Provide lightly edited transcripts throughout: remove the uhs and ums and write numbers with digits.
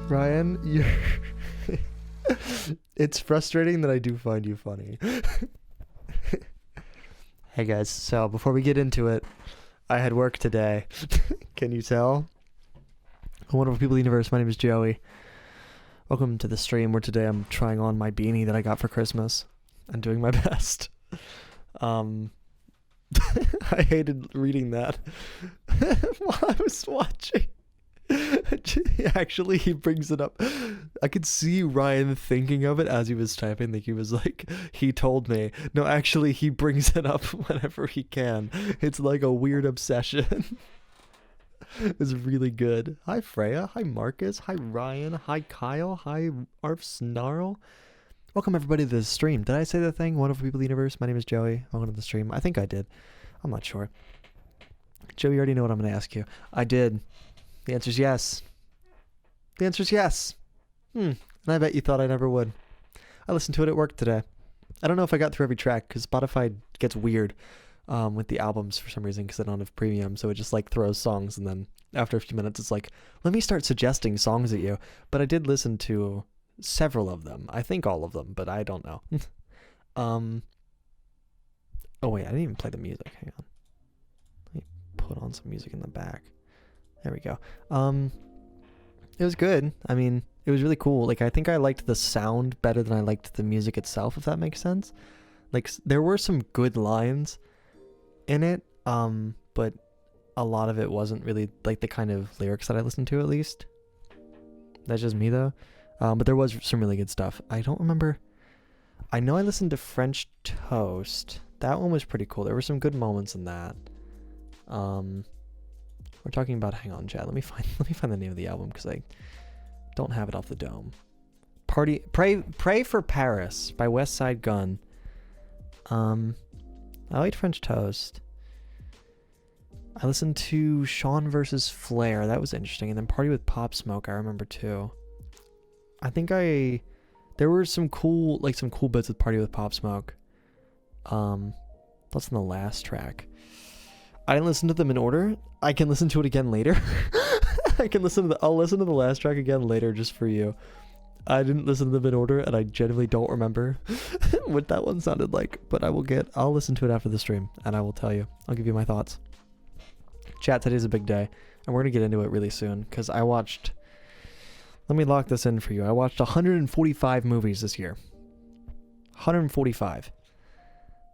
Ryan, you it's frustrating that I do find you funny. Hey guys, so before we get into it, I had work today. Can you tell? Wonderful people of the universe, my name is Joey. Welcome to the stream where today I'm trying on my beanie that I got for Christmas and doing my best. I hated reading that while I was watching. Actually, he brings it up. I could see Ryan thinking of it as he was typing. Like he was like, he told me. No, actually, he brings it up whenever he can. It's like a weird obsession. It's really good. Hi, Freya. Hi, Marcus. Hi, Ryan. Hi, Kyle. Hi, Arf Snarl. Welcome, everybody, to the stream. Did I say the thing? Wonderful people of the universe. My name is Joey. Welcome to the stream. I think I did. I'm not sure. Joey, you already know what I'm going to ask you. I did. The answer's yes. The answer's yes. And I bet you thought I never would. I listened to it at work today. I don't know if I got through every track because Spotify gets weird with the albums for some reason because I don't have premium. So it just like throws songs and then after a few minutes it's like, let me start suggesting songs at you. But I did listen to several of them. I think all of them, but I don't know. Oh wait, I didn't even play the music. Hang on. Let me put on some music in the back. There we go. It was good. I mean, it was really cool. Like, I think I liked the sound better than I liked the music itself, if that makes sense. Like, there were some good lines in it, but a lot of it wasn't really, like, the kind of lyrics that I listened to, at least. That's just me, though. But there was some really good stuff. I don't remember. I know I listened to French Toast. That one was pretty cool. There were some good moments in that. We're talking about, hang on, chat. Let me find the name of the album because I don't have it off the dome. Pray for Paris by West Side Gun. I liked French Toast. I listened to Sean versus Flair. That was interesting. And then Party with Pop Smoke, I remember too. I think there were some cool bits with Party with Pop Smoke. That's in the last track. I didn't listen to them in order. I can listen to it again later. I'll listen to the last track again later just for you. I didn't listen to them in order and I genuinely don't remember what that one sounded like, but I'll listen to it after the stream and I will tell you. I'll give you my thoughts. Chat, today's a big day and we're going to get into it really soon because let me lock this in for you. I watched 145 movies this year. 145.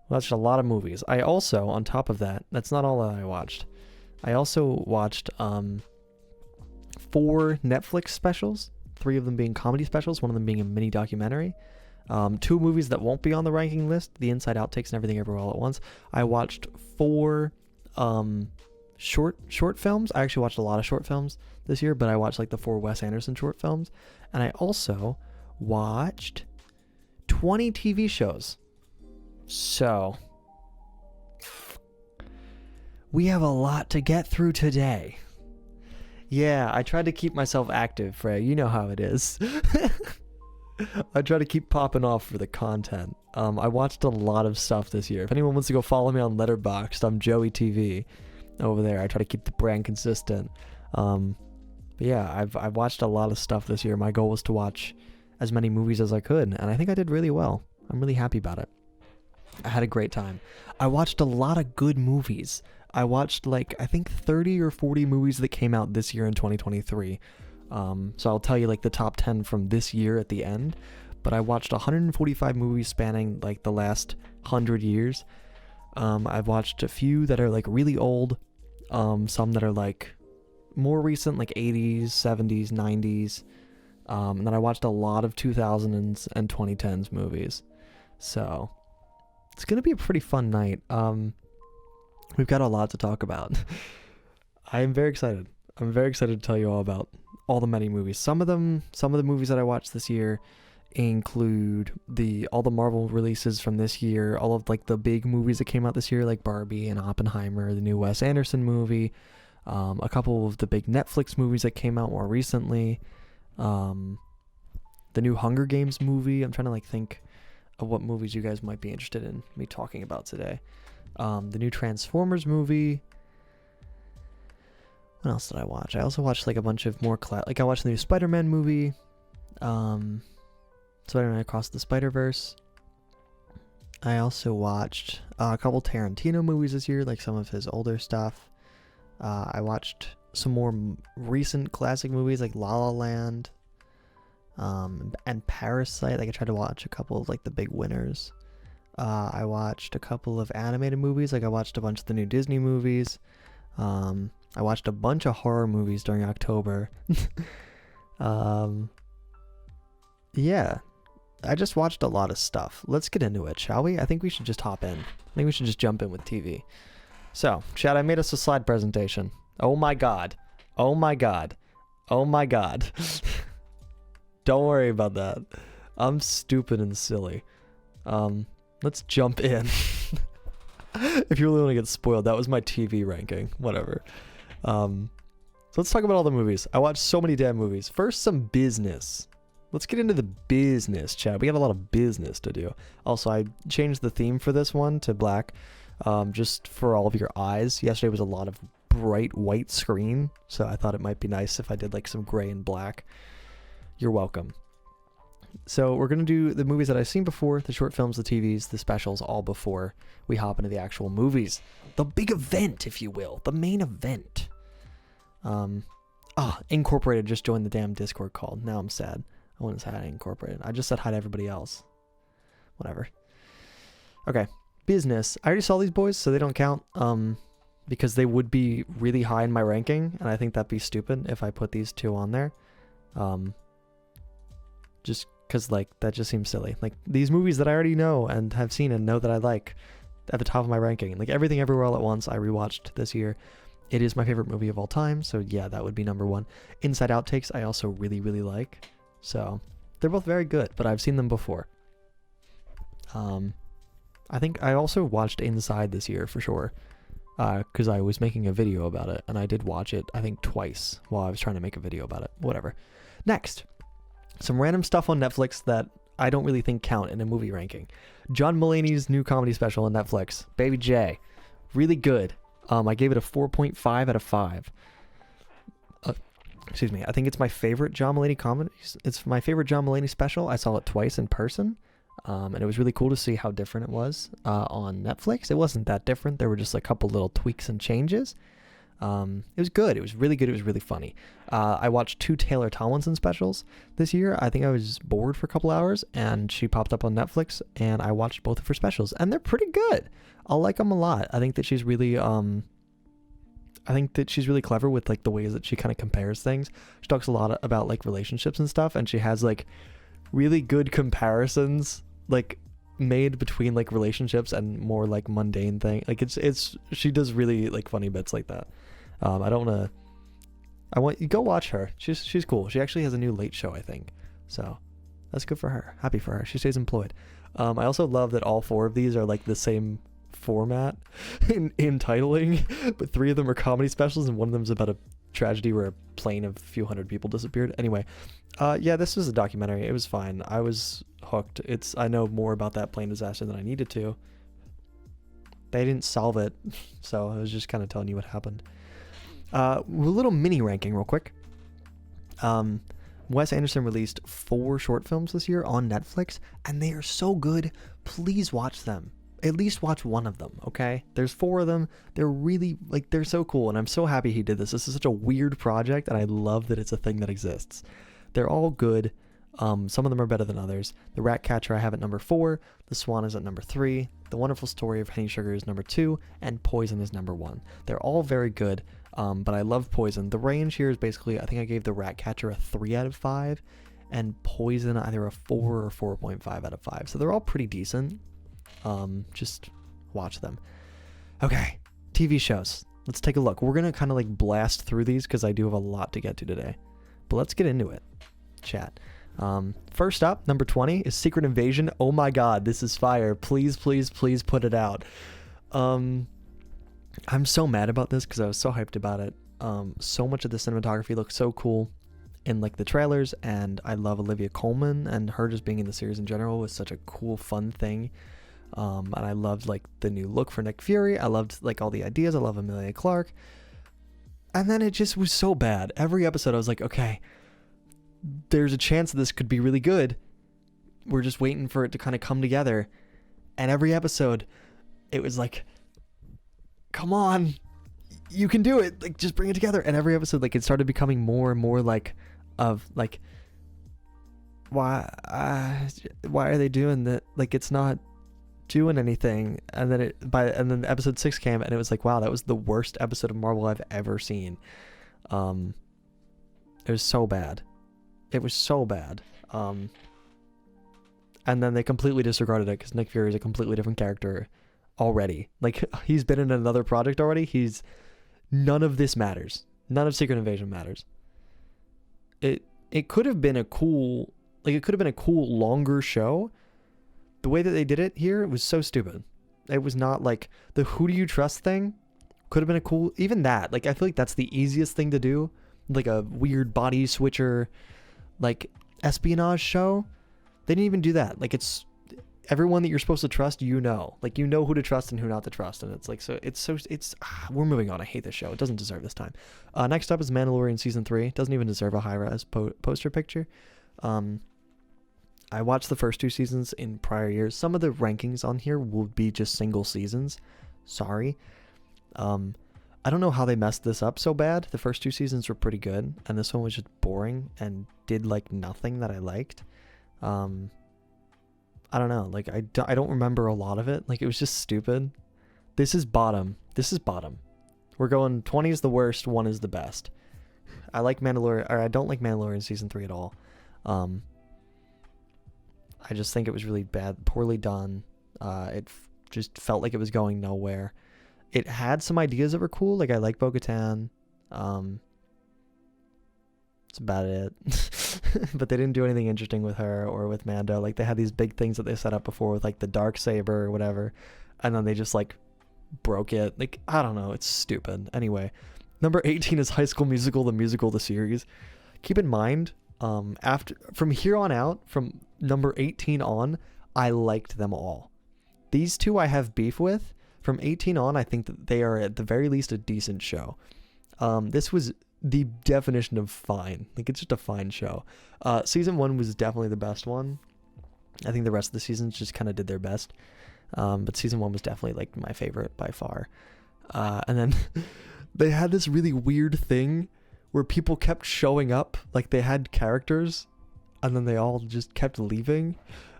That's a lot of movies. I also, on top of that, that's not all that I watched. I also watched 4 Netflix specials, 3 of them being comedy specials, 1 of them being a mini documentary. 2 movies that won't be on the ranking list, The Inside Out Takes and Everything Everywhere All at Once. I watched 4 short films. I actually watched a lot of short films this year, but I watched like the 4 Wes Anderson short films. And I also watched 20 TV shows. So, we have a lot to get through today. Yeah, I tried to keep myself active, Frey. You know how it is. I try to keep popping off for the content. I watched a lot of stuff this year. If anyone wants to go follow me on Letterboxd, I'm Joey TV over there. I try to keep the brand consistent. But yeah, I've watched a lot of stuff this year. My goal was to watch as many movies as I could, and I think I did really well. I'm really happy about it. I had a great time. I watched a lot of good movies. I watched I think 30 or 40 movies that came out this year in 2023. So I'll tell you the top 10 from this year at the end. But I watched 145 movies spanning the last 100 years. I've watched a few that are really old. Some that are more recent, 80s, 70s, 90s. And then I watched a lot of 2000s and 2010s movies. So it's going to be a pretty fun night. We've got a lot to talk about. I am very excited. I'm very excited to tell you all about all the many movies. Some of the movies that I watched this year include all the Marvel releases from this year, all of the big movies that came out this year, like Barbie and Oppenheimer, the new Wes Anderson movie, a couple of the big Netflix movies that came out more recently, the new Hunger Games movie. I'm trying to think of what movies you guys might be interested in me talking about today. The new Transformers movie. What else did I watch? I also watched like a bunch of more like I watched the new Spider-Man movie, Spider-Man Across the Spider-Verse. I also watched a couple Tarantino movies this year, like some of his older stuff. I watched some more recent classic movies like La La Land, and Parasite. Like I tried to watch a couple of like the big winners. I watched a couple of animated movies. Like I watched a bunch of the new Disney movies. I watched a bunch of horror movies during October. Yeah, I just watched a lot of stuff. Let's get into it, shall we? I think we should just hop in. I think we should just jump in with TV. So, Chad, I made us a slide presentation. Oh my god. Oh my god. Oh my god. Don't worry about that. I'm stupid and silly. Let's jump in. If you really want to get spoiled, that was my TV ranking. Whatever. So let's talk about all the movies. I watched so many damn movies. First, some business. Let's get into the business, Chad. We got a lot of business to do. Also, I changed the theme for this one to black, just for all of your eyes. Yesterday was a lot of bright white screen, so I thought it might be nice if I did like some gray and black. You're welcome. So we're going to do the movies that I've seen before, the short films, the TVs, the specials, all before we hop into the actual movies. The big event, if you will. The main event. Incorporated just joined the damn Discord call. Now I'm sad. I wouldn't say hi to Incorporated. I just said hi to everybody else. Whatever. Okay. Business. I already saw these boys, so they don't count. Because they would be really high in my ranking, and I think that'd be stupid if I put these two on there. Just because, like, that just seems silly. Like, these movies that I already know and have seen and know that I like at the top of my ranking. Like, Everything Everywhere All at Once, I rewatched this year. It is my favorite movie of all time, so yeah, that would be number one. Inside Out Takes, I also really, really like. So, they're both very good, but I've seen them before. I think I also watched Inside this year, for sure. Because I was making a video about it, and I did watch it, I think, twice while I was trying to make a video about it. Whatever. Next. Some random stuff on Netflix that I don't really think count in a movie ranking. John Mulaney's new comedy special on Netflix, Baby J. Really good. I gave it a 4.5 out of 5. Excuse me. I think it's my favorite John Mulaney comedy. It's my favorite John Mulaney special. I saw it twice in person. And it was really cool to see how different it was on Netflix. It wasn't that different. There were just a couple little tweaks and changes. It was good. It was really good. It was really funny. I watched 2 Taylor Tomlinson specials this year. I think I was bored for a couple hours, and she popped up on Netflix, and I watched both of her specials, and they're pretty good. I like them a lot. I think that she's really, clever with like the ways that she kind of compares things. She talks a lot about like relationships and stuff, and she has like really good comparisons, like made between like relationships and more like mundane thing. Like it's she does really like funny bits like that. I want you go watch her. She's cool. She actually has a new late show, I think. So that's good for her. Happy for her. She stays employed. I also love that all 4 of these are like the same format in titling, but 3 of them are comedy specials and one of them is about a tragedy where a plane of a few hundred people disappeared. Anyway, yeah, this was a documentary. It was fine. I was hooked. I know more about that plane disaster than I needed to. They didn't solve it, so I was just kind of telling you what happened. A little mini ranking real quick. Wes Anderson released 4 short films this year on Netflix, and they are so good. Please watch them. At least watch one of them, okay? There's 4 of them. They're really, like, they're so cool, and I'm so happy he did this. This is such a weird project, and I love that it's a thing that exists. They're all good. Some of them are better than others. The Ratcatcher I have at number 4. The Swan is at number 3. The Wonderful Story of Henny Sugar is number 2. And Poison is number 1. They're all very good, but I love Poison. The range here is basically, I think I gave The Ratcatcher a 3 out of 5, and Poison either a 4 or 4.5 out of 5. So they're all pretty decent. Just watch them. Okay, TV shows. Let's take a look. We're going to kind of like blast through these because I do have a lot to get to today. But let's get into it. Chat. First up, number 20 is Secret Invasion. Oh my god, this is fire. Please, please, please put it out. I'm so mad about this because I was so hyped about it. So much of the cinematography looks so cool in like the trailers, and I love Olivia Colman, and her just being in the series in general was such a cool, fun thing. And I loved like the new look for Nick Fury. I loved like all the ideas. I love Emilia Clarke. And then it just was so bad. Every episode I was like, okay, there's a chance this could be really good. We're just waiting for it to kind of come together. And every episode, it was like, come on, you can do it. Like, just bring it together. And every episode, like, it started becoming more and more like, of like, why are they doing that? Like, it's not doing anything. And then episode 6 came, and it was like, wow, that was the worst episode of Marvel I've ever seen. It was so bad. It was so bad. And then they completely disregarded it because Nick Fury is a completely different character already. Like, he's been in another project already. None of this matters. None of Secret Invasion matters. It could have been a cool longer show. The way that they did it here, it was so stupid. It was not like the who do you trust thing. Could have been a cool, even that. Like, I feel like that's the easiest thing to do. Like a weird body switcher, like espionage show. They didn't even do that. Like, it's everyone that you're supposed to trust, like, you know who to trust and who not to trust. And it's like, we're moving on. I hate this show. It doesn't deserve this time. Next up is Mandalorian season 3. Doesn't even deserve a high-res poster picture. I watched the first 2 seasons in prior years. Some of the rankings on here will be just single seasons. Sorry. I don't know how they messed this up so bad. The first 2 seasons were pretty good, and this one was just boring and did like nothing that I liked. I don't know. Like, I don't remember a lot of it. Like, it was just stupid. This is bottom. We're going 20 is the worst, 1 is the best. I don't like Mandalorian season 3 at all. I just think it was really bad, poorly done. It just felt like it was going nowhere. It had some ideas that were cool. Like, I like Bo-Katan. That's about it. But they didn't do anything interesting with her or with Mando. Like, they had these big things that they set up before with, like, the Darksaber or whatever. And then they just, like, broke it. Like, I don't know. It's stupid. Anyway, number 18 is High School Musical, the series. Keep in mind, from here on out, from number 18 on, I liked them all. These 2 I have beef with. From 18 on, I think that they are at the very least a decent show. This was the definition of fine. Like, it's just a fine show. Season 1 was definitely the best one. I think the rest of the seasons just kind of did their best. But season 1 was definitely, like, my favorite by far. And then they had this really weird thing where people kept showing up. Like, they had characters, and then they all just kept leaving.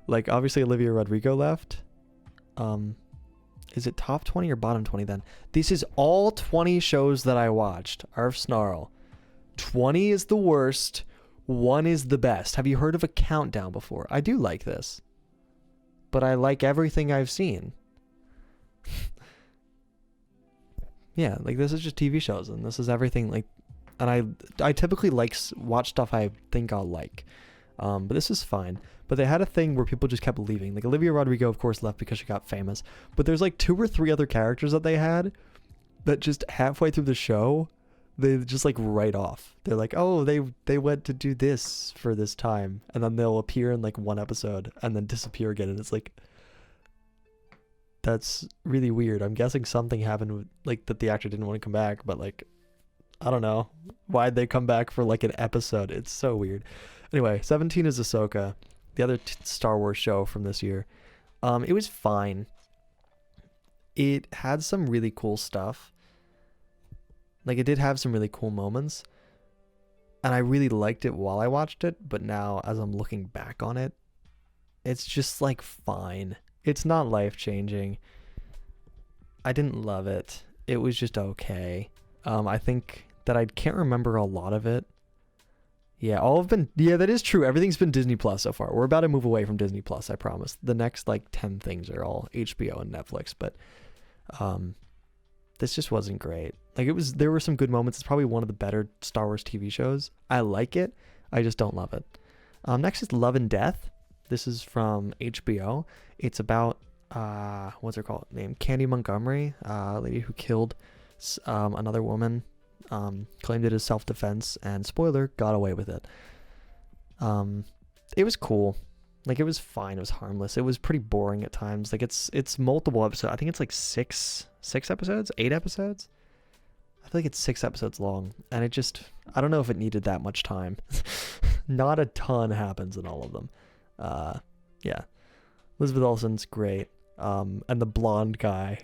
Like, obviously Olivia Rodrigo left. Is it top 20 or bottom 20 then? This is all 20 shows that I watched. Arf Snarl. 20 is the worst. 1 is the best. Have you heard of a countdown before? I do like this. But I like everything I've seen. Yeah, like, this is just TV shows, and this is everything, like, and I typically watch stuff I think I'll like. But this is fine. But they had a thing where people just kept leaving. Like, Olivia Rodrigo, of course, left because she got famous. But there's like 2 or 3 other characters that they had that just halfway through the show, they just like write off. They're like, oh, they went to do this for this time. And then they'll appear in like 1 episode and then disappear again. And it's like, that's really weird. I'm guessing something happened with, like, that the actor didn't want to come back. But, like, I don't know. Why'd they come back for like an episode? It's so weird. Anyway, 17 is Ahsoka, the other Star Wars show from this year. It was fine. It had some really cool stuff. Like, it did have some really cool moments. And I really liked it while I watched it. But now, as I'm looking back on it, it's just, like, fine. It's not life-changing. I didn't love it. It was just okay. I think that I can't remember a lot of it. Yeah, that is true. Everything's been Disney Plus so far. We're about to move away from Disney Plus, I promise. The next, like, 10 things are all HBO and Netflix, but this just wasn't great. Like, there were some good moments. It's probably one of the better Star Wars TV shows. I like it. I just don't love it. Next is Love and Death. This is from HBO. It's about, what's her called? Named Candy Montgomery, a lady who killed another woman. Claimed it as self-defense, and spoiler, got away with it. It was cool. Like, it was fine. It was harmless. It was pretty boring at times. Like, it's multiple episodes. I think it's like 6 episodes, 8 episodes. I feel like it's 6 episodes long, and I don't know if it needed that much time. Not a ton happens in all of them. Yeah. Elizabeth Olsen's great. And the blonde guy.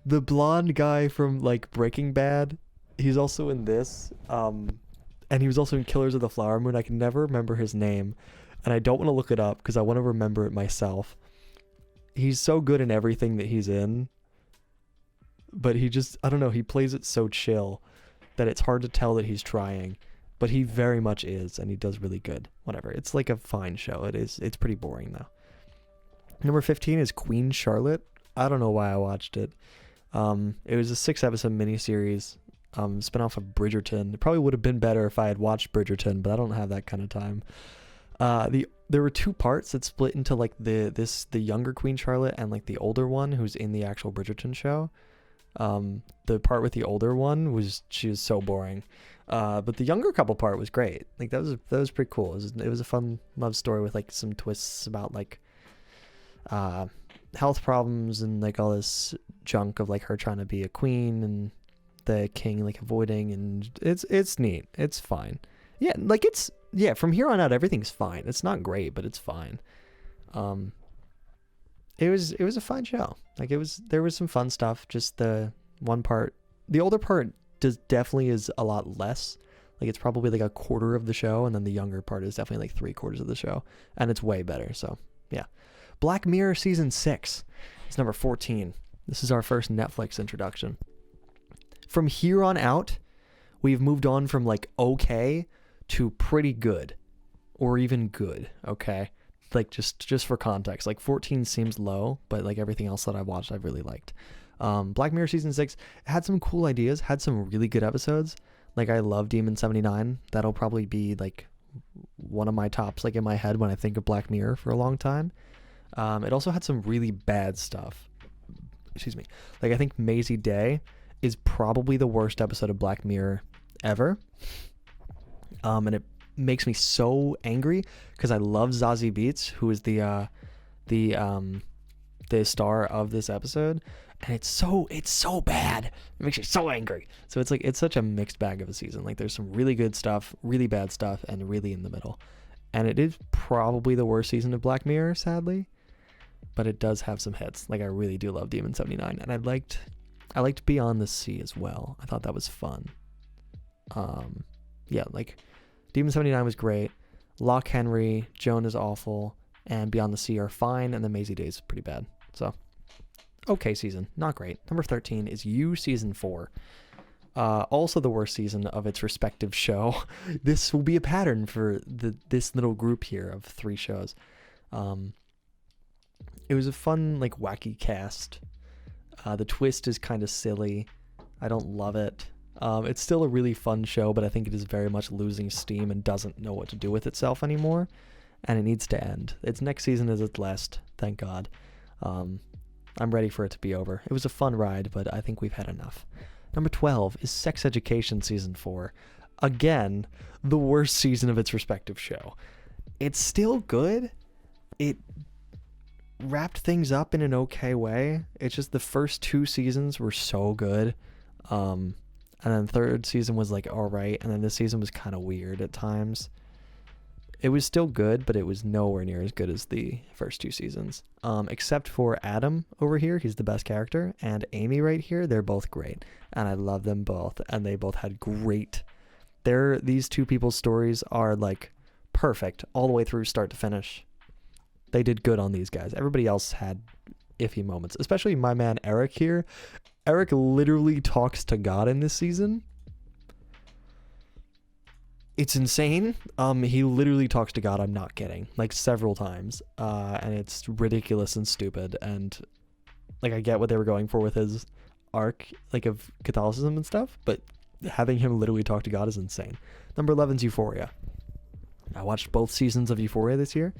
The blonde guy from, like, Breaking Bad, he's also in this. And he was also in Killers of the Flower Moon. I can never remember his name, and I don't want to look it up because I want to remember it myself. He's so good in everything that he's in, but I don't know, he plays it so chill that it's hard to tell that he's trying, but he very much is, and he does really good. Whatever. It's like a fine show. It's pretty boring though. Number 15 is Queen Charlotte. I don't know why I watched it. It was a 6-episode miniseries. Spin-off of Bridgerton. It probably would have been better if I had watched Bridgerton, but I don't have that kind of time. There were 2 parts that split into like the younger Queen Charlotte and like the older one who's in the actual Bridgerton show. The part with the older one she was so boring. But the younger couple part was great. Like that was pretty cool. It was a fun love story with like some twists about like health problems and like all this junk of like her trying to be a queen and the king like avoiding, and it's neat. It's fine. Yeah, like from here on out everything's fine. It's not great, but it's fine. It was a fun show. Like there was some fun stuff. Just the older part definitely is a lot less. Like it's probably like a quarter of the show, and then the younger part is definitely like 3/4 of the show, and it's way better. So yeah. Black Mirror season 6 is number 14. This is our first Netflix introduction. From here on out, we've moved on from like okay to pretty good, or even good. Okay, like just for context, like 14 seems low, but like everything else that I watched, I've really liked. Black Mirror season 6 had some cool ideas, had some really good episodes. Like I love Demon 79. That'll probably be like one of my tops, like in my head when I think of Black Mirror for a long time. It also had some really bad stuff. Excuse me. Like I think Maisie Day is probably the worst episode of Black Mirror ever. And it makes me so angry because I love Zazie Beetz, who is the star of this episode, and it's so bad. It makes me so angry. So it's such a mixed bag of a season. Like there's some really good stuff, really bad stuff, and really in the middle. And it is probably the worst season of Black Mirror, sadly, but it does have some hits. Like I really do love Demon 79, and I liked Beyond the Sea as well. I thought that was fun. Yeah, like Demon 79 was great. Lock Henry, Joan is awful, and Beyond the Sea are fine, and the Maisie Day is pretty bad. So, okay season, not great. Number 13 is You season 4. Also the worst season of its respective show. This will be a pattern for this little group here of 3 shows. It was a fun, like, wacky cast. The twist is kind of silly. I don't love it. It's still a really fun show, but I think it is very much losing steam and doesn't know what to do with itself anymore, and it needs to end. Its next season is its last, thank God. I'm ready for it to be over. It was a fun ride, but I think we've had enough. Number 12 is Sex Education season 4. Again, the worst season of its respective show. It's still good. It wrapped things up in an okay way. It's just the first 2 seasons were so good. And then third season was like all right, and then this season was kind of weird at times. It was still good, but it was nowhere near as good as the first 2 seasons. Except for Adam over here, he's the best character, and Amy right here, they're both great, and I love them both, and they both had great. These 2 people's stories are like perfect all the way through start to finish. They did good on these guys. Everybody else had iffy moments, especially my man Eric here. Eric literally talks to God in this season. It's insane. He literally talks to God, I'm not kidding, like several times. And it's ridiculous and stupid, and like I get what they were going for with his arc, like of Catholicism and stuff, but having him literally talk to God is insane. Number 11's Euphoria. I watched both seasons of Euphoria this year.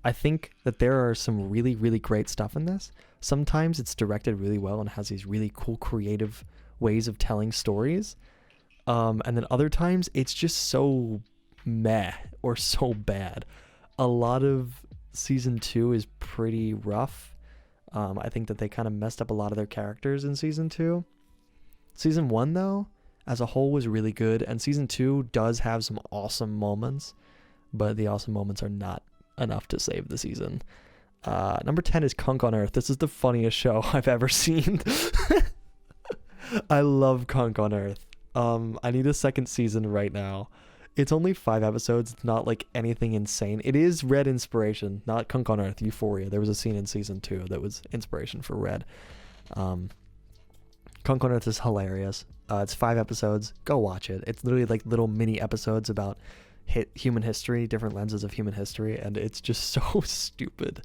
I think that there are some really, really great stuff in this. Sometimes it's directed really well and has these really cool creative ways of telling stories. And then other times it's just so meh or so bad. A lot of season 2 is pretty rough. I think that they kind of messed up a lot of their characters in season 2. Season 1 though, as a whole, was really good, and season 2 does have some awesome moments, but the awesome moments are not enough to save the season. Number 10 is Kunk on Earth. This is the funniest show I've ever seen. I love Kunk on Earth. I need a second season right now. It's only 5 episodes. It's not like anything insane. It is Red inspiration, not Kunk on Earth, Euphoria. There was a scene in season 2 that was inspiration for Red. Kunk on Earth is hilarious. It's 5 episodes. Go watch it. It's literally like little mini episodes about human history, different lenses of human history, and it's just so stupid.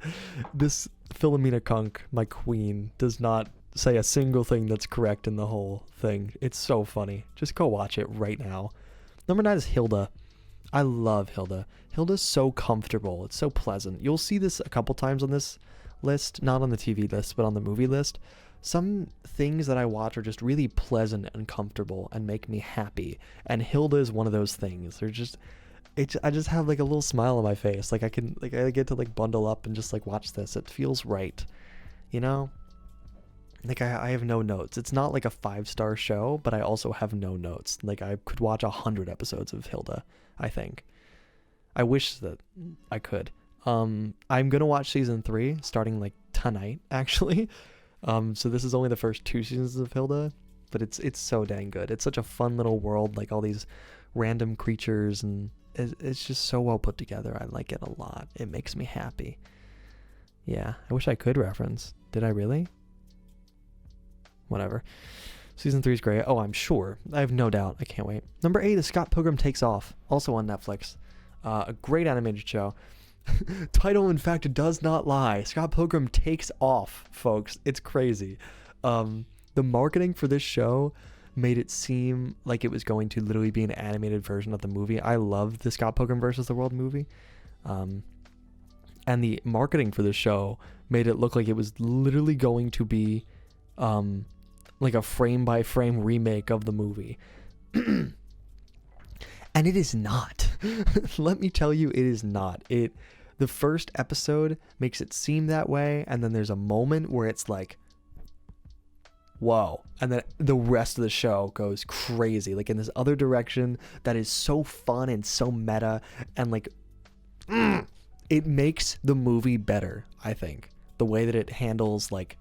This Philomena Kunk, my queen, does not say a single thing that's correct in the whole thing. It's so funny. Just go watch it right now. Number 9 is Hilda. I love Hilda. Hilda's so comfortable. It's so pleasant. You'll see this a couple times on this list, not on the TV list, but on the movie list. Some things that I watch are just really pleasant and comfortable and make me happy. And Hilda is one of those things. I just have like a little smile on my face. Like I get to like bundle up and just like watch this. It feels right. You know? Like I have no notes. It's not like a 5-star show, but I also have no notes. Like I could watch 100 episodes of Hilda, I think. I wish that I could. I'm gonna watch season 3 starting like tonight, actually. So this is only the first 2 seasons of Hilda, but it's so dang good. It's such a fun little world, like all these random creatures, and it's just so well put together. I like it a lot. It makes me happy. Yeah, I wish I could reference. Did I really? Whatever. Season 3 is great. Oh, I'm sure. I have no doubt. I can't wait. Number 8 is Scott Pilgrim Takes Off, also on Netflix. A great animated show. Title, in fact, does not lie. Scott Pilgrim Takes Off, folks. It's crazy. The marketing for this show made it seem like it was going to literally be an animated version of the movie. I loved the Scott Pilgrim vs. the World movie. And the marketing for this show made it look like it was literally going to be like a frame-by-frame remake of the movie. And it is not. Let me tell you, it is not. The first episode makes it seem that way, and then there's a moment where it's like, whoa. And then the rest of the show goes crazy, like in this other direction that is so fun and so meta, and like, it makes the movie better, I think. The way that it handles, like,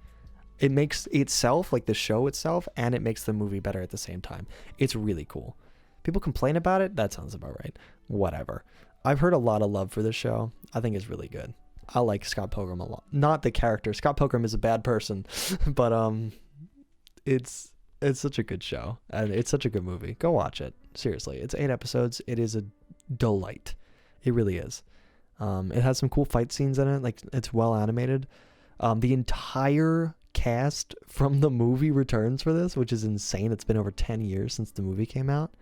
it makes itself, like the show itself, and it makes the movie better at the same time. It's really cool. People complain about it. That sounds about right. Whatever. I've heard a lot of love for this show. I think it's really good. I like Scott Pilgrim a lot. Not the character. Scott Pilgrim is a bad person, but it's such a good show, and it's such a good movie. Go watch it. Seriously, it's 8 episodes. It is a delight. It really is. It has some cool fight scenes in it. Like, it's well animated. The entire cast from the movie returns for this, which is insane. It's been over 10 years since the movie came out.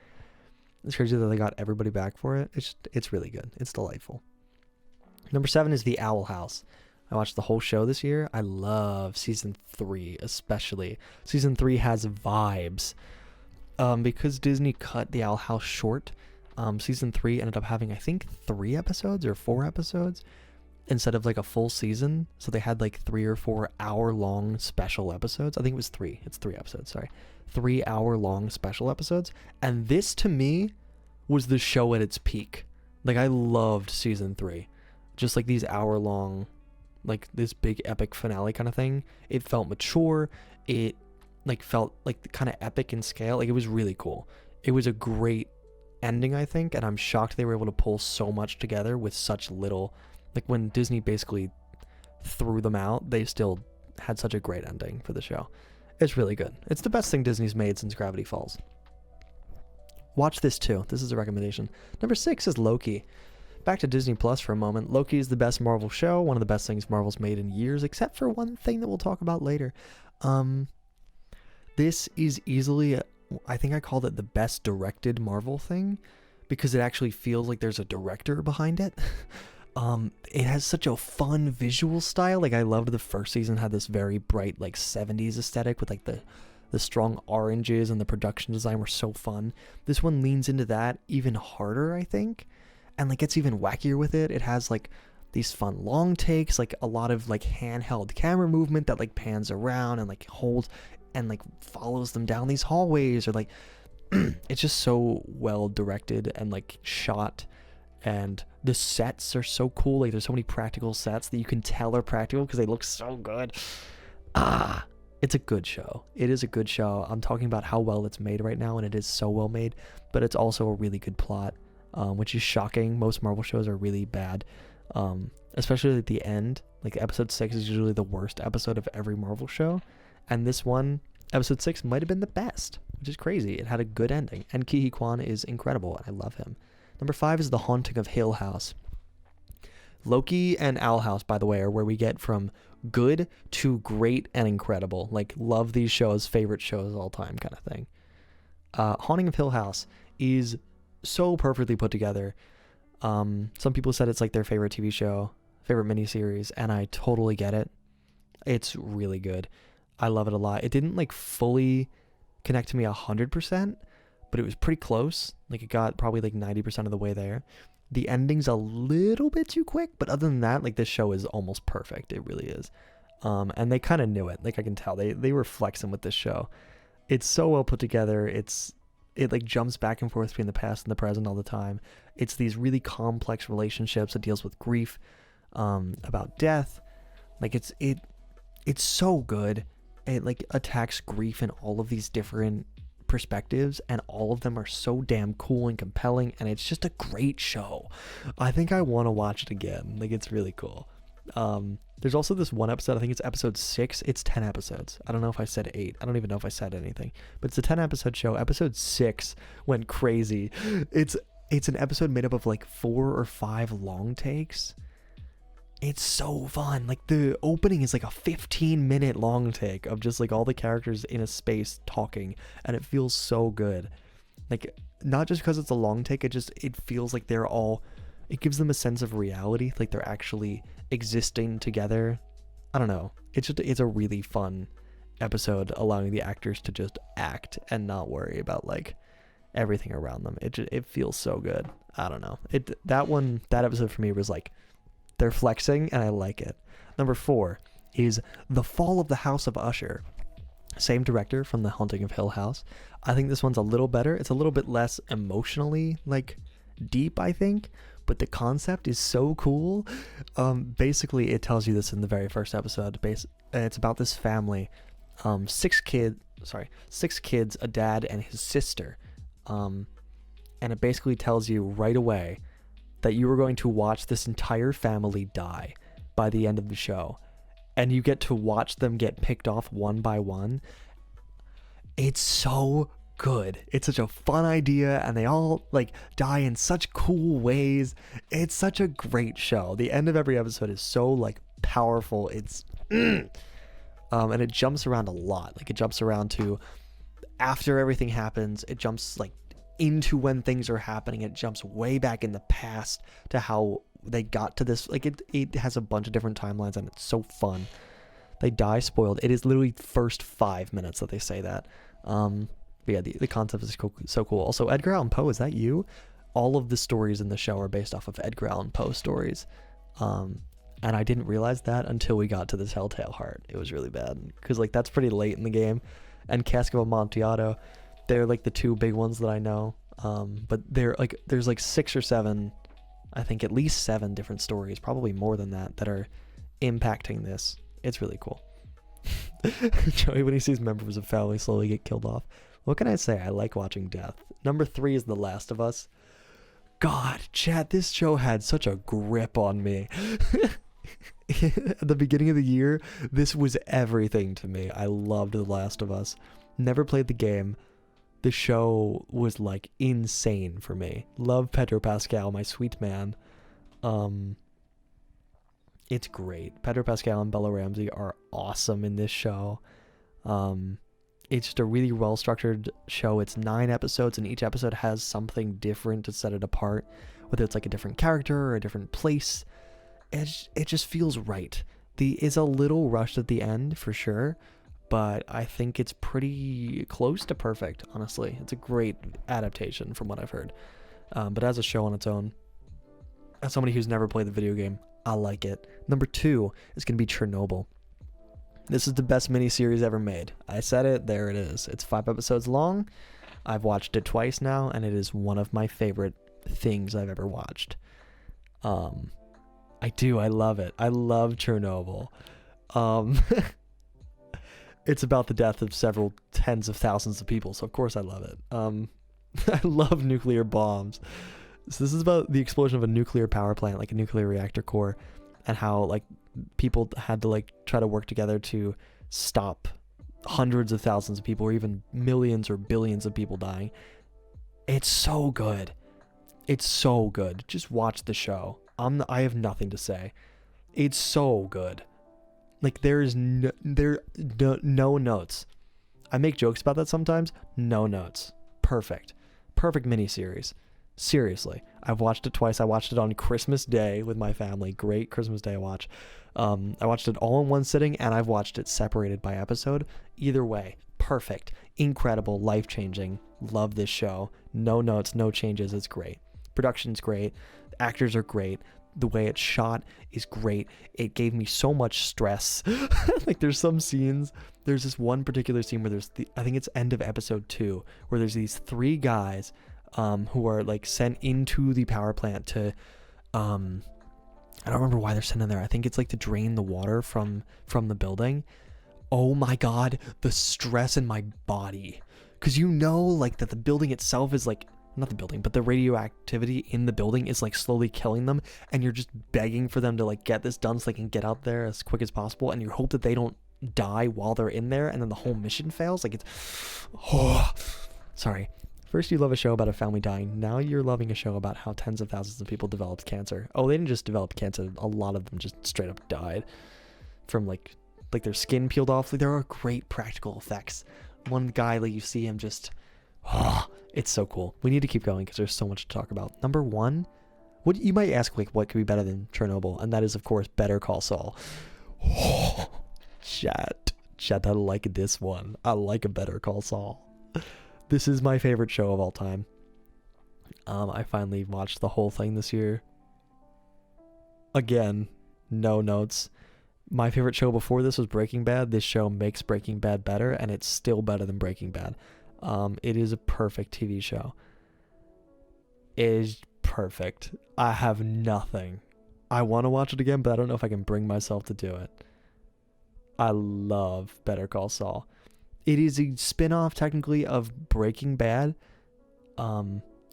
It's crazy that they got everybody back for it. It's really good. It's delightful. Number 7 is The Owl House. I watched the whole show this year. I love season 3, especially. Season 3 has vibes. Because Disney cut The Owl House short, season 3 ended up having, I think, 3 episodes or 4 episodes instead of like a full season. So they had like 3 or 4 hour-long special episodes. I think it was 3. It's 3 episodes, sorry. 3 hour-long special episodes. And this, to me, was the show at its peak. Like, I loved season 3. Just like these hour-long, like this big epic finale kind of thing. It felt mature. It like felt like kind of epic in scale. Like, it was really cool. It was a great ending, I think, and I'm shocked they were able to pull so much together with such little. Like, when Disney basically threw them out, they still had such a great ending for the show. It's really good. It's the best thing Disney's made since Gravity Falls. Watch this too. This is a recommendation. Number 6 is Loki. Back to Disney Plus for a moment. Loki is the best Marvel show, one of the best things Marvel's made in years, except for one thing that we'll talk about later. This is easily, I think I called it the best directed Marvel thing, because it actually feels like there's a director behind it. It has such a fun visual style. Like, I loved the first season, had this very bright, like, 70s aesthetic with, like, the strong oranges, and the production design were so fun. This one leans into that even harder, I think, and, like, gets even wackier with it. It has, like, these fun long takes, like, a lot of, like, handheld camera movement that, like, pans around and, like, holds. and like follows them down these hallways, or like it's just so well directed and like shot, and the sets are so cool. Like there's so many practical sets that you can tell are practical because they look so good. It's a good show. It is a good show. I'm talking about how well it's made right now, and it is so well made, but it's also a really good plot, which is shocking. Most Marvel shows are really bad, especially at the end. Like episode 6 is usually the worst episode of every Marvel show, and this one, episode 6, might have been the best, which is crazy. It had a good ending, and Ke Huy Quan is incredible, and I love him. Number 5 is The Haunting of Hill House. Loki and Owl House, by the way, are where we get from good to great and incredible. Like, love these shows, favorite shows all time kind of thing. Haunting of Hill House is so perfectly put together. Some people said it's like their favorite TV show, favorite miniseries, and I totally get it. It's really good. I love it a lot. It didn't like fully connect to me 100%, but it was pretty close. Like it got probably like 90% of the way there. The ending's a little bit too quick, but other than that, like this show is almost perfect. It really is. And they kind of knew it. Like I can tell they were flexing with this show. It's so well put together. It like jumps back and forth between the past and the present all the time. It's these really complex relationships. It deals with grief, about death. Like it's so good. It like attacks grief in all of these different perspectives, and all of them are so damn cool and compelling, and it's just a great show. I think I want to watch it again. Like it's really cool. There's also this one episode, I think it's episode 6. It's 10 episodes. I don't know if I said 8. I don't even know if I said anything, but it's a 10 episode show. Episode 6 went crazy. It's an episode made up of like 4 or 5 long takes. It's so fun. Like the opening is like a 15-minute long take of just like all the characters in a space talking, and it feels so good. Like not just because it's a long take, it feels like it gives them a sense of reality, like they're actually existing together. I don't know. It's a really fun episode, allowing the actors to just act and not worry about like everything around them. It feels so good. I don't know. That episode for me was like, they're flexing, and I like it. Number 4 is The Fall of the House of Usher. Same director from The Haunting of Hill House. I think this one's a little better. It's a little bit less emotionally like deep, I think, but the concept is so cool. Basically, it tells you this in the very first episode. It's about this family, 6 kids, a dad and his sister, and it basically tells you right away that you are going to watch this entire family die by the end of the show, and you get to watch them get picked off one by one. It's so good. It's such a fun idea, and they all like die in such cool ways. It's such a great show. The end of every episode is so like powerful. It's and it jumps around a lot. Like it jumps around to after everything happens. It jumps like into when things are happening. It jumps way back in the past to how they got to this. Like it has a bunch of different timelines, and it's so fun. They die spoiled. It is literally first 5 minutes that they say that. But yeah, the concept is so cool. Also, Edgar Allan Poe, is that you? All of the stories in the show are based off of Edgar Allan Poe stories. And I didn't realize that until we got to the Telltale Heart. It was really bad, because like that's pretty late in the game. And Cask of Amontillado, they're like the 2 big ones that I know. But they're like, there's like 6 or 7, I think at least 7 different stories, probably more than that are impacting this. It's really cool. Joey, when he sees members of family slowly get killed off. What can I say? I like watching death. Number 3 is The Last of Us. God, chat, this show had such a grip on me. At the beginning of the year, this was everything to me. I loved The Last of Us. Never played the game. The show was like insane for me. Love Pedro Pascal, my sweet man. It's great. Pedro Pascal and Bella Ramsey are awesome in this show. It's just a really well-structured show. It's 9 episodes, and each episode has something different to set it apart, whether it's like a different character or a different place. It just feels right. It's a little rushed at the end, for sure, but I think it's pretty close to perfect, honestly. It's a great adaptation from what I've heard. But as a show on its own, as somebody who's never played the video game, I like it. Number 2 is going to be Chernobyl. This is the best miniseries ever made. I said it, there it is. It's 5 episodes long. I've watched it twice now, and it is one of my favorite things I've ever watched. I love it. I love Chernobyl. It's about the death of several tens of thousands of people, so of course I love it. I love nuclear bombs. So this is about the explosion of a nuclear power plant, like a nuclear reactor core, and how like people had to like try to work together to stop hundreds of thousands of people or even millions or billions of people dying. It's so good. It's so good. Just watch the show. I have nothing to say. It's so good. Like there's no notes. I make jokes about that sometimes. No notes. Perfect miniseries. Seriously, I've watched it twice. I watched it on Christmas Day with my family. Great Christmas Day watch. I watched it all in one sitting, and I've watched it separated by episode. Either way, perfect, incredible, life-changing. Love this show. No notes, no changes. It's great. Production's great. The actors are great. The way it's shot is great. It gave me so much stress. Like there's some scenes. There's this one particular scene where I think it's end of episode 2, where there's these 3 guys who are like sent into the power plant to I don't remember why they're sent in there. I think it's like to drain the water from the building. Oh my god, the stress in my body. Cause you know like that the building itself is like, not the building, but the radioactivity in the building is like slowly killing them, and you're just begging for them to like get this done so they can get out there as quick as possible, and you hope that they don't die while they're in there, and then the whole mission fails. Like it's sorry. First you love a show about a family dying. Now you're loving a show about how tens of thousands of people developed cancer. Oh, they didn't just develop cancer. A lot of them just straight up died from like their skin peeled off. Like there are great practical effects. One guy, like you see him just, it's so cool. We need to keep going because there's so much to talk about. Number 1, what you might ask, like what could be better than Chernobyl? And that is of course Better Call Saul. Chat, I like this one. I like a Better Call Saul. This is my favorite show of all time. I finally watched the whole thing this year. Again, no notes. My favorite show before this was Breaking Bad. This show makes Breaking Bad better, and it's still better than Breaking Bad. It is a perfect TV show. It is perfect. I have nothing. I want to watch it again, but I don't know if I can bring myself to do it. I love Better Call Saul. It is a spin-off technically of Breaking Bad.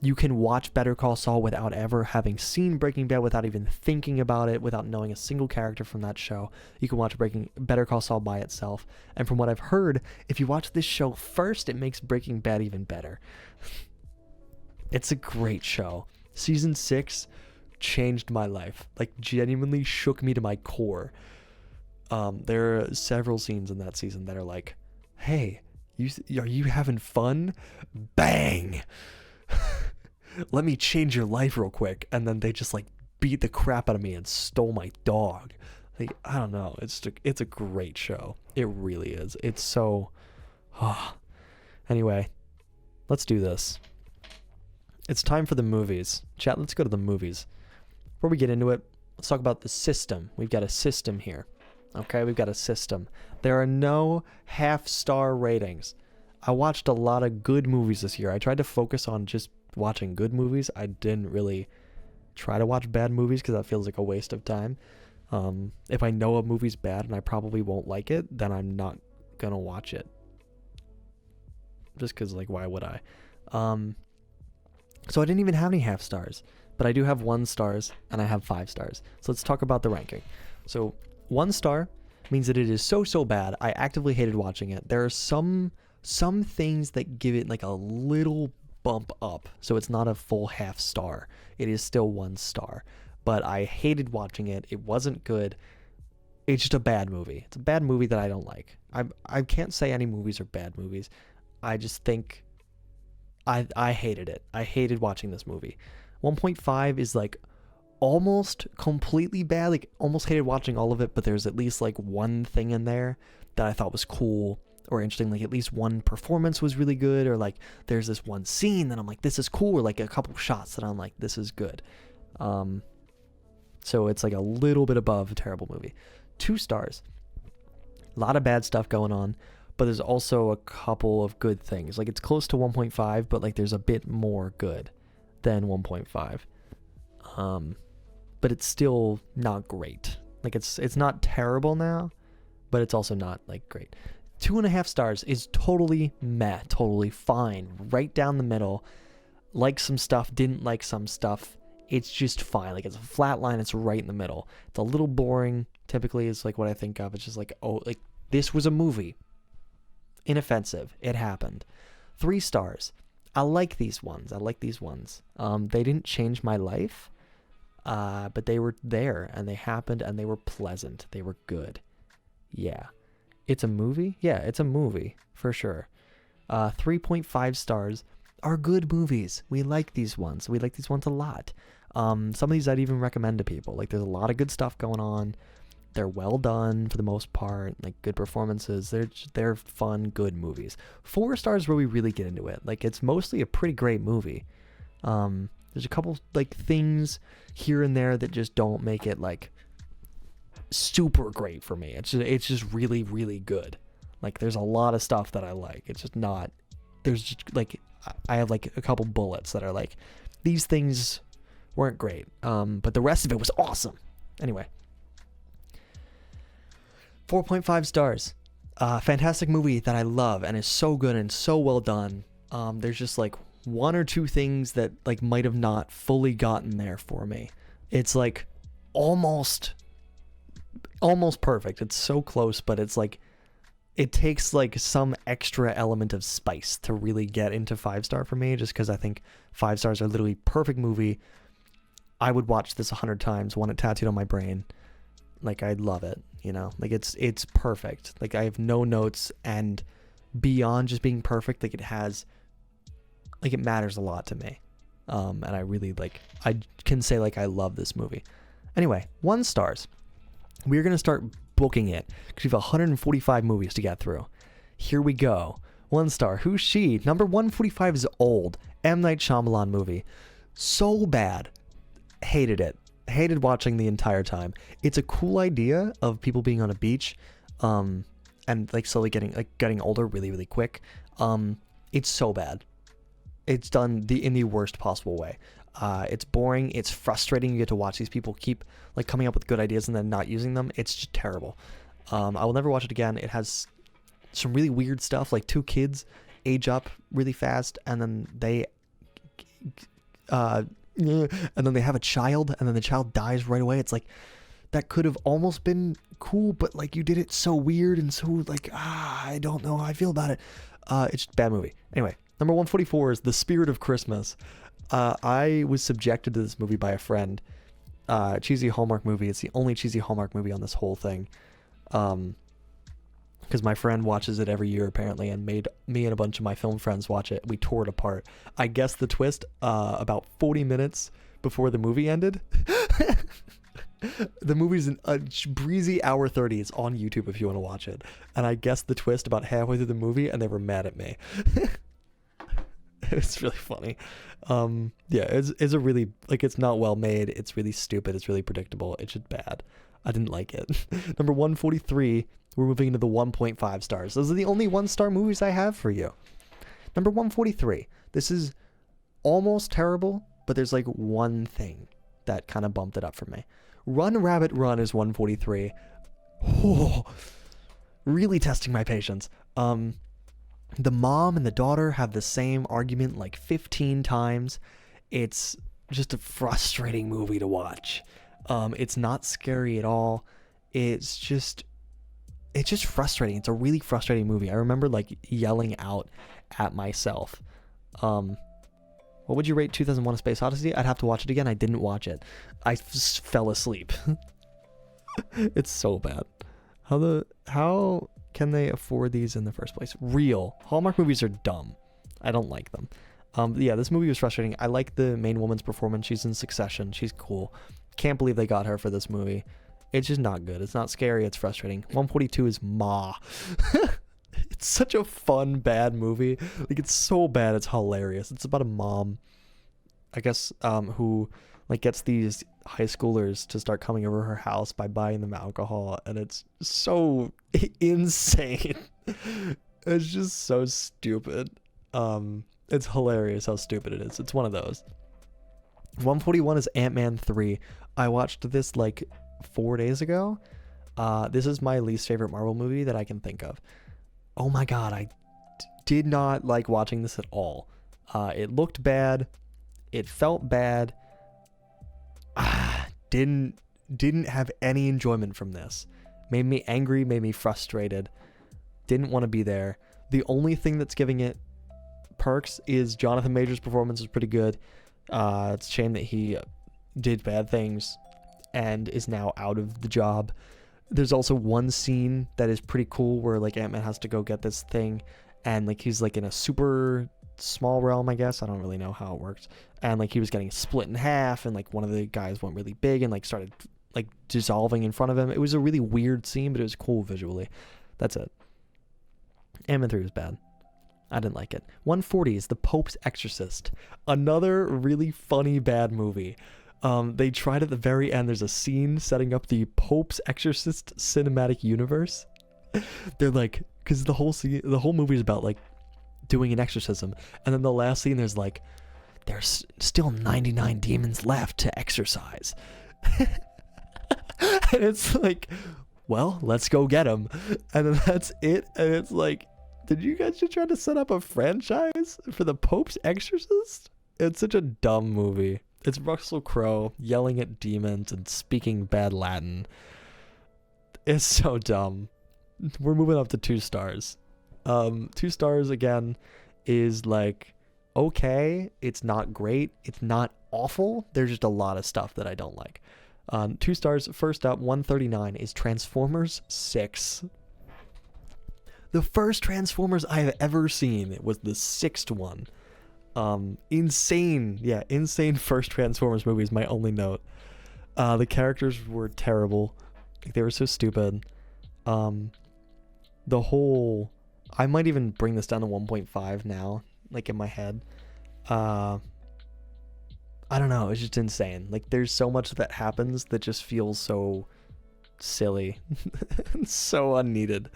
You can watch Better Call Saul without ever having seen Breaking Bad, without even thinking about it, without knowing a single character from that show. You can watch Better Call Saul by itself. And from what I've heard, if you watch this show first, it makes Breaking Bad even better. It's a great show. Season 6 changed my life. Like, genuinely shook me to my core. There are several scenes in that season that are like, hey, are you having fun? Bang! Let me change your life real quick. And then they just like beat the crap out of me and stole my dog. Like, I don't know. It's a great show. It really is. It's so... Anyway, let's do this. It's time for the movies. Chat, let's go to the movies. Before we get into it, let's talk about the system. We've got a system here. Okay, we've got a system. There are no half-star ratings. I watched a lot of good movies this year. I tried to focus on just watching good movies. I didn't really try to watch bad movies because that feels like a waste of time. If I know a movie's bad and I probably won't like it, then I'm not gonna watch it. Just because, like, why would I? So I didn't even have any half stars, but I do have 1 stars and I have 5 stars. So let's talk about the ranking. So 1 star means that it is so bad I actively hated watching it. There are some things that give it like a little bump up, so it's not a full half star. It is still 1 star, but I hated watching it. It wasn't good. It's just a bad movie. It's a bad movie that I don't like. I can't say any movies are bad movies. I just think I hated it. I hated watching this movie. 1.5 is like almost completely bad. Like, almost hated watching all of it, but there's at least like one thing in there that I thought was cool or interesting. Like, at least one performance was really good, or like there's this one scene that I'm like, this is cool, or like a couple shots that I'm like, this is good. So it's like a little bit above a terrible movie. 2 stars. A lot of bad stuff going on, but there's also a couple of good things. Like, it's close to 1.5, but like there's a bit more good than 1.5. But it's still not great. Like, it's not terrible now, but it's also not like great. 2.5 stars is totally meh, totally fine, right down the middle. Like some stuff, didn't like some stuff. It's just fine. Like, it's a flat line. It's right in the middle. It's a little boring. Typically, it's like what I think of. It's just like, oh, like this was a movie. Inoffensive. It happened. 3 stars. I like these ones. They didn't change my life, but they were there and they happened and they were pleasant. They were good. Yeah. It's a movie? Yeah, it's a movie for sure. 3.5 stars are good movies. We like these ones. We like these ones a lot. Some of these I'd even recommend to people. Like, there's a lot of good stuff going on. They're well done for the most part. Like, good performances. They're fun, good movies. 4 stars where we really get into it. Like, it's mostly a pretty great movie. There's a couple like things here and there that just don't make it like super great for me. It's just really, really good. Like, there's a lot of stuff that I like. It's just not. There's just like, I have like a couple bullets that are like, these things weren't great, but the rest of it was awesome. Anyway, 4.5 stars. Fantastic movie that I love and is so good and so well done. There's just like 1 or 2 things that like might have not fully gotten there for me. It's like almost perfect. It's so close, but it's like it takes like some extra element of spice to really get into 5-star for me, just because I think 5 stars are literally perfect movie. I would watch this 100 times, want it tattooed on my brain. Like, I'd love it, you know? Like, it's perfect. Like, I have no notes, and beyond just being perfect, like, it has, like, it matters a lot to me. And I really, like, I can say, like, I love this movie. Anyway, 1 stars. We're going to start booking it because we have 145 movies to get through. Here we go. 1 star. Who's she? Number 145 is Old. M. Night Shyamalan movie. So bad. Hated it. Hated watching the entire time. It's a cool idea of people being on a beach, and like slowly getting older really, really quick. It's so bad. It's done in the worst possible way. It's boring. It's frustrating. You get to watch these people keep like coming up with good ideas and then not using them. It's just terrible. I will never watch it again. It has some really weird stuff, like 2 kids age up really fast, and then they have a child, and then the child dies right away. It's like, that could have almost been cool, but like you did it so weird and so like, I don't know how I feel about it. It's just a bad movie. Anyway, number 144 is The Spirit of Christmas. I was subjected to this movie by a friend. Cheesy Hallmark movie. It's the only cheesy Hallmark movie on this whole thing. Because my friend watches it every year apparently, and made me and a bunch of my film friends watch it. We tore it apart. I guessed the twist about 40 minutes before the movie ended. The movie's a breezy hour 30. It's on YouTube if you want to watch it. And I guessed the twist about halfway through the movie, and they were mad at me. It's really funny. Yeah, it's a really, like, it's not well made. It's really stupid. It's really predictable. It's just bad. I didn't like it. Number 143, we're moving into the 1.5 stars. Those are the only 1-star movies I have for you. Number 143. This is almost terrible, but there's like one thing that kind of bumped it up for me. Run Rabbit Run is 143. Oh, really testing my patience. The mom and the daughter have the same argument like 15 times. It's just a frustrating movie to watch. It's not scary at all. It's just frustrating. It's a really frustrating movie. I remember like yelling out at myself. What would you rate 2001: A Space Odyssey? I'd have to watch it again. I didn't watch it. I just fell asleep. It's so bad. How can they afford these in the first place? Real. Hallmark movies are dumb. I don't like them. Yeah, this movie was frustrating. I like the main woman's performance. She's in Succession. She's cool. Can't believe they got her for this movie. It's just not good. It's not scary. It's frustrating. 142 is Ma. It's such a fun, bad movie. Like, it's so bad, it's hilarious. It's about a mom, I guess, who like gets these high schoolers to start coming over her house by buying them alcohol, and it's so insane. It's just so stupid. It's hilarious how stupid it is. It's one of those. 141 is Ant-Man 3. I watched this like 4 days ago. This is my least favorite Marvel movie that I can think of. Oh my god, I did not like watching this at all. It looked bad. It felt bad. Didn't have any enjoyment from this. Made me angry, made me frustrated. Didn't want to be there. The only thing that's giving it perks is Jonathan Majors' performance is pretty good. It's a shame that he did bad things and is now out of the job. There's also one scene that is pretty cool where like Ant-Man has to go get this thing, and like he's like in a super small realm, I guess. I don't really know how it works. And like he was getting split in half, and like one of the guys went really big and like started like dissolving in front of him. It was a really weird scene, but it was cool visually. That's it. Ant-Man 3 was bad. I didn't like it. 140 is The Pope's Exorcist. Another really funny bad movie. They tried at the very end. There's a scene setting up the Pope's Exorcist cinematic universe. They're like, because the whole movie is about like doing an exorcism, and then the last scene there's still 99 demons left to exorcise. And it's like, well, let's go get them. And then that's it. And it's like, did you guys just try to set up a franchise for The Pope's Exorcist? It's such a dumb movie. It's Russell Crowe yelling at demons and speaking bad Latin. It's so dumb. We're moving up to 2 stars. 2 stars again is like, okay, it's not great, it's not awful, there's just a lot of stuff that I don't like. 2 stars. First up, 139 is Transformers 6. The first Transformers I have ever seen was the 6th one. Insane first Transformers movie is my only note. The characters were terrible. They were so stupid. The whole, I might even bring this down to 1.5 now, like in my head. I don't know, it's just insane. Like there's so much that happens that just feels so silly. So unneeded.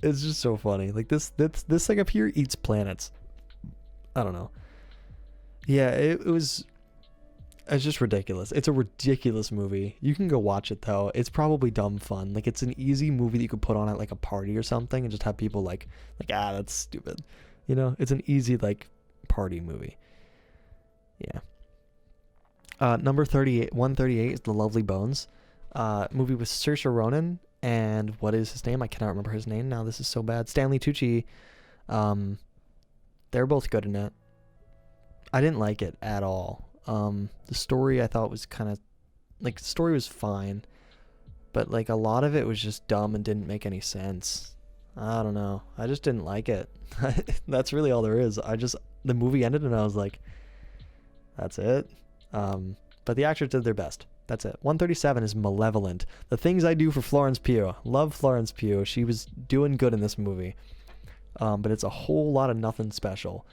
It's just so funny. Like this thing up here eats planets. I don't know. Yeah, it's just ridiculous. It's a ridiculous movie. You can go watch it though. It's probably dumb fun. Like it's an easy movie that you could put on at like a party or something and just have people like that's stupid. You know, it's an easy like party movie. Yeah. Number 38, 138 is The Lovely Bones. Movie with Saoirse Ronan and what is his name? I cannot remember his name now. This is so bad. Stanley Tucci. They're both good in it. I didn't like it at all. The story I thought was kind of like, the story was fine, but like a lot of it was just dumb and didn't make any sense. I don't know. I just didn't like it. That's really all there is. The movie ended and I was like, that's it. But the actors did their best. That's it. 137 is Malevolent. The Things I Do for Florence Pugh. Love Florence Pugh. She was doing good in this movie. But it's a whole lot of nothing special.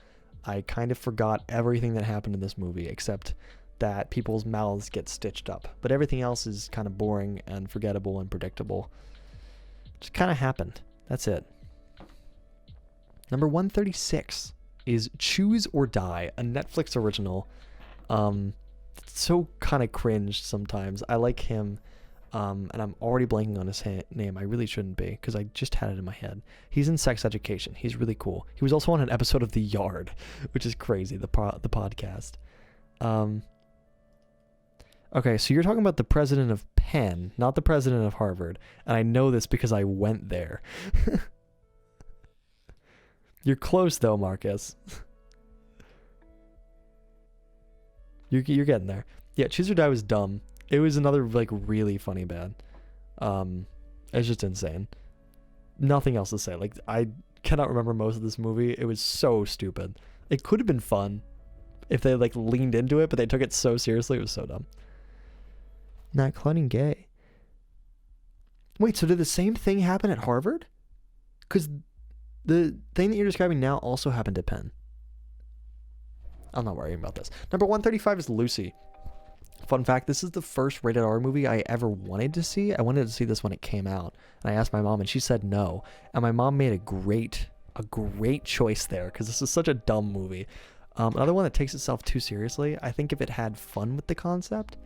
I kind of forgot everything that happened in this movie except that people's mouths get stitched up. But everything else is kind of boring and forgettable and predictable. Just kind of happened. That's it. Number 136 is Choose or Die, a Netflix original. So kind of cringe sometimes. I like him, and I'm already blanking on his name. I really shouldn't be, because I just had it in my head. He's in Sex Education. He's really cool. He was also on an episode of The Yard, which is crazy, the podcast. Okay, so you're talking about the president of Penn, not the president of Harvard, and I know this because I went there. You're close though, Marcus. You're getting there. Yeah, Choose or Die was dumb. It was another like really funny bad. It's just insane. Nothing else to say. Like I cannot remember most of this movie. It was so stupid. It could have been fun if they like leaned into it, but they took it so seriously. It was so dumb. Not Claudine Gay. Wait, so did the same thing happen at Harvard? Because the thing that you're describing now also happened at Penn. I'm not worrying about this. Number 135 is Lucy. Fun fact, this is the first rated R movie I ever wanted to see. I wanted to see this when it came out. And I asked my mom and she said no. And my mom made a great choice there because this is such a dumb movie. Another one that takes itself too seriously. I think if it had fun with the concept,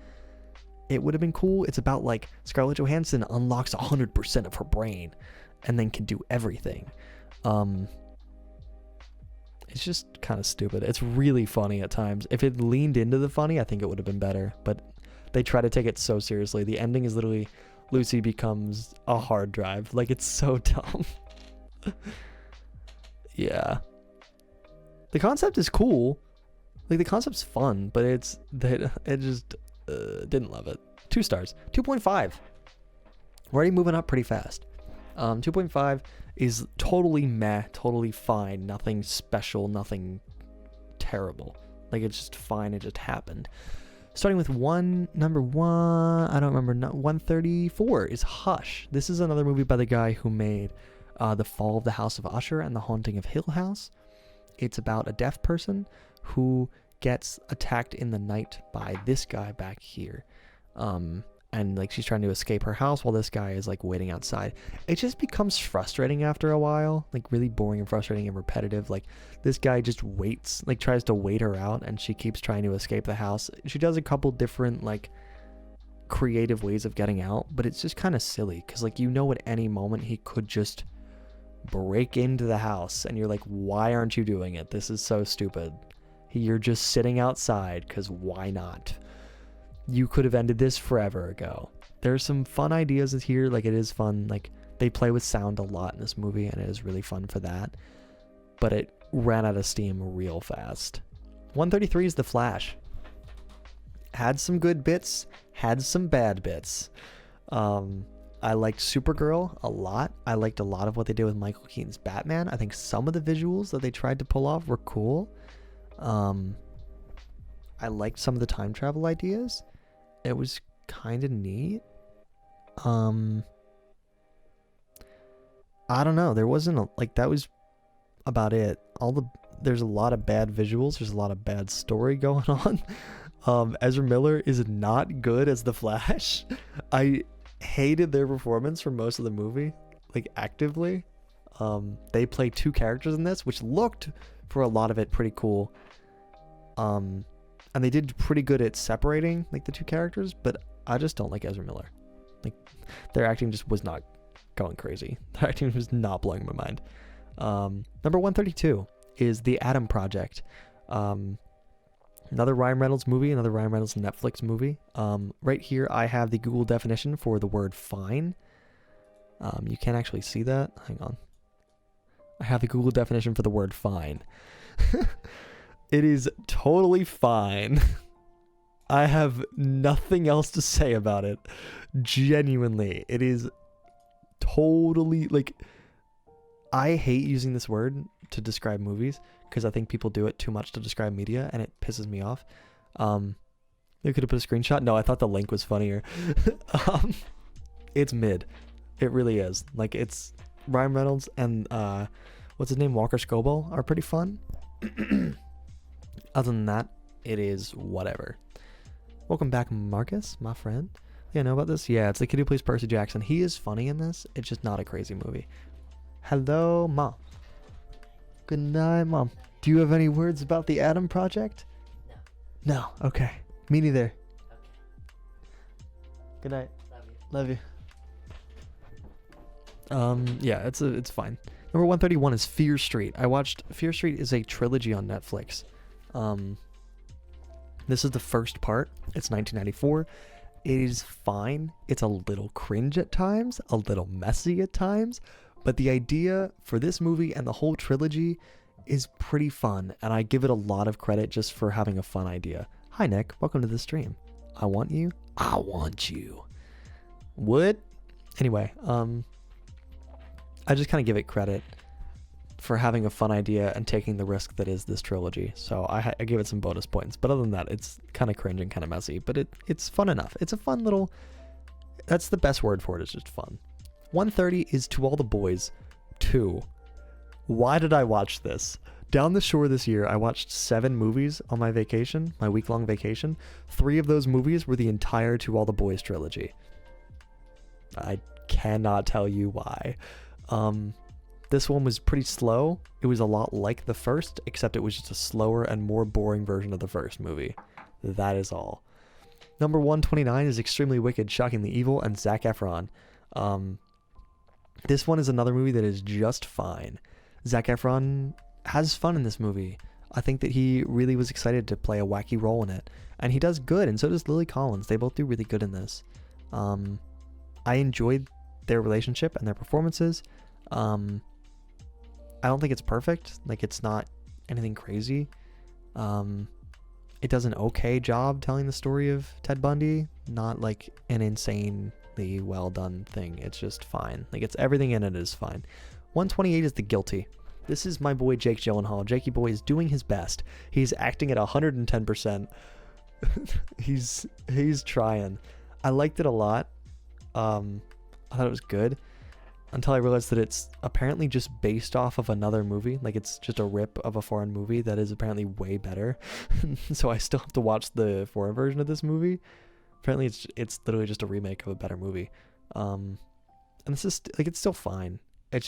it would have been cool. It's about like Scarlett Johansson unlocks 100% of her brain and then can do everything. It's just kind of stupid. It's really funny at times. If it leaned into the funny, I think it would have been better. But they try to take it so seriously. The ending is literally Lucy becomes a hard drive. Like, it's so dumb. Yeah. The concept is cool. Like, the concept's fun, but it just didn't love it. 2 stars. 2.5. We're already moving up pretty fast. 2.5 is totally meh, totally fine, nothing special, nothing terrible. Like, it's just fine, it just happened. Starting with number 134 is Hush. This is another movie by the guy who made The Fall of the House of Usher and The Haunting of Hill House. It's about a deaf person who gets attacked in the night by this guy back here. And like she's trying to escape her house while this guy is like waiting outside. It just becomes frustrating after a while, like really boring and frustrating and repetitive. Like this guy just waits, like tries to wait her out and she keeps trying to escape the house. She does a couple different like creative ways of getting out, but it's just kind of silly because like, you know, at any moment he could just break into the house and you're like, why aren't you doing it? This is so stupid. You're just sitting outside because why not? You could have ended this forever ago. There's some fun ideas here. Like, it is fun. Like, they play with sound a lot in this movie, and it is really fun for that. But it ran out of steam real fast. 133 is The Flash. Had some good bits, had some bad bits. I liked Supergirl a lot. I liked a lot of what they did with Michael Keaton's Batman. I think some of the visuals that they tried to pull off were cool. I liked some of the time travel ideas. It was kind of neat. I don't know. There wasn't that was about it. There's a lot of bad visuals. There's a lot of bad story going on. Ezra Miller is not good as the Flash. I hated their performance for most of the movie, like actively. They play 2 characters in this, which looked for a lot of it pretty cool. And they did pretty good at separating like the 2 characters, but I just don't like Ezra Miller. Like, their acting just was not going crazy. Their acting was not blowing my mind. Number 132 is The Adam Project. Another Ryan Reynolds movie, another Ryan Reynolds Netflix movie. Right here I have the Google definition for the word fine. You can't actually see that. Hang on. I have the Google definition for the word fine. It is totally fine. I have nothing else to say about it. Genuinely, it is totally, like, I hate using this word to describe movies because I think people do it too much to describe media and it pisses me off. You could have put a screenshot. No, I thought the link was funnier. It's mid. It really is. Like, it's Ryan Reynolds and what's his name? Walker Scobell are pretty fun. Other than that, it is whatever. Welcome back, Marcus, my friend. Yeah, know about this? Yeah, it's the kid who plays Percy Jackson. He is funny in this. It's just not a crazy movie. Hello, Mom. Good night, Mom. Do you have any words about the Adam Project? No. No? Okay. Me neither. Okay. Good night. Love you. Love you. Yeah, it's fine. Number 131 is Fear Street. I watched Fear Street is a trilogy on Netflix. This is the first part. It's 1994. It is fine. It's a little cringe at times, a little messy at times, but the idea for this movie and the whole trilogy is pretty fun, and I give it a lot of credit just for having a fun idea. Hi, Nick. Welcome to the stream. I want you. I want you. What? Anyway, I just kind of give it credit for having a fun idea and taking the risk that is this trilogy. So I give it some bonus points. But other than that, it's kind of cringe and kind of messy. But it's fun enough. It's a fun little... That's the best word for it. It's just fun. 130 is To All the Boys 2. Why did I watch this? Down the shore this year, I watched 7 movies on my vacation, my week-long vacation. 3 of those movies were the entire To All the Boys trilogy. I cannot tell you why. This one was pretty slow. It was a lot like the first, except it was just a slower and more boring version of the first movie. That is all. Number 129 is Extremely Wicked, Shockingly Evil, and Zac Efron. This one is another movie that is just fine. Zac Efron has fun in this movie. I think that he really was excited to play a wacky role in it. And he does good, and so does Lily Collins. They both do really good in this. I enjoyed their relationship and their performances. I don't think it's perfect. Like, it's not anything crazy. It does an okay job telling the story of Ted Bundy. Not like an insanely well done thing. It's just fine. Like, it's everything in it is fine. 128 is The Guilty. This is my boy Jake Gyllenhaal. Jakey boy is doing his best. He's acting at 110%. he's trying. I liked it a lot. I thought it was good until I realized that it's apparently just based off of another movie. Like, it's just a rip of a foreign movie that is apparently way better. So I still have to watch the foreign version of this movie. Apparently it's literally just a remake of a better movie. And this is like, it's still fine. It's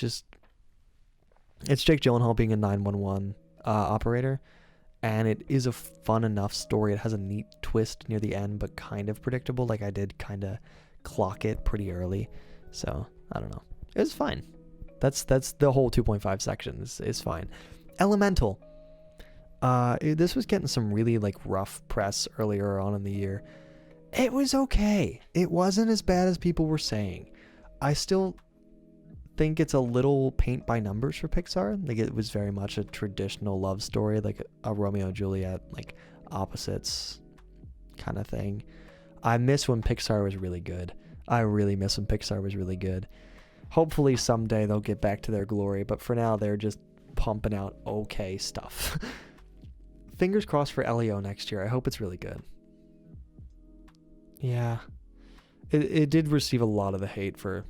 Jake Gyllenhaal being a 911 operator, and it is a fun enough story. It has a neat twist near the end, but kind of predictable. Like, I did kind of clock it pretty early, so I don't know. It was fine. That's the whole 2.5 section is fine. Elemental. This was getting some really like rough press earlier on in the year. It was okay. It wasn't as bad as people were saying. I still think it's a little paint by numbers for Pixar. Like, it was very much a traditional love story, like a Romeo and Juliet, like opposites kind of thing. I miss when Pixar was really good. I really miss when Pixar was really good. Hopefully someday they'll get back to their glory, but for now they're just pumping out okay stuff. Fingers crossed for Elio next year. I hope it's really good. Yeah. It did receive a lot of the hate for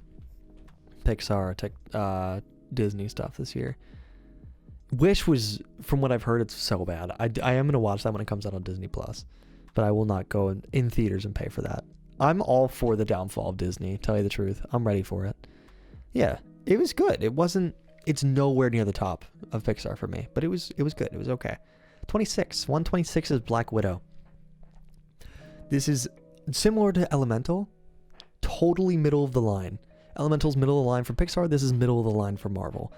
Pixar, Disney stuff this year. Wish was, from what I've heard, it's so bad. I am going to watch that when it comes out on Disney Plus, but I will not go in theaters and pay for that. I'm all for the downfall of Disney, tell you the truth. I'm ready for it. Yeah, it was good. It's nowhere near the top of Pixar for me, but it was good. It was okay. 126 is Black Widow. This is similar to Elemental, totally middle of the line. Elemental's middle of the line for Pixar. This is middle of the line for Marvel.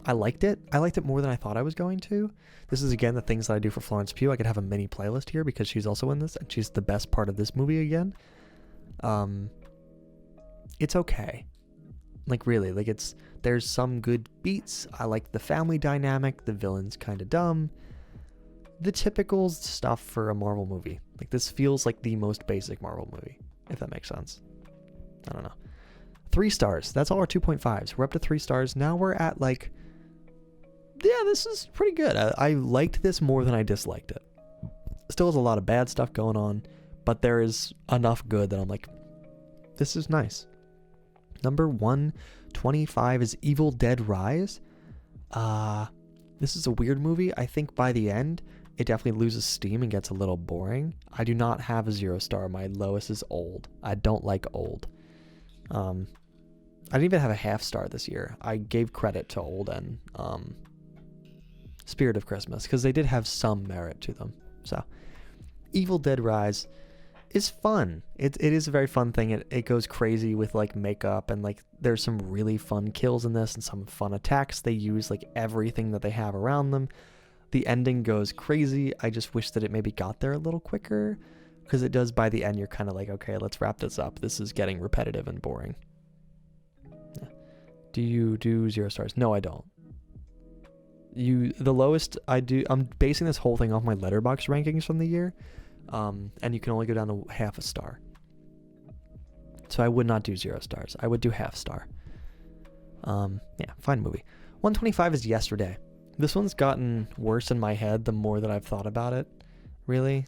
I liked it. I liked it more than I thought I was going to. This is, again, the things that I do for Florence Pugh. I could have a mini playlist here because she's also in this, and she's the best part of this movie again. It's okay. Like, really, like, there's some good beats. I like the family dynamic. The villain's kind of dumb. The typical stuff for a Marvel movie. Like, this feels like the most basic Marvel movie, if that makes sense. I don't know. 3 stars. That's all our 2.5s. We're up to 3 stars. Now we're at, like, yeah, this is pretty good. I liked this more than I disliked it. Still has a lot of bad stuff going on, but there is enough good that I'm like, this is nice. Number 125 is Evil Dead Rise. This is a weird movie. I think by the end, it definitely loses steam and gets a little boring. I do not have a 0 star. My lowest is old. I don't like old. I didn't even have a half star this year. I gave credit to old and Spirit of Christmas because they did have some merit to them. So, Evil Dead Rise is fun. It is a very fun thing. It goes crazy with like makeup and like there's some really fun kills in this and some fun attacks. They use like everything that they have around them. The ending goes crazy. I just wish that it maybe got there a little quicker because it does by the end. You're kind of like, okay, let's wrap this up. This is getting repetitive and boring. Yeah. Do you do 0 stars? No, I don't. The lowest I do, I'm basing this whole thing off my Letterboxd rankings from the year. And you can only go down to half a star. So I would not do 0 stars. I would do half star. Yeah, fine movie. 125 is Yesterday. This one's gotten worse in my head the more that I've thought about it, really.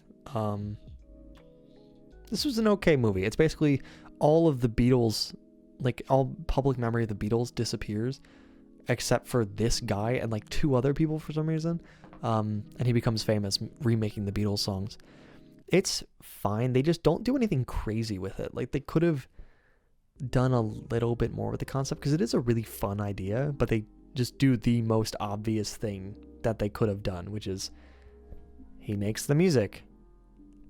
This was an okay movie. It's basically all of the Beatles, like all public memory of the Beatles disappears except for this guy and like 2 other people for some reason. And he becomes famous remaking the Beatles songs. It's fine. They just don't do anything crazy with it. Like, they could have done a little bit more with the concept, because it is a really fun idea, but they just do the most obvious thing that they could have done, which is he makes the music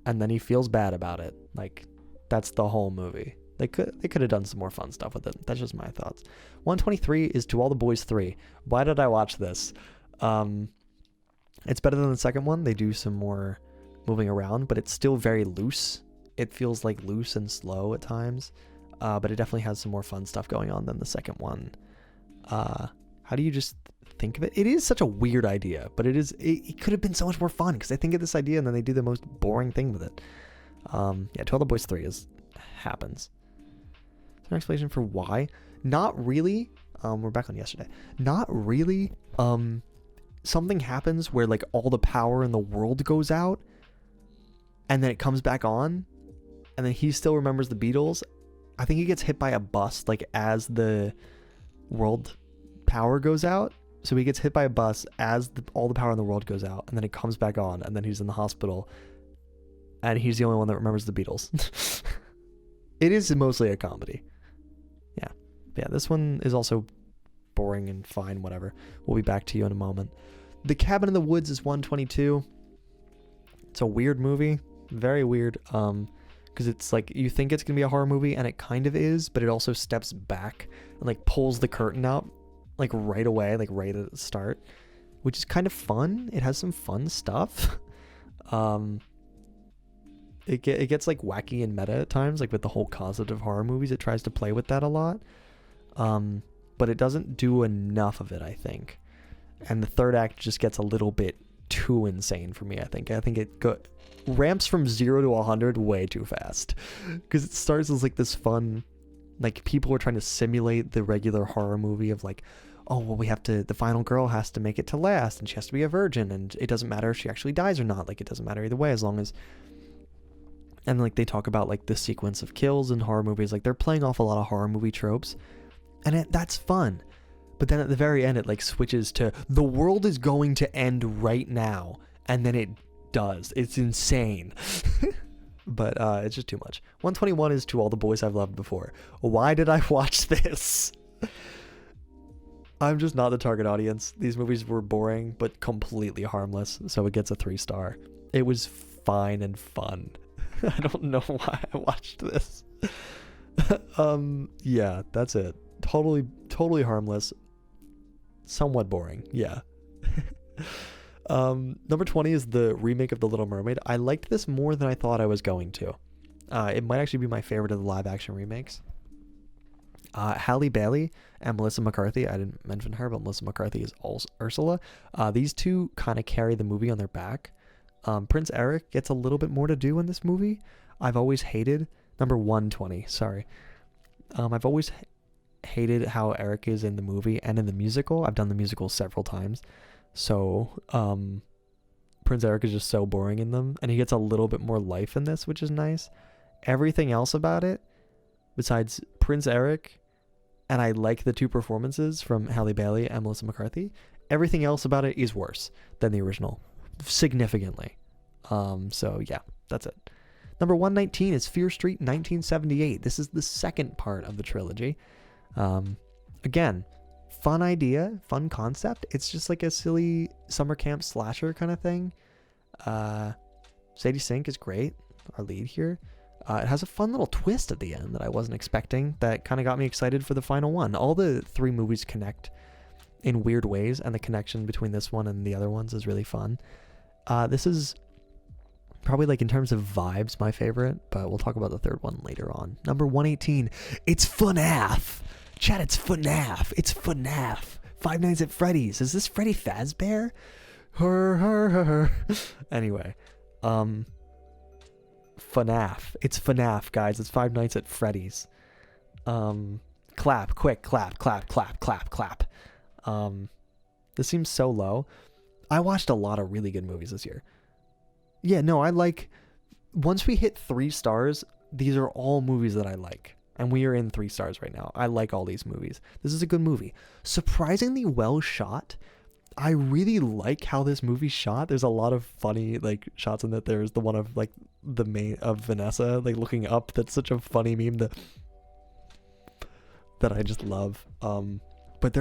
and then he feels bad about it. Like, that's the whole movie. They could have done some more fun stuff with it. That's just my thoughts. 123 is To All the Boys 3. Why did I watch this? It's better than the second one. They do some more moving around, but it's still very loose. It feels like loose and slow at times, but it definitely has some more fun stuff going on than the second one. How do you just think of it? It is such a weird idea, but it could have been so much more fun, because they think of this idea and then they do the most boring thing with it. Yeah, To All the Boys 3 happens. Is there an explanation for why? Not really. We're back on yesterday. Not really. Something happens where like all the power in the world goes out, and then it comes back on, and then he still remembers the Beatles. I think he gets hit by a bus like as the world power goes out. So he gets hit by a bus as all the power in the world goes out, and then it comes back on, and then he's in the hospital, and he's the only one that remembers the Beatles. It is mostly a comedy. Yeah, this one is also boring and fine, whatever. We'll be back to you in a moment. The Cabin in the Woods is 122. It's a weird movie. Very weird. Because it's like, you think it's going to be a horror movie, and it kind of is, but it also steps back and like pulls the curtain out like right away, like right at the start, which is kind of fun. It has some fun stuff. It gets like wacky and meta at times, like with the whole concept of horror movies. It tries to play with that a lot. But it doesn't do enough of it, I think. And the third act just gets a little bit too insane for me, I think. I think it ramps from 0 to 100 way too fast. Because it starts as like this fun, like people are trying to simulate the regular horror movie of like, oh, well, the final girl has to make it to last, and she has to be a virgin, and it doesn't matter if she actually dies or not. Like, it doesn't matter either way, as long as... And like they talk about like the sequence of kills in horror movies. Like, they're playing off a lot of horror movie tropes. And that's fun. But then at the very end, it like switches to the world is going to end right now. And then it does. It's insane. But it's just too much. 121 is To All the Boys I've Loved Before. Why did I watch this? I'm just not the target audience. These movies were boring, but completely harmless. So it gets a 3-star. It was fine and fun. I don't know why I watched this. Yeah, that's it. Totally harmless. Somewhat boring. Yeah. Number 20 is the remake of The Little Mermaid. I liked this more than I thought I was going to. It might actually be my favorite of the live action remakes. Halle Bailey and Melissa McCarthy. I didn't mention her, but Melissa McCarthy is also Ursula. These two kind of carry the movie on their back. Prince Eric gets a little bit more to do in this movie. I've always hated... Number 120, sorry. I've always hated how Eric is in the movie and in the musical. I've done the musical several times. So, Prince Eric is just so boring in them. And he gets a little bit more life in this, which is nice. Everything else about it, besides Prince Eric, and I like the 2 performances from Halle Bailey and Melissa McCarthy, everything else about it is worse than the original. Significantly. So yeah, that's it. Number 119 is Fear Street 1978. This is the second part of the trilogy. Again, fun idea, fun concept. It's just like a silly summer camp slasher kind of thing. Sadie Sink is great, our lead here. It has a fun little twist at the end that I wasn't expecting that kind of got me excited for the final one. All the 3 movies connect in weird ways, and the connection between this one and the other ones is really fun. This is probably, like, in terms of vibes, my favorite, but we'll talk about the third one later on. Number 118, it's FNAF. Chat, it's FNAF. It's FNAF. Five Nights at Freddy's. Is this Freddy Fazbear? Her. Anyway, FNAF. It's FNAF, guys. It's Five Nights at Freddy's. Clap, quick, clap. This seems so low. I watched a lot of really good movies this year. Yeah, no, I like... Once we hit 3 stars, these are all movies that I like. And we are in 3 stars right now. I like all these movies. This is a good movie. Surprisingly well shot. I really like how this movie's shot. There's a lot of funny like shots in it. There's the one of like the main of Vanessa like looking up. That's such a funny meme that I just love. But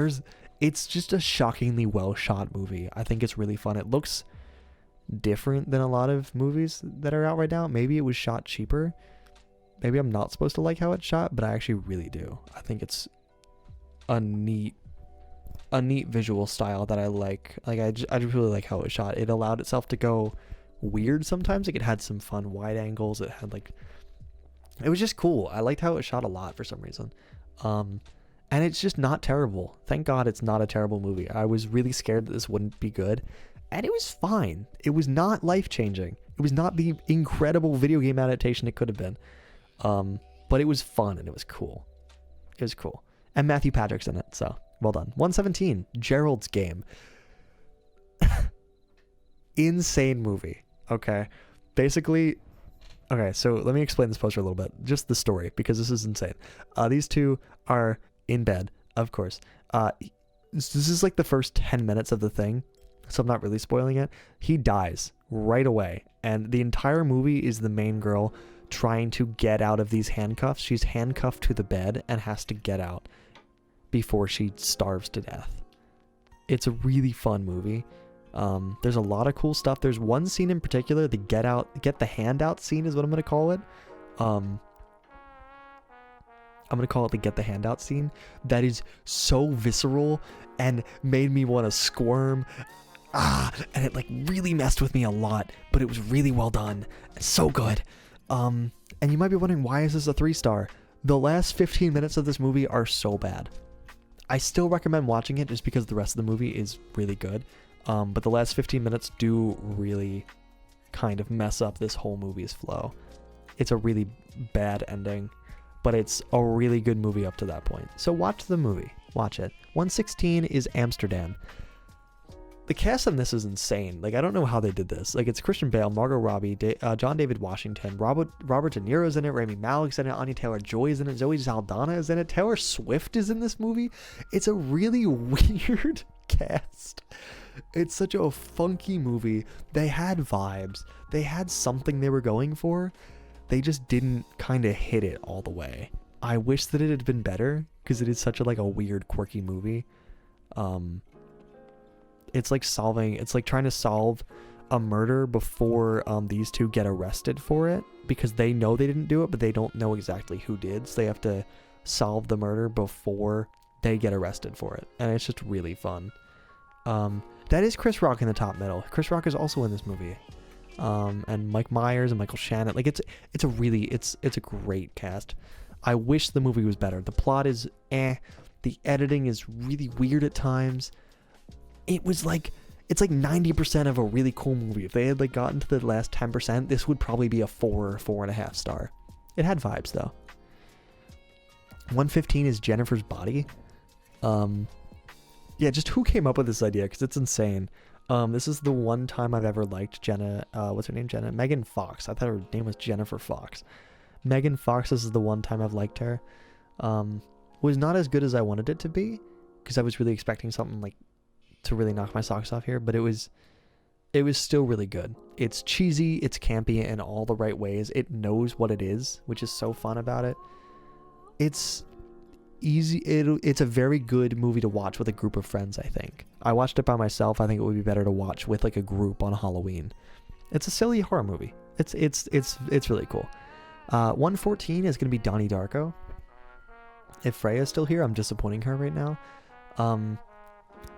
it's just a shockingly well shot movie. I think it's really fun. It looks different than a lot of movies that are out right now. Maybe it was shot cheaper. Maybe I'm not supposed to like how it's shot, but I actually really do. I think it's a neat visual style that I like. Like I just really like how it was shot. It allowed itself to go weird sometimes. Like it had some fun wide angles. It was just cool. I liked how it shot a lot for some reason. And it's just not terrible. Thank God it's not a terrible movie. I was really scared that this wouldn't be good, and it was fine. It was not life-changing. It was not the incredible video game adaptation it could have been. But it was fun and it was cool. It was cool. And Matthew Patrick's in it, so well done. 117, Gerald's Game. Insane movie. Okay. Basically, okay, so let me explain this poster a little bit. Just the story, because this is insane. These two are in bed, of course. This is like the first 10 minutes of the thing, so I'm not really spoiling it. He dies right away, and the entire movie is the main girl trying to get out of these handcuffs. She's handcuffed to the bed and has to get out before she starves to death. It's a really fun movie. There's a lot of cool stuff. There's one scene in particular, the get the hand out scene is what I'm going to call it. I'm going to call it the get the hand out scene. That is so visceral and made me want to squirm. And it like really messed with me a lot, but it was really well done. It's so good. And you might be wondering, why is this a 3-star? The last 15 minutes of this movie are so bad. I still recommend watching it just because the rest of the movie is really good. But the last 15 minutes do really kind of mess up this whole movie's flow. It's a really bad ending, but it's a really good movie up to that point. So watch the movie. Watch it. 116 is Amsterdam. The cast on this is insane. Like, I don't know how they did this. Like, it's Christian Bale, Margot Robbie, John David Washington, Robert De Niro's in it, Rami Malek's in it, Anya Taylor-Joy is in it, Zoe Saldana is in it, Taylor Swift is in this movie. It's a really weird cast. It's such a funky movie. They had vibes. They had something they were going for. They just didn't kind of hit it all the way. I wish that it had been better, because it is such a, like, a weird, quirky movie. It's like trying to solve a murder before these two get arrested for it, because they know they didn't do it, but they don't know exactly who did. So they have to solve the murder before they get arrested for it. And it's just really fun. That is Chris Rock in the top middle. Chris Rock is also in this movie. And Mike Myers and Michael Shannon. Like, it's a great cast. I wish the movie was better. The plot is the editing is really weird at times. It's like 90% of a really cool movie. If they had like gotten to the last 10%, this would probably be a 4 or 4.5 star. It had vibes though. 115 is Jennifer's Body. Yeah, just who came up with this idea? Because it's insane. This is the one time I've ever liked Jenna. What's her name? Jenna? Megan Fox. I thought her name was Jennifer Fox. Megan Fox. This is the one time I've liked her. Was not as good as I wanted it to be, because I was really expecting something like to really knock my socks off here, but it was still really good. It's cheesy, it's campy in all the right ways. It knows what it is, which is so fun about it. It's easy. It's a very good movie to watch with a group of friends, I think. I watched it by myself. I think it would be better to watch with like a group on Halloween. It's a silly horror movie. It's really cool. 114 is going to be Donnie Darko. If Freya's still here, I'm disappointing her right now.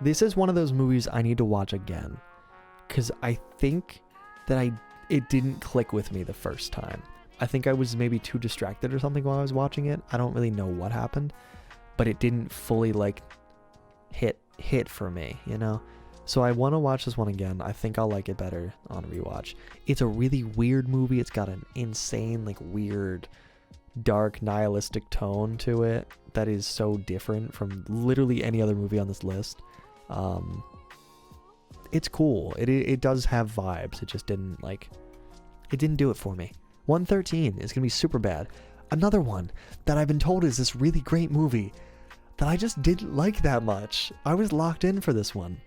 This is one of those movies I need to watch again, because I think that it didn't click with me the first time. I think I was maybe too distracted or something while I was watching it. I don't really know what happened, but it didn't fully like hit for me, you know? So I want to watch this one again. I think I'll like it better on rewatch. It's a really weird movie. It's got an insane, like, weird, dark, nihilistic tone to it that is so different from literally any other movie on this list. It's cool. It does have vibes. It just didn't do it for me. 113 is gonna be Superbad. Another one that I've been told is this really great movie that I just didn't like that much. I was locked in for this one.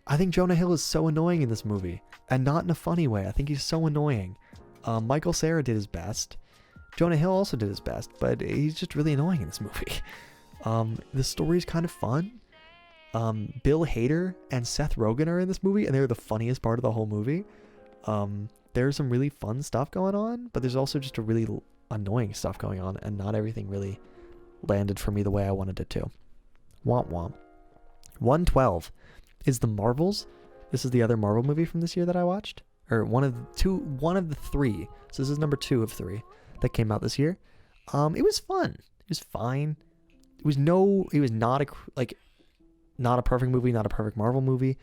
I think Jonah Hill is so annoying in this movie, and not in a funny way. I think he's so annoying. Michael Cera did his best. Jonah Hill also did his best, but he's just really annoying in this movie. The story's kind of fun. Bill Hader and Seth Rogen are in this movie, and they're the funniest part of the whole movie. There's some really fun stuff going on, but there's also just a really annoying stuff going on, and not everything really landed for me the way I wanted it to. Womp womp. 112 is The Marvels. This is the other Marvel movie from this year that I watched, or one of the three. So this is number 2 of 3 that came out this year. It was fun. It was fine. It was not a perfect movie, not a perfect Marvel movie.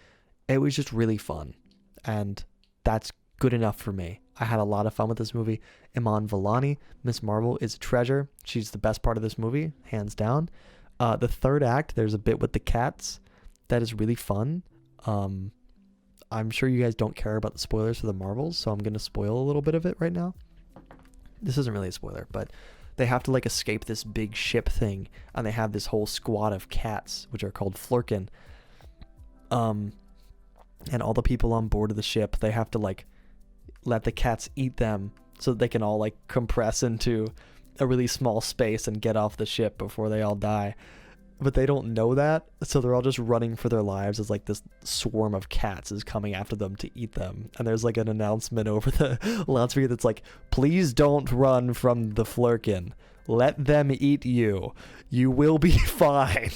It was just really fun, and that's good enough for me. I had a lot of fun with this movie. Iman Vellani, Miss Marvel, is a treasure. She's the best part of this movie, hands down. The third act, there's a bit with the cats that is really fun. I'm sure you guys don't care about the spoilers for the Marvels, so I'm going to spoil a little bit of it right now. This isn't really a spoiler, but they have to like escape this big ship thing, and they have this whole squad of cats, which are called Flurkin. And all the people on board of the ship, they have to like let the cats eat them so that they can all like compress into a really small space and get off the ship before they all die. But they don't know that, so they're all just running for their lives as like this swarm of cats is coming after them to eat them. And there's like an announcement over the loudspeaker that's like, please don't run from the Flurkin. Let them eat you. You will be fine.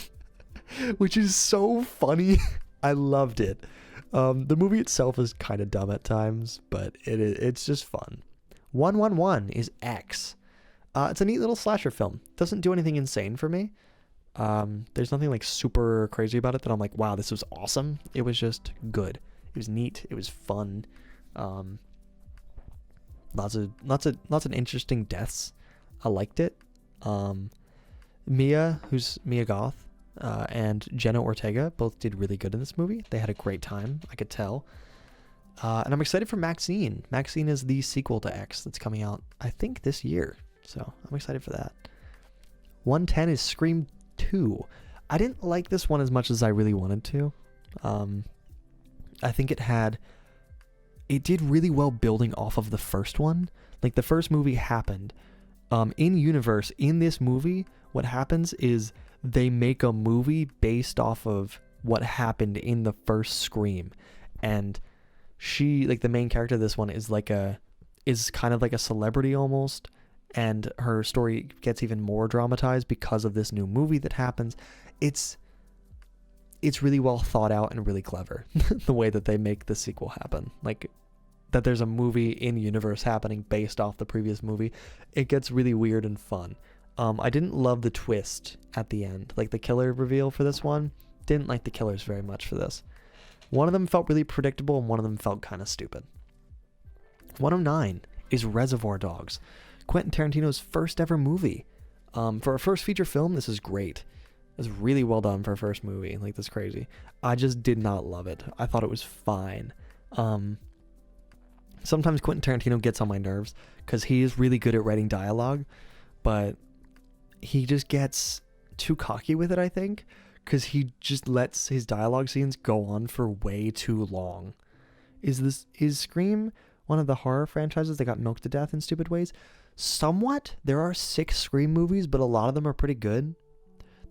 Which is so funny. I loved it. The movie itself is kind of dumb at times, but it's just fun. 111 is X. It's a neat little slasher film. Doesn't do anything insane for me. There's nothing like super crazy about it that I'm like, wow, this was awesome. It was just good. It was neat. It was fun. Lots of interesting deaths. I liked it. Mia Goth, and Jenna Ortega both did really good in this movie. They had a great time, I could tell. And I'm excited for Maxine. Maxine is the sequel to X that's coming out, I think, this year. So I'm excited for that. 110 is Scream 2. I didn't like this one as much as I really wanted to. I think it did really well building off of the first one. Like, the first movie happened. In universe, in this movie, what happens is they make a movie based off of what happened in the first Scream. And she, like, the main character of this one is kind of like a celebrity almost. And her story gets even more dramatized because of this new movie that happens. It's really well thought out and really clever, the way that they make the sequel happen. Like, that there's a movie in universe happening based off the previous movie. It gets really weird and fun. I didn't love the twist at the end. Like, the killer reveal for this one, didn't like the killers very much for this. One of them felt really predictable, and one of them felt kind of stupid. 109 is Reservoir Dogs. Quentin Tarantino's first ever movie. For a first feature film, this is great. It's really well done for a first movie. Like, that's crazy. I just did not love it. I thought it was fine. Sometimes Quentin Tarantino gets on my nerves because he is really good at writing dialogue, but he just gets too cocky with it, I think, because he just lets his dialogue scenes go on for way too long. Is Scream one of the horror franchises that got milked to death in stupid ways? Somewhat. There are 6 Scream movies, but a lot of them are pretty good.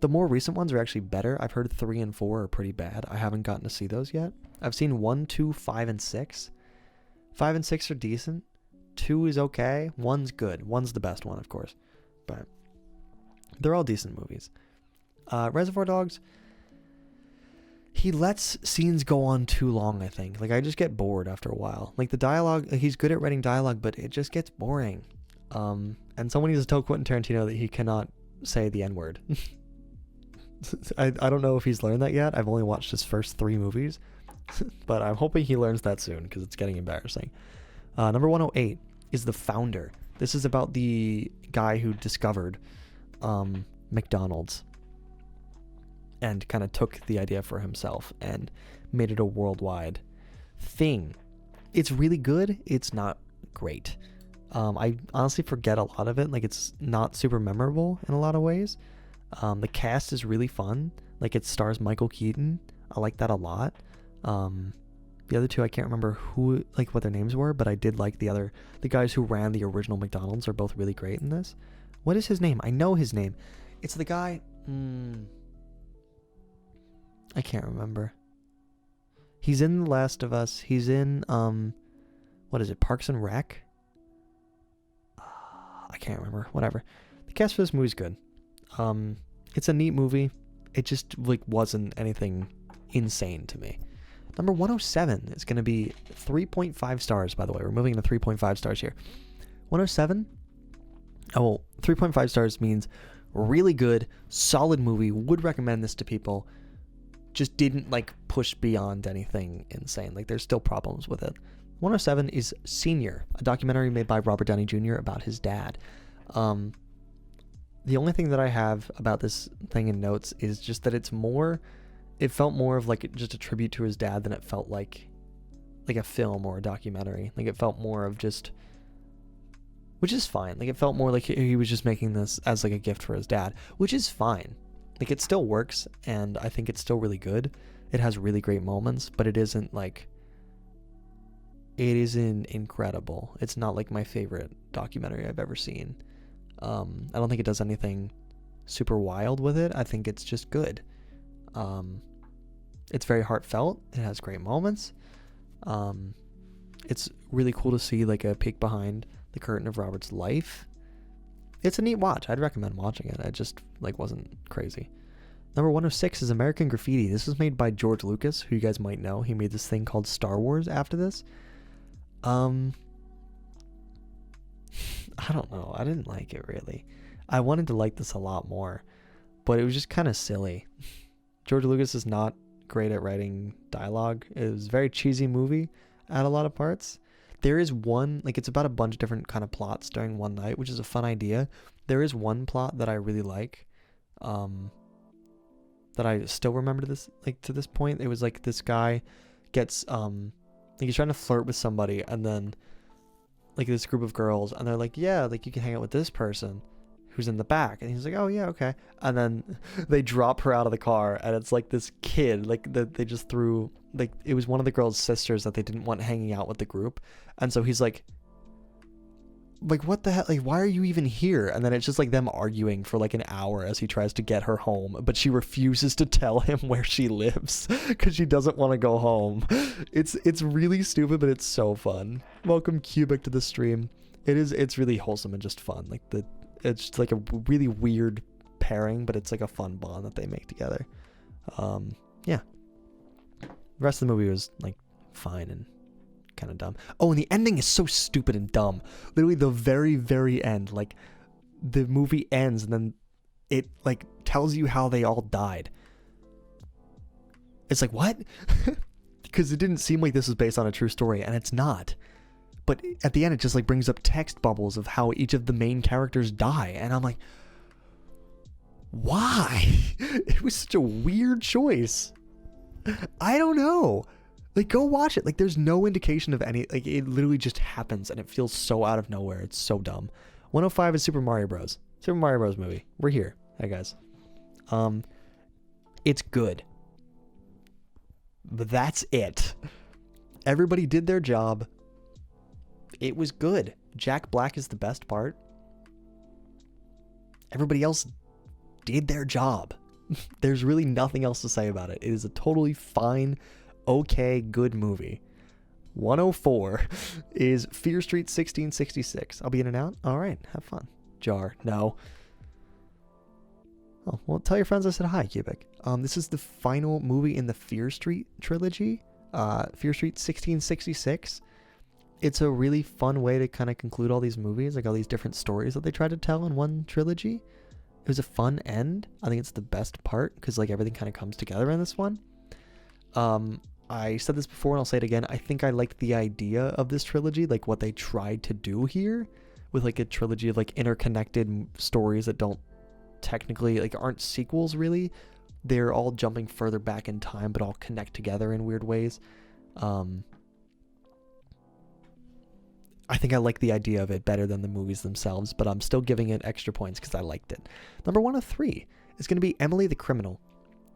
The more recent ones are actually better. I've heard 3 and 4 are pretty bad. I haven't gotten to see those yet. I've seen 1, 2, 5, and 6. 5 and 6 are decent. 2 is okay. 1's good. 1's the best one, of course. But they're all decent movies. Reservoir Dogs, he lets scenes go on too long, I think. Like, I just get bored after a while. Like, the dialogue, he's good at writing dialogue, but it just gets boring. And someone needs to tell Quentin Tarantino that he cannot say the N-word. I don't know if he's learned that yet. I've only watched his first 3 movies. But I'm hoping he learns that soon, because it's getting embarrassing. Number 108 is The Founder. This is about the guy who discovered McDonald's and kind of took the idea for himself and made it a worldwide thing. It's really good. It's not great. I honestly forget a lot of it. Like, it's not super memorable in a lot of ways. The cast is really fun. Like, it stars Michael Keaton. I like that a lot. The other two, I can't remember who, like, what their names were, but I did like the guys who ran the original McDonald's are both really great in this. What is his name? I know his name. It's the guy, I can't remember. He's in The Last of Us. He's in, what is it, Parks and Rec? I can't remember. Whatever. The cast for this movie's good. It's a neat movie. It just, like, wasn't anything insane to me. Number 107 is going to be 3.5 stars, by the way. We're moving into 3.5 stars here. 107? Oh, well, 3.5 stars means really good, solid movie. Would recommend this to people. Just didn't, like, push beyond anything insane. Like, there's still problems with it. 107 is Senior, a documentary made by Robert Downey Jr. about his dad. The only thing that I have about this thing in notes is just that it felt more of like just a tribute to his dad than it felt like a film or a documentary. Like, it felt more of just, which is fine. Like, it felt more like he was just making this as like a gift for his dad, which is fine. Like, it still works, and I think it's still really good. It has really great moments, but it isn't incredible. It's not like my favorite documentary I've ever seen. I don't think it does anything super wild with it. I think it's just good. It's very heartfelt. It has great moments. It's really cool to see, like, a peek behind the curtain of Robert's life. It's a neat watch. I'd recommend watching it. I just, like, wasn't crazy. Number 106 is American Graffiti. This was made by George Lucas, who you guys might know. He made this thing called Star Wars after this. I don't know. I didn't like it, really. I wanted to like this a lot more, but it was just kind of silly. George Lucas is not great at writing dialogue. It was a very cheesy movie at a lot of parts. There is one, like, it's about a bunch of different kind of plots during one night, which is a fun idea. There is one plot that I really like, that I still remember to this point. It was like this guy gets, like, he's trying to flirt with somebody, and then, like, this group of girls, and they're like, yeah, like, you can hang out with this person who's in the back, and he's like, oh yeah, okay, and then they drop her out of the car, and it's like this kid, like, that they just threw, like, it was one of the girl's sisters that they didn't want hanging out with the group, and so he's like, what the hell, like, why are you even here? And then it's just like them arguing for like an hour as he tries to get her home, but she refuses to tell him where she lives because she doesn't want to go home. It's really stupid, but it's so fun. Welcome Cubic to the stream. It's really wholesome and just fun. Like, it's like a really weird pairing, but it's like a fun bond that they make together. Yeah. The rest of the movie was like fine and kind of dumb. Oh, and the ending is so stupid and dumb. Literally the very, very end, like, the movie ends and then it, like, tells you how they all died. It's like, what? Because it didn't seem like this was based on a true story, and it's not. But at the end, it just, like, brings up text bubbles of how each of the main characters die, and I'm like, why? It was such a weird choice. I don't know. Like, go watch it. Like, there's no indication of any, like, it literally just happens, and it feels so out of nowhere. It's so dumb. 105 is Super Mario Bros. Super Mario Bros. Movie. We're here. Hey, guys. It's good. But that's it. Everybody did their job. It was good. Jack Black is the best part. Everybody else did their job. There's really nothing else to say about it. It is a totally fine, okay, good movie. 104 is Fear Street 1666. I'll be in and out. All right, have fun. Jar, no. Oh, well, tell your friends I said hi, Cubic. This is the final movie in the Fear Street trilogy. Fear Street 1666. It's a really fun way to kind of conclude all these movies, like all these different stories that they tried to tell in one trilogy. It was a fun end. I think it's the best part because, like, everything kind of comes together in this one. I said this before and I'll say it again. I think I liked the idea of this trilogy, like what they tried to do here with, like, a trilogy of, like, interconnected stories that don't technically, like, aren't sequels really. They're all jumping further back in time but all connect together in weird ways. I think I like the idea of it better than the movies themselves, but I'm still giving it extra points because I liked it. Number 1 of 3 is going to be Emily the Criminal.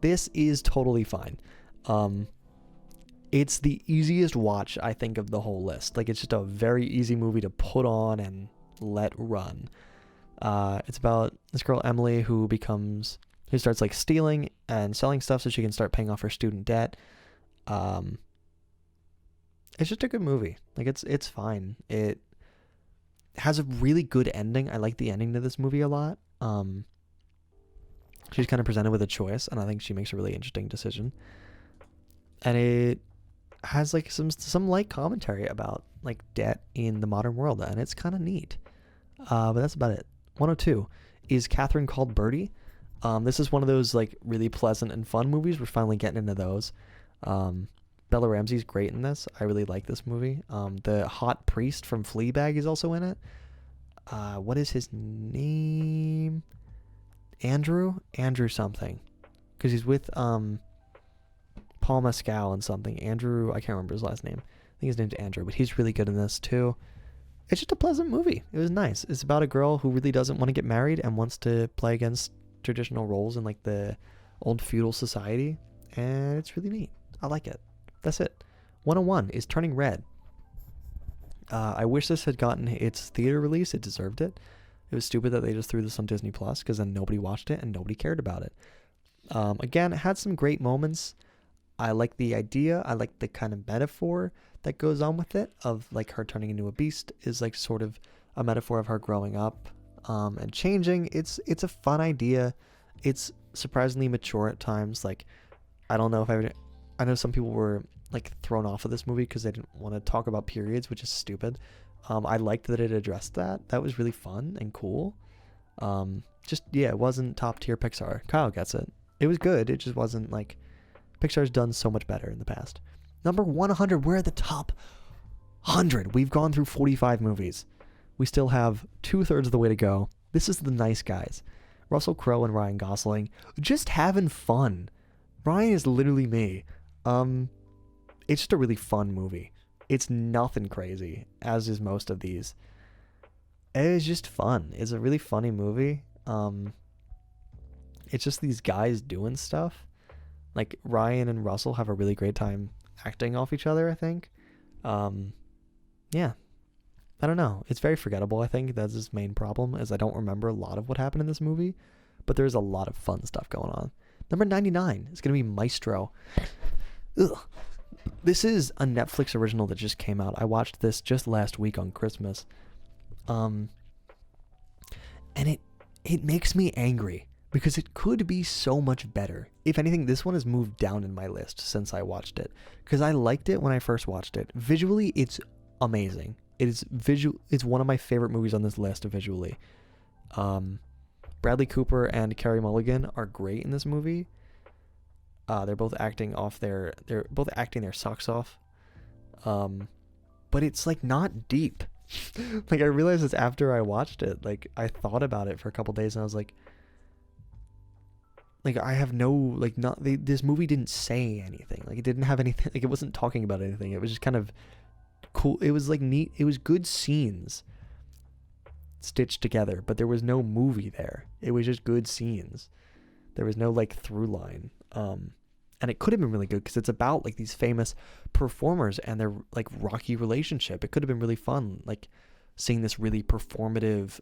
This is totally fine. It's the easiest watch, I think, of the whole list. Like, it's just a very easy movie to put on and let run. It's about this girl, Emily, who starts like stealing and selling stuff so she can start paying off her student debt. It's just a good movie. Like, it's fine. It has a really good ending. I like the ending to this movie a lot. She's kind of presented with a choice, and I think she makes a really interesting decision. And it has like some light commentary about like debt in the modern world, and it's kind of neat. But that's about it. 102 is Catherine Called Birdy. This is one of those like really pleasant and fun movies. We're finally getting into those. Bella Ramsey's great in this. I really like this movie. The hot priest from Fleabag is also in it. What is his name? Andrew something, because he's with Paul Mescal and something. Andrew, I can't remember his last name. I think his name's Andrew, but he's really good in this too. It's just a pleasant movie. It was nice. It's about a girl who really doesn't want to get married and wants to play against traditional roles in like the old feudal society, and it's really neat. I like it. That's it. 101 is Turning Red. I wish this had gotten its theater release. It deserved it. It was stupid that they just threw this on Disney Plus, because then nobody watched it and nobody cared about it. Again, it had some great moments. I like the idea. I like the kind of metaphor that goes on with it, of like her turning into a beast is like sort of a metaphor of her growing up and changing. It's a fun idea. It's surprisingly mature at times. Like, I don't know if I know some people were like thrown off of this movie because they didn't want to talk about periods, which is stupid. I liked that it addressed that. That was really fun and cool. It wasn't top tier Pixar. Kyle gets it. It was good. It just wasn't like, Pixar's done so much better in the past. Number 100, we're at the top 100. We've gone through 45 movies. We still have 2/3 of the way to go. This is The Nice Guys. Russell Crowe and Ryan Gosling, just having fun. Ryan is literally me. It's just a really fun movie. It's nothing crazy, as is most of these. It is just fun. It's a really funny movie. It's just these guys doing stuff. Like, Ryan and Russell have a really great time acting off each other, I think. Yeah. I don't know. It's very forgettable, I think. That's his main problem, is I don't remember a lot of what happened in this movie. But there's a lot of fun stuff going on. Number 99 is going to be Maestro. Ugh. This is a Netflix original that just came out. I watched this just last week on Christmas. And it makes me angry, because it could be so much better. If anything, this one has moved down in my list since I watched it, because I liked it when I first watched it. Visually, it's amazing. It's one of my favorite movies on this list visually. Bradley Cooper and Carey Mulligan are great in this movie. They're both acting their socks off. But it's like not deep. Like, I realized this after I watched it. Like, I thought about it for a couple days and I was like I have no, like, this movie didn't say anything. Like, it didn't have anything, like, it wasn't talking about anything. It was just kind of cool. It was like neat. It was good scenes stitched together, but there was no movie there. It was just good scenes. There was no like through line. And it could have been really good because it's about like these famous performers and their like rocky relationship. It could have been really fun, like seeing this really performative,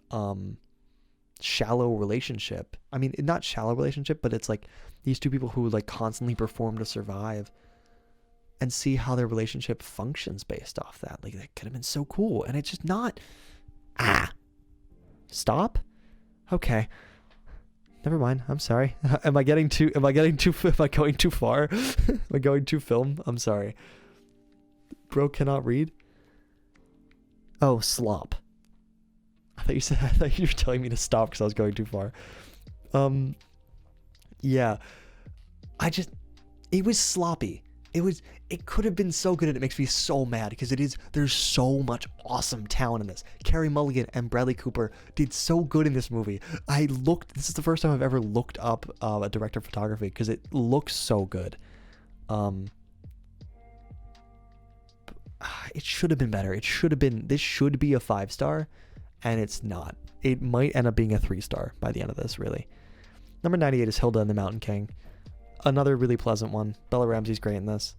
shallow relationship. I mean, not shallow relationship, but it's like these two people who like constantly perform to survive, and see how their relationship functions based off that. Like, that could have been so cool. And it's just not. Stop? Okay. Never mind. I'm sorry. Am I going too far? Am I going too film? I'm sorry. Bro cannot read? Oh, slop. I thought you were telling me to stop because I was going too far. Yeah. It was sloppy. It could have been so good, and it makes me so mad because there's so much awesome talent in this. Carey Mulligan and Bradley Cooper did so good in this movie. This is the first time I've ever looked up a director of photography because it looks so good. it should have been better. This should be a 5-star, and it's not. It might end up being a 3-star by the end of this, really. Number 98 is Hilda and the Mountain King. Another really pleasant one. Bella Ramsey's great in this.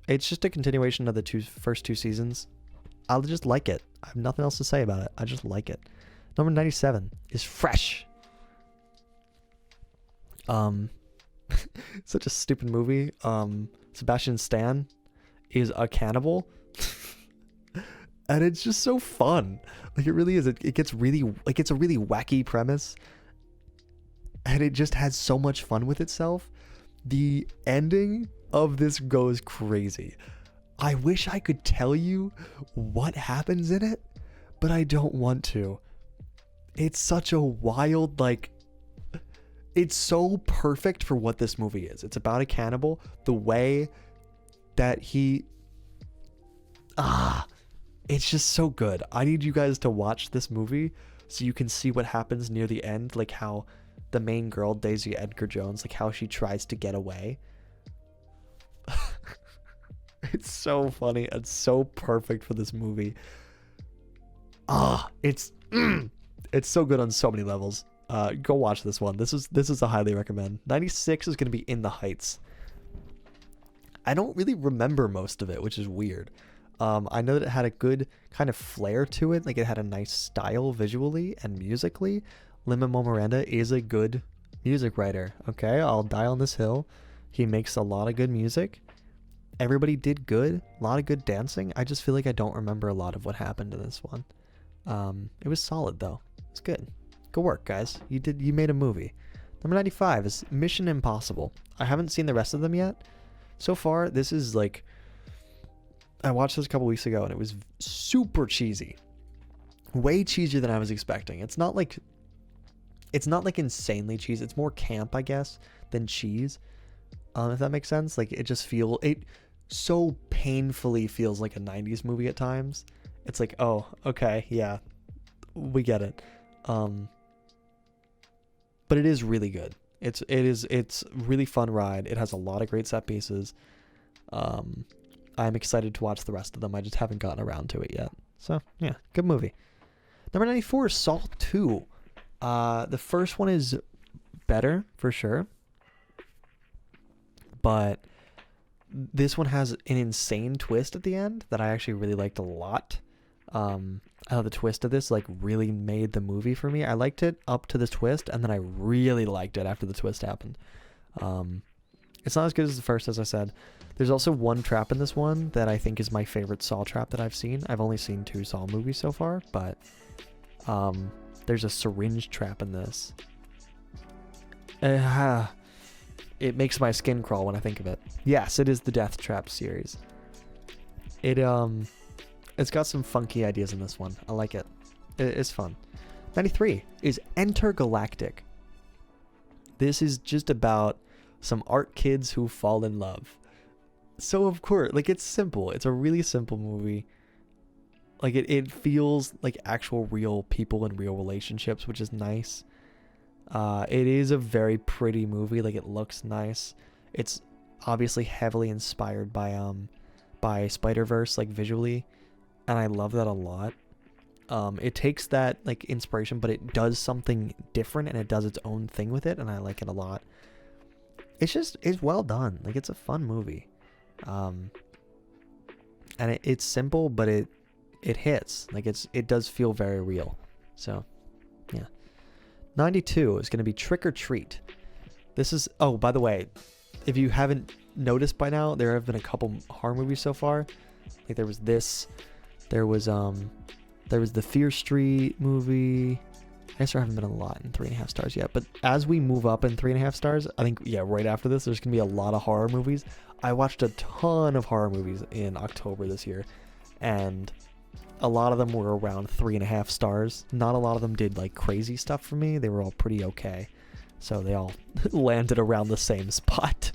It's just a continuation of the first two seasons. I'll just like it. I have nothing else to say about it. I just like it. Number 97 is Fresh. Such a stupid movie. Sebastian Stan is a cannibal. And it's just so fun. Like, it really is. It gets really, like, it's a really wacky premise. And it just has so much fun with itself. The ending of this goes crazy. I wish I could tell you what happens in it, but I don't want to. It's such a wild, like, it's so perfect for what this movie is. It's about a cannibal. The way that it's just so good. I need you guys to watch this movie so you can see what happens near the end, like how the main girl, Daisy Edgar Jones, like how she tries to get away. It's so funny and so perfect for this movie. It's so good on so many levels. Go watch this one. This is a highly recommend. 96 is going to be In the Heights. I don't really remember most of it, which is weird. I know that it had a good kind of flair to it. Like, it had a nice style visually and musically. Lin-Manuel Miranda is a good music writer. Okay, I'll die on this hill. He makes a lot of good music. Everybody did good. A lot of good dancing. I just feel like I don't remember a lot of what happened in this one. It was solid though. It's good. Good work, guys. You made a movie. Number 95 is Mission Impossible. I haven't seen the rest of them yet. So far, this is like, I watched this a couple weeks ago and it was super cheesy. Way cheesier than I was expecting. It's not like insanely cheesy. It's more camp, I guess, than cheese. If that makes sense. Like, it so painfully feels like a 90s movie at times. It's like, oh, okay, yeah, we get it. But it is really good. It's really fun ride. It has a lot of great set pieces. I'm excited to watch the rest of them. I just haven't gotten around to it yet. So yeah, good movie. Number 94 is Saw 2. The first one is better for sure, but this one has an insane twist at the end that I actually really liked a lot. I thought the twist of this like really made the movie for me. I liked it up to this twist, and then I really liked it after the twist happened. It's not as good as the first, as I said. There's also one trap in this one that I think is my favorite Saw trap that I've seen. I've only seen 2 Saw movies so far, but there's a syringe trap in this. It makes my skin crawl when I think of it. Yes, it is the Death Trap series. It's got some funky ideas in this one. I like it. It's fun. 93 is Intergalactic. This is just about some art kids who fall in love. So of course, like, it's simple. It's a really simple movie. Like, it feels like actual real people and real relationships, which is nice. It is a very pretty movie. Like, it looks nice. It's obviously heavily inspired by Spider-Verse, like, visually, and I love that a lot. It takes that, like, inspiration, but it does something different, and it does its own thing with it, and I like it a lot. It's well done. Like, it's a fun movie. And it's simple, but it hits. Like, it does feel very real. So, yeah. 92 is going to be Trick or Treat. This is, oh, by the way, if you haven't noticed by now, there have been a couple horror movies so far. Like, there was the Fear Street movie. I guess there haven't been a lot in 3.5 stars yet, but as we move up in 3.5 stars, I think, yeah, right after this, there's going to be a lot of horror movies. I watched a ton of horror movies in October this year, and a lot of them were around 3.5 stars. Not a lot of them did, like, crazy stuff for me. They were all pretty okay. So they all landed around the same spot.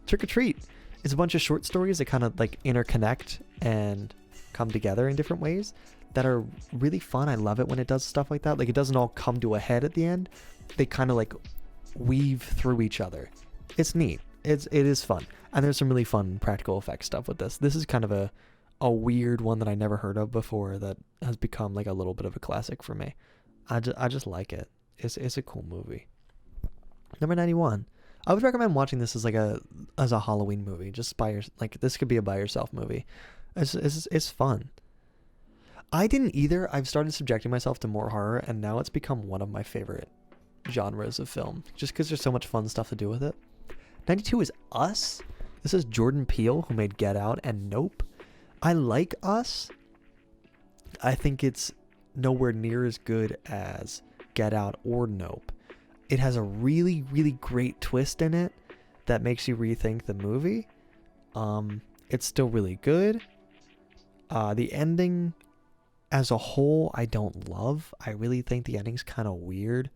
Trick or Treat is a bunch of short stories that kind of, like, interconnect and come together in different ways that are really fun. I love it when it does stuff like that. Like, it doesn't all come to a head at the end. They kind of, like, weave through each other. It's neat. it is fun, and there's some really fun practical effects stuff with this. This is kind of a weird one that I never heard of before that has become like a little bit of a classic for me. I just like it. It's a cool movie. Number 91. I would recommend watching this as a Halloween movie. Just this could be a by yourself movie. It's fun. I didn't either. I've started subjecting myself to more horror, and now it's become one of my favorite genres of film, just because there's so much fun stuff to do with it. 92 is Us. This is Jordan Peele, who made Get Out and Nope. I like Us. I think it's nowhere near as good as Get Out or Nope. It has a really, really great twist in it that makes you rethink the movie. It's still really good. The ending as a whole, I don't love. I really think the ending's kind of weird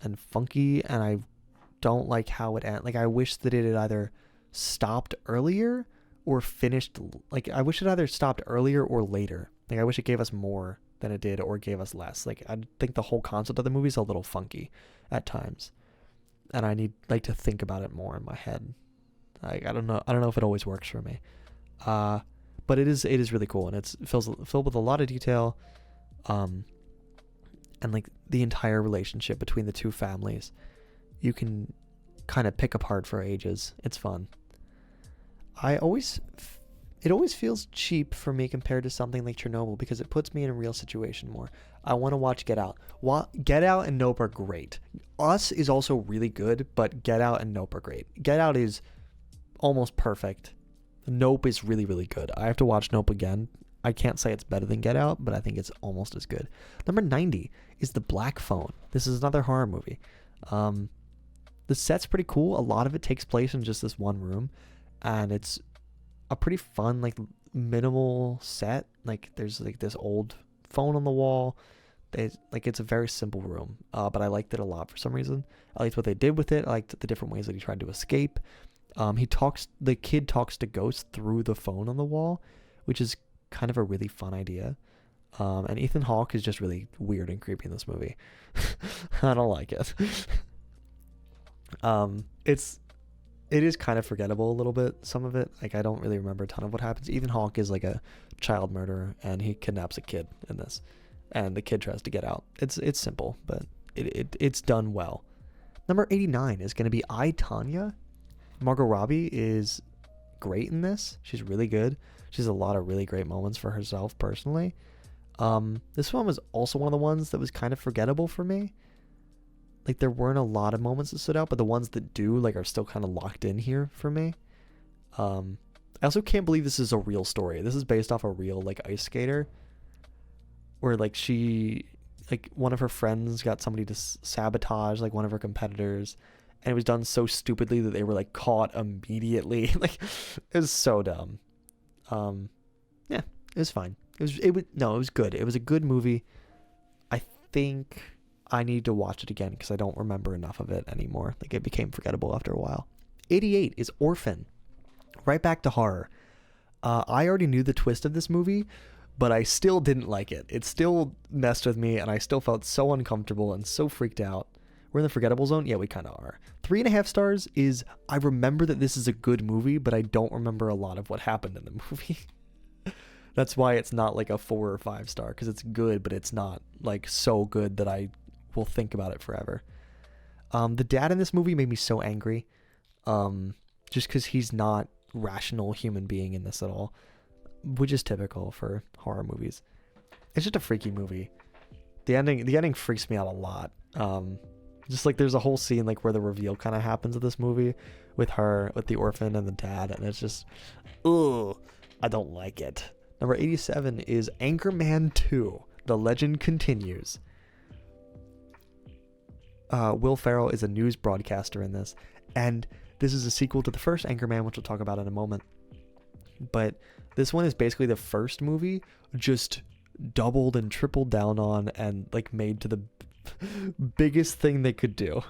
and funky, and I don't like how it ends. Like, I wish that it had either stopped earlier or finished. Like, I wish it either stopped earlier or later. Like, I wish it gave us more than it did or gave us less. Like, I think the whole concept of the movie is a little funky at times, and I need to think about it more in my head. Like, I don't know if it always works for me. But it is really cool, and it's filled with a lot of detail, and like the entire relationship between the two families, you can kind of pick apart for ages. It's fun. It always feels cheap for me compared to something like Chernobyl, because it puts me in a real situation more. I want to watch Get Out. Get Out and Nope are great. Us is also really good, but Get Out and Nope are great. Get Out is almost perfect. Nope is really, really good. I have to watch Nope again. I can't say it's better than Get Out, but I think it's almost as good. Number 90 is The Black Phone. This is another horror movie. The set's pretty cool. A lot of it takes place in just this one room, and it's a pretty fun, like, minimal set. Like, there's like this old phone on the wall. It's a very simple room, but I liked it a lot for some reason. I liked what they did with it. I liked the different ways that he tried to escape. The kid talks to ghosts through the phone on the wall, which is kind of a really fun idea. And Ethan Hawke is just really weird and creepy in this movie. I don't like it. It is kind of forgettable a little bit, some of it. Like, I don't really remember a ton of what happens. Ethan Hawke is like a child murderer, and he kidnaps a kid in this, and the kid tries to get out. It's simple, but it's done well. Number 89 is going to be I, Tonya. Margot Robbie is great in this. She's really good. She has a lot of really great moments for herself personally. This one was also one of the ones that was kind of forgettable for me. Like, there weren't a lot of moments that stood out, but the ones that do, like, are still kind of locked in here for me. I also can't believe this is a real story. This is based off a real, like, ice skater, where, like, one of her friends got somebody to sabotage, like, one of her competitors, and it was done so stupidly that they were, like, caught immediately. Like, it was so dumb. Yeah, it was fine. It was good. It was a good movie. I think I need to watch it again because I don't remember enough of it anymore. Like, it became forgettable after a while. 88 is Orphan. Right back to horror. I already knew the twist of this movie, but I still didn't like it. It still messed with me, and I still felt so uncomfortable and so freaked out. We're in the forgettable zone? Yeah, we kind of are. 3.5 stars is, I remember that this is a good movie, but I don't remember a lot of what happened in the movie. That's why it's not like a 4 or 5 star, because it's good, but it's not like so good that I will think about it forever. The dad in this movie made me so angry, just because he's not rational human being in this at all, which is typical for horror movies. It's just a freaky movie. The ending freaks me out a lot. Just like there's a whole scene like where the reveal kind of happens of this movie with the orphan and the dad, and it's just, ugh, I don't like it. Number 87 is Anchorman 2, The Legend Continues. Will Ferrell is a news broadcaster in this, and this is a sequel to the first Anchorman, which we'll talk about in a moment. But this one is basically the first movie just doubled and tripled down on and like made to the biggest thing they could do.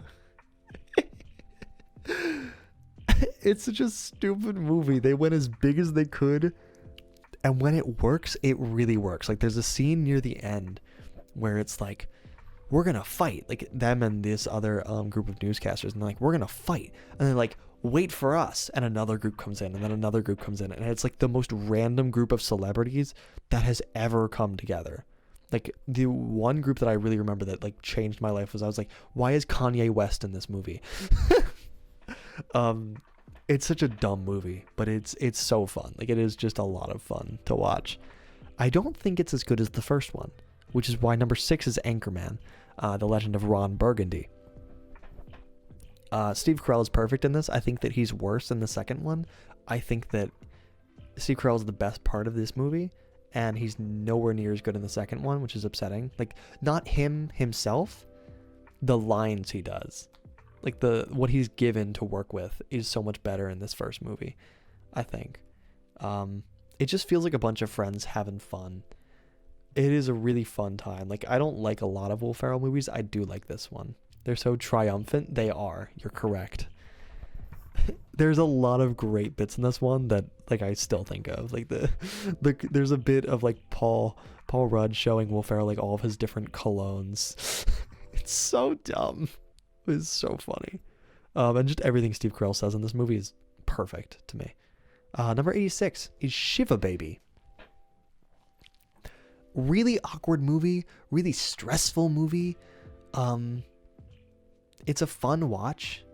It's such a stupid movie. They went as big as they could, and when it works, it really works. Like, there's a scene near the end where it's like, we're gonna fight, like them and this other group of newscasters, and they're like, we're gonna fight, and they're like, wait for us. And another group comes in, and then another group comes in. And it's like the most random group of celebrities that has ever come together. Like, the one group that I really remember that like changed my life was, I was like, why is Kanye West in this movie? It's such a dumb movie, but it's so fun. Like, it is just a lot of fun to watch. I don't think it's as good as the first one, which is why number 6 is Anchorman, The Legend of Ron Burgundy. Steve Carell is perfect in this. I think that he's worse in the second one. I think that Steve Carell is the best part of this movie, and he's nowhere near as good in the second one, which is upsetting. Like, not him himself, the lines he does. Like, what he's given to work with is so much better in this first movie, I think. It just feels like a bunch of friends having fun. It is a really fun time. Like, I don't like a lot of Will Ferrell movies. I do like this one. They're so triumphant. They are. You're correct. There's a lot of great bits in this one that, like, I still think of. Like, there's a bit of, like, Paul Rudd showing Will Ferrell, like, all of his different colognes. It's so dumb. It's so funny. And just everything Steve Carell says in this movie is perfect to me. Number 86 is Shiva Baby. Really awkward movie. Really stressful movie. It's a fun watch.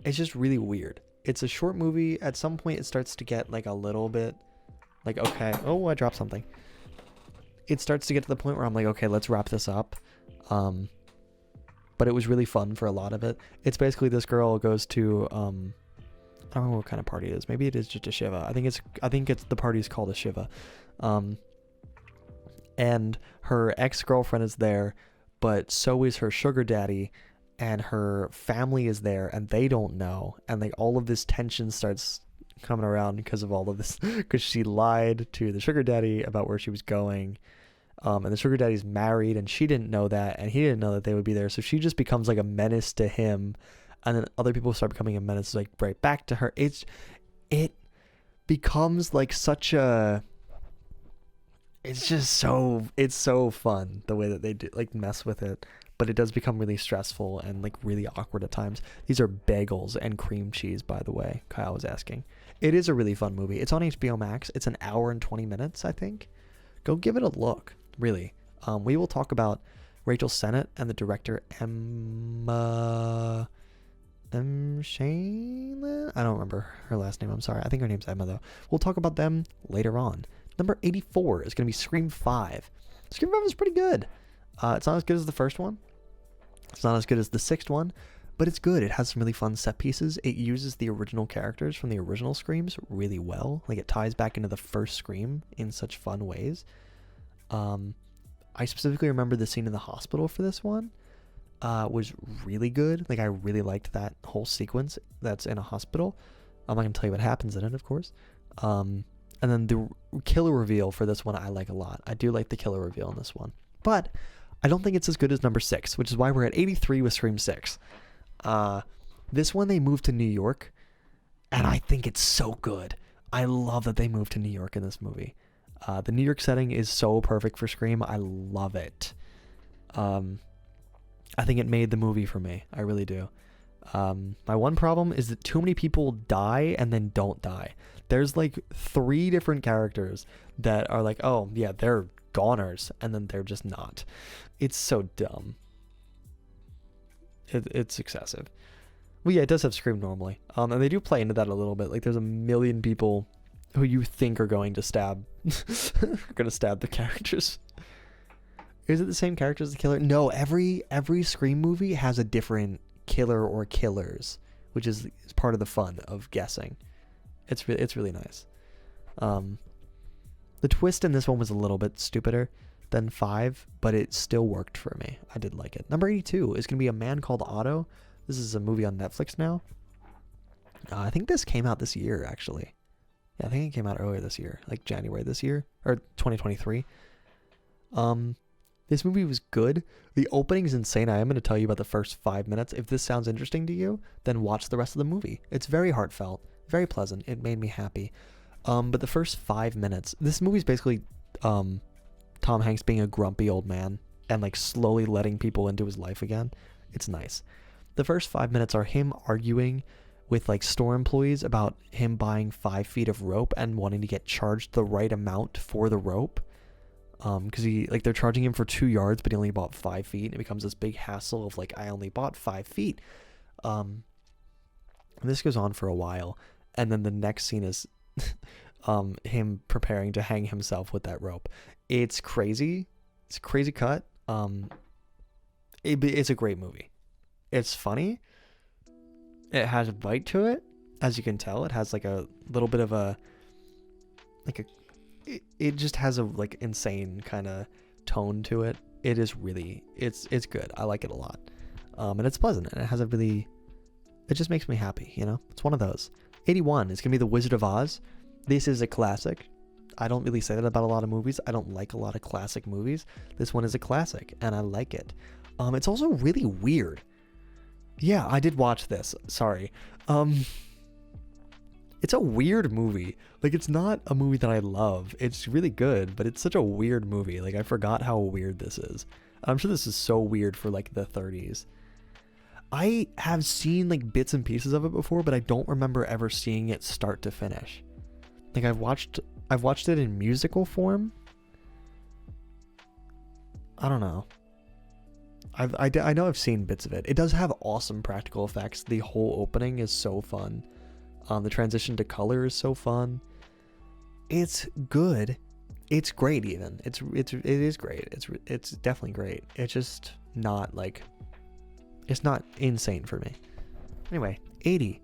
It's just really weird. It's a short movie. At some point, it starts to get like a little bit like, okay. Oh, I dropped something. It starts to get to the point where I'm like, okay, let's wrap this up. But it was really fun for a lot of it. It's basically this girl goes to, I don't know what kind of party it is. Maybe it is just a Shiva. I think it's the party's called a Shiva. And her ex-girlfriend is there, but so is her sugar daddy, and her family is there, and they don't know. And like all of this tension starts coming around because of all of this, because she lied to the sugar daddy about where she was going. And the sugar daddy's married, and she didn't know that, and he didn't know that they would be there. So she just becomes like a menace to him, and then other people start becoming a menace, like right back to her. It becomes like such a. It's so fun the way that they do like mess with it, but it does become really stressful and like really awkward at times. These are bagels and cream cheese, by the way. Kyle was asking. It is a really fun movie. It's on HBO Max. It's an hour and 20 minutes, I think. Go give it a look. Really. We will talk about Rachel Sennett and the director Emma Chamberlain. I don't remember her last name. I'm sorry. I think her name's Emma, though. We'll talk about them later on. Number 84 is going to be Scream 5. Scream 5 is pretty good. It's not as good as the first one. It's not as good as the sixth one, but it's good. It has some really fun set pieces. It uses the original characters from the original Screams really well. Like, it ties back into the first Scream in such fun ways. I specifically remember the scene in the hospital for this one was really good. Like, I really liked that whole sequence that's in a hospital. I'm not going to tell you what happens in it, of course. And then the killer reveal for this one I like a lot. I do like the killer reveal in this one. But I don't think it's as good as number 6, which is why we're at 83 with Scream 6. This one they moved to New York, and I think it's so good. I love that they moved to New York in this movie. The New York setting is so perfect for Scream. I love it. I think it made the movie for me. I really do. My one problem is that too many people die and then don't die. There's like 3 different characters that are like, oh yeah, they're goners, and then they're just not. It's so dumb. It's excessive. Well, yeah, it does have Scream normally. And they do play into that a little bit. Like, there's a million people who you think are going to stab the characters. Is it the same character as the killer? No, every Scream movie has a different killer or killers, which is part of the fun of guessing. It's really nice. The twist in this one was a little bit stupider than 5, but it still worked for me. I did like it. Number 82 is going to be A Man Called Otto. This is a movie on Netflix now. I think this came out this year, actually. Yeah, I think it came out earlier this year, like January this year, or 2023. This movie was good. The opening's insane. I am going to tell you about the first 5 minutes. If this sounds interesting to you, then watch the rest of the movie. It's very heartfelt, very pleasant. It made me happy. But the first 5 minutes, this movie's basically Tom Hanks being a grumpy old man and like slowly letting people into his life again. It's nice. The first 5 minutes are him arguing with like store employees about him buying 5 feet of rope and wanting to get charged the right amount for the rope. Because they're charging him for 2 yards, but he only bought 5 feet. And it becomes this big hassle of like, I only bought 5 feet. And this goes on for a while. And then the next scene is him preparing to hang himself with that rope. It's crazy. It's a crazy cut. It's a great movie. It's funny. It has a bite to it, as you can tell. It has like a little bit of it just has a like insane kind of tone to it. It is really, it's good. I like it a lot. And it's pleasant, and it just makes me happy, you know? It's one of those. 81 is gonna be The Wizard of Oz. This is a classic. I don't really say that about a lot of movies. I don't like a lot of classic movies. This one is a classic, and I like it. It's also really weird. Yeah, I did watch this. Sorry. It's a weird movie. Like, it's not a movie that I love. It's really good, but it's such a weird movie. Like, I forgot how weird this is. I'm sure this is so weird for like the 30s. I have seen like bits and pieces of it before, but I don't remember ever seeing it start to finish. Like, I've watched it in musical form. I don't know. I know I've seen bits of it. It does have awesome practical effects. The whole opening is so fun. The transition to color is so fun. It's good. It's great even. It is great. It's definitely great. It's just not like, it's not insane for me. Anyway, 80.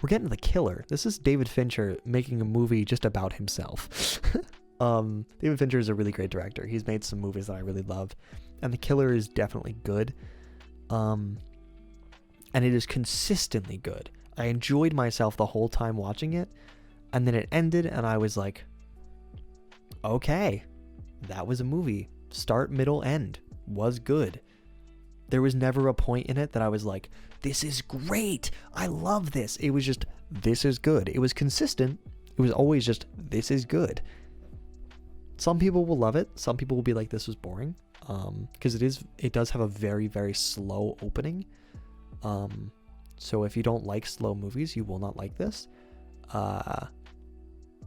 We're getting to The Killer. This is David Fincher making a movie just about himself. David Fincher is a really great director. He's made some movies that I really love, and The Killer is definitely good. And it is consistently good. I enjoyed myself the whole time watching it, and then it ended, and I was like, okay, that was a movie. Start, middle, end. Was good. There was never a point in it that I was like, this is great. I love this. It was just, this is good. It was consistent. It was always just, this is good. Some people will love it. Some people will be like, this was boring. Because it does have a very, very slow opening. So if you don't like slow movies, you will not like this. But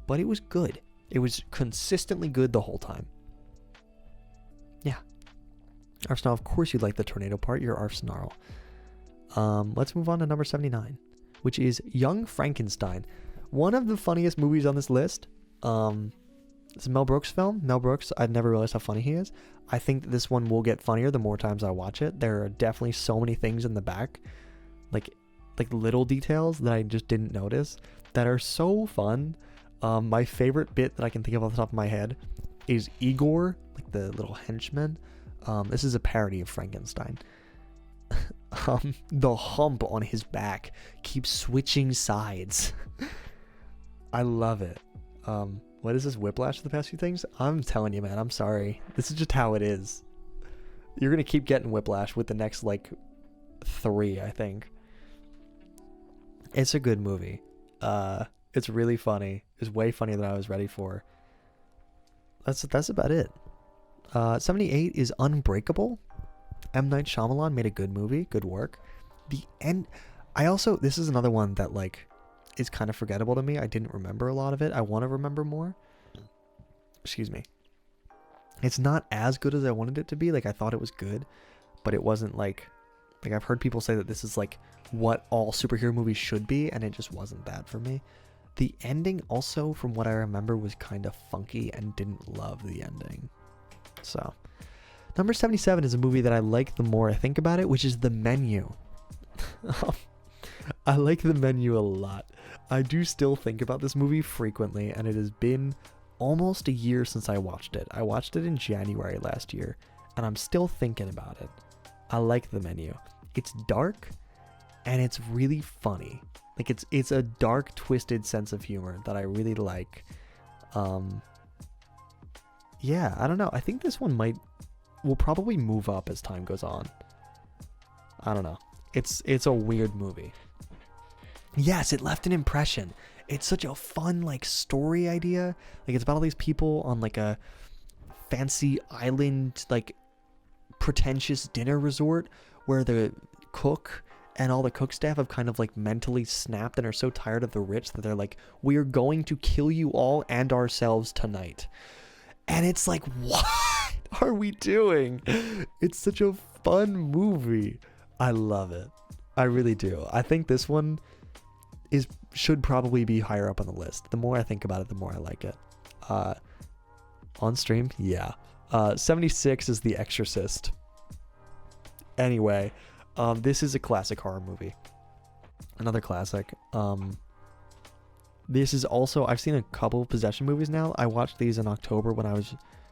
it was good. It was consistently good the whole time. Yeah. Arsenal, of course you like the tornado part. You're Arsenal. Let's move on to number 79, which is Young Frankenstein. One of the funniest movies on this list. It's a Mel Brooks film. Mel Brooks, I'd never realized how funny he is. I think that this one will get funnier the more times I watch it. There are definitely so many things in the back, like little details that I just didn't notice that are so fun. My favorite bit that I can think of off the top of my head is Igor, like the little henchman. This is a parody of Frankenstein. The hump on his back keeps switching sides. I love it. What is this, Whiplash of the past few things? I'm telling you, man, I'm sorry. This is just how it is. You're gonna keep getting Whiplash with the next like 3, I think. It's a good movie. It's really funny. It's way funnier than I was ready for. That's about it. 78 is Unbreakable. M. Night Shyamalan made a good movie, good work. The end. This is another one that like is kind of forgettable to me. I didn't remember a lot of it. I want to remember more. Excuse me. It's not as good as I wanted it to be. Like, I thought it was good, but it wasn't like I've heard people say that this is like what all superhero movies should be, and it just wasn't that for me. The ending also, from what I remember, was kind of funky and didn't love the ending. So, number 77 is a movie that I like the more I think about it, which is The Menu. I like The Menu a lot. I do still think about this movie frequently, and it has been almost a year since I watched it. I watched it in January last year, and I'm still thinking about it. I like The Menu. It's dark, and it's really funny. Like, it's a dark, twisted sense of humor that I really like. Yeah, I don't know. I think this one will probably move up as time goes on. I don't know. It's a weird movie. Yes, it left an impression. It's such a fun like story idea. Like, it's about all these people on like a fancy island, like pretentious dinner resort where the cook and all the cook staff have kind of like mentally snapped and are so tired of the rich that they're like, we are going to kill you all and ourselves tonight. And it's like, what are we doing? It's such a fun movie. I love it. I really do. I think this one should probably be higher up on the list. The more I think about it, the more I like it. On stream, yeah. 76 is The Exorcist. Anyway, this is a classic horror movie. Another classic. This is also, I've seen a couple of possession movies now. I watched these in October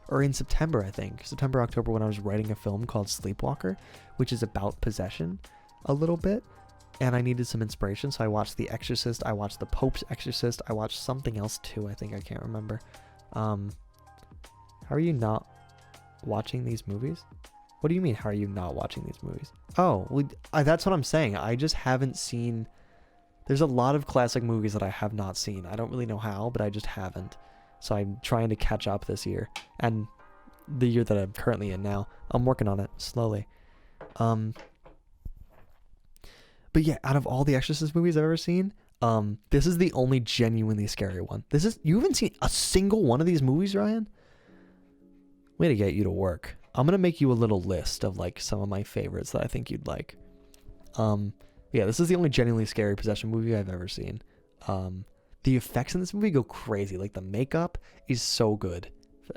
or in September, I think. September, October, when I was writing a film called Sleepwalker, which is about possession a little bit. And I needed some inspiration, so I watched The Exorcist. I watched The Pope's Exorcist. I watched something else too, I think. I can't remember. How are you not watching these movies? What do you mean, how are you not watching these movies? Oh, well, that's what I'm saying. I just haven't seen... There's a lot of classic movies that I have not seen. I don't really know how, but I just haven't. So I'm trying to catch up this year. And the year that I'm currently in now. I'm working on it slowly. But yeah, out of all the Exorcist movies I've ever seen, this is the only genuinely scary one. You haven't seen a single one of these movies, Ryan? Way to get you to work. I'm going to make you a little list of like some of my favorites that I think you'd like. Yeah, this is the only genuinely scary possession movie I've ever seen. The effects in this movie go crazy. Like the makeup is so good.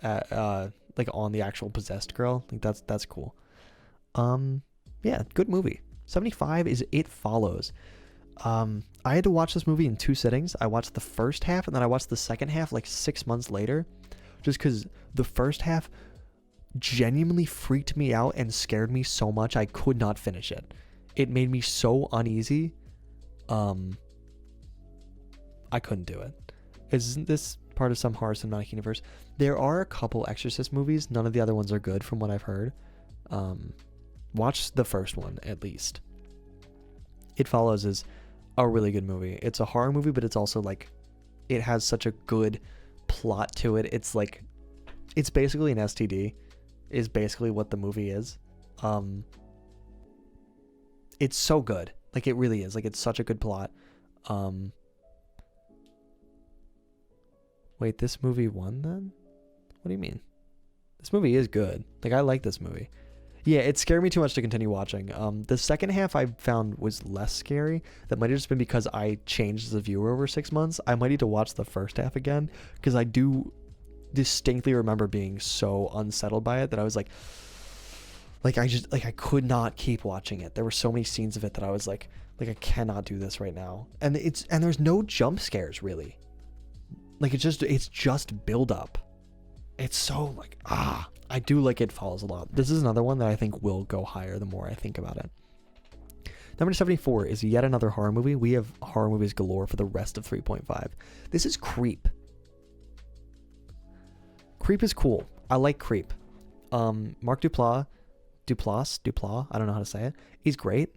Like on the actual possessed girl. Like that's cool. Yeah, good movie. 75 is It Follows. I had to watch this movie in 2 sittings. I watched the first half and then I watched the second half like 6 months later. Just because the first half genuinely freaked me out and scared me so much I could not finish it. It made me so uneasy. I couldn't do it. Isn't this part of some horror cinematic universe? There are a couple Exorcist movies. None of the other ones are good from what I've heard. Watch the first one, at least. It Follows is a really good movie. It's a horror movie, but it's also like, it has such a good plot to it. It's like, it's basically an STD, is basically what the movie is. It's so good. Like, it really is. Like, it's such a good plot. Wait, this movie won then? What do you mean? This movie is good. Like, I like this movie. Yeah, it scared me too much to continue watching. The second half I found was less scary. That might have just been because I changed as a viewer over 6 months. I might need to watch the first half again, because I do distinctly remember being so unsettled by it that I was like I could not keep watching it. There were so many scenes of it that I was like I cannot do this right now. And there's no jump scares really. Like it's just build up. It's so like I do like It Follows a lot. This is another one that I think will go higher the more I think about it. Number 74 is yet another horror movie. We have horror movies galore for the rest of 3.5. This is Creep. Creep is cool. I like Creep. Mark Duplass, I don't know how to say it. He's great.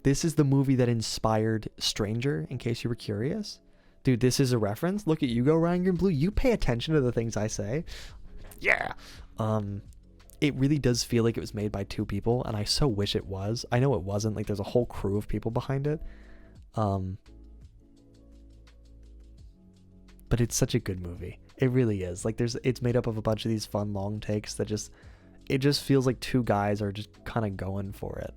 This is the movie that inspired Stranger, in case you were curious. Dude, this is a reference. Look at you go, Ryan Green Blue. You pay attention to the things I say. Yeah. It really does feel like it was made by 2 people, and I so wish it was. I know it wasn't. Like, there's a whole crew of people behind it. But it's such a good movie. It really is. Like, it's made up of a bunch of these fun long takes that it just feels like 2 guys are just kind of going for it.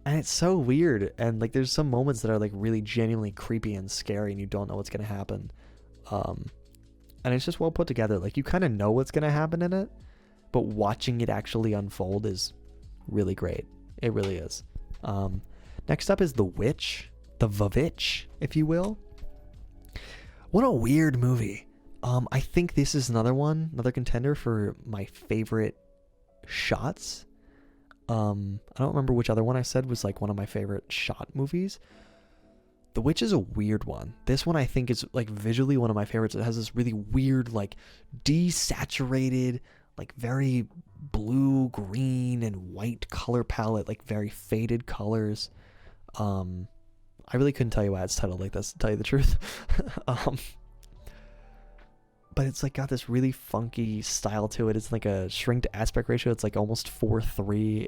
And it's so weird. And like, there's some moments that are like really genuinely creepy and scary, and you don't know what's going to happen. And it's just well put together. Like, you kind of know what's going to happen in it, but watching it actually unfold is really great. It really is. Next up is The Witch. The Vavitch, if you will. What a weird movie. I think this is another contender for my favorite shots. I don't remember which other one I said was like one of my favorite shot movies. The Witch is a weird one. This one I think is like visually one of my favorites. It has this really weird, like desaturated, like very blue, green, and white color palette, like very faded colors. I really couldn't tell you why it's titled like this, to tell you the truth. But it's like got this really funky style to it. It's like a shrink to aspect ratio. It's like almost 4:3.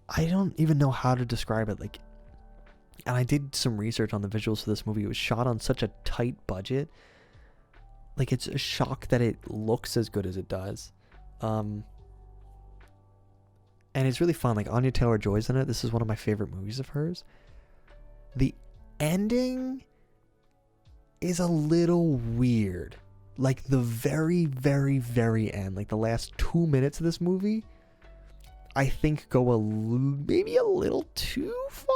I don't even know how to describe it. Like, and I did some research on the visuals for this movie. It was shot on such a tight budget. Like, it's a shock that it looks as good as it does. And it's really fun. Like, Anya Taylor-Joy's in it. This is one of my favorite movies of hers. The ending is a little weird. Like, the very, very, very end, like the last 2 minutes of this movie, I think go maybe a little too far.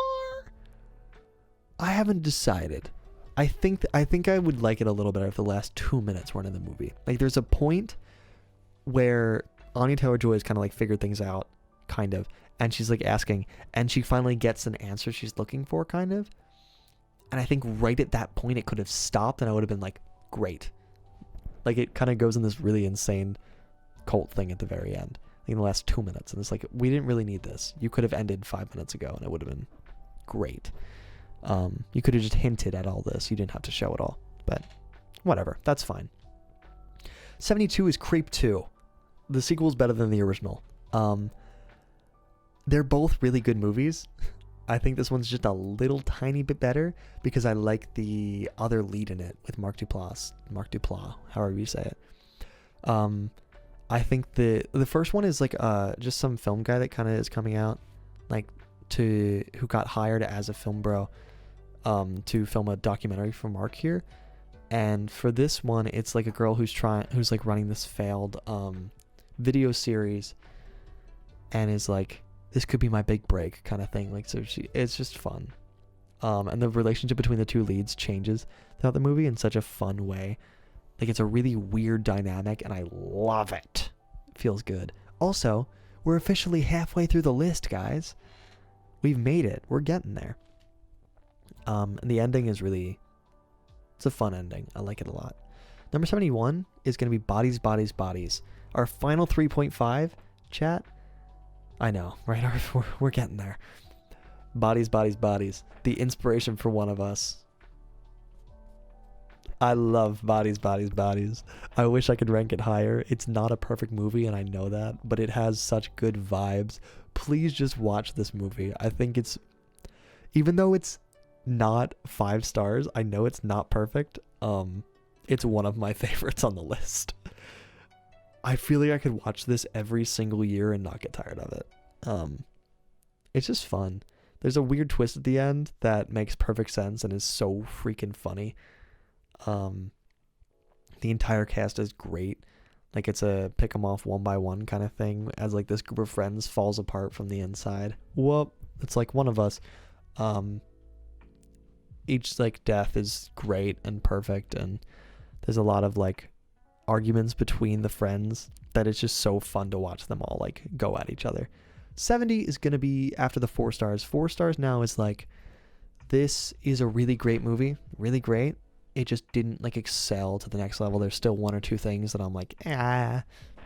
I haven't decided. I think I would like it a little better if the last 2 minutes weren't in the movie. Like, there's a point where Anya Taylor-Joy has kind of like figured things out, kind of, and she's like asking, and she finally gets an answer she's looking for, kind of. And I think right at that point it could have stopped, and I would have been like, great. Like, it kind of goes in this really insane cult thing at the very end, in the last 2 minutes, and it's like, we didn't really need this. You could have ended 5 minutes ago, and it would have been great. You could have just hinted at all this. You didn't have to show it all, but whatever. That's fine. 72 is Creep 2. The sequel is better than the original. They're both really good movies. I think this one's just a little tiny bit better because I like the other lead in it with Mark Duplass, however you say it. I think the first one is like just some film guy that kind of is coming out, like, who got hired as a film bro to film a documentary for Mark here. And for this one, it's like a girl who's like running this failed video series, and is like, this could be my big break kind of thing. Like, so it's just fun. And the relationship between the two leads changes throughout the movie in such a fun way. Like, it's a really weird dynamic, and I love it. It feels good. Also, we're officially halfway through the list, guys. We've made it. We're getting there. And the ending is really, it's a fun ending. I like it a lot. Number 71 is going to be Bodies, Bodies, Bodies. Our final 3.5, chat. I know, right? We're getting there. Bodies, Bodies, Bodies. The inspiration for one of us. I love Bodies, Bodies, Bodies. I wish I could rank it higher. It's not a perfect movie, and I know that, but it has such good vibes. Please just watch this movie. I think it's, even though it's not 5 stars, I know it's not perfect. It's one of my favorites on the list. I feel like I could watch this every single year and not get tired of it. It's just fun. There's a weird twist at the end that makes perfect sense and is so freaking funny. The entire cast is great. Like, it's a pick 'em off one by one kind of thing, as like this group of friends falls apart from the inside. Whoop. It's like one of us. Each like death is great and perfect, and there's a lot of like arguments between the friends that it's just so fun to watch them all like go at each other. 70 is going to be after the 4 stars. 4 stars now is like, this is a really great movie, really great. It just didn't like excel to the next level. There's still 1 or 2 things that I'm like,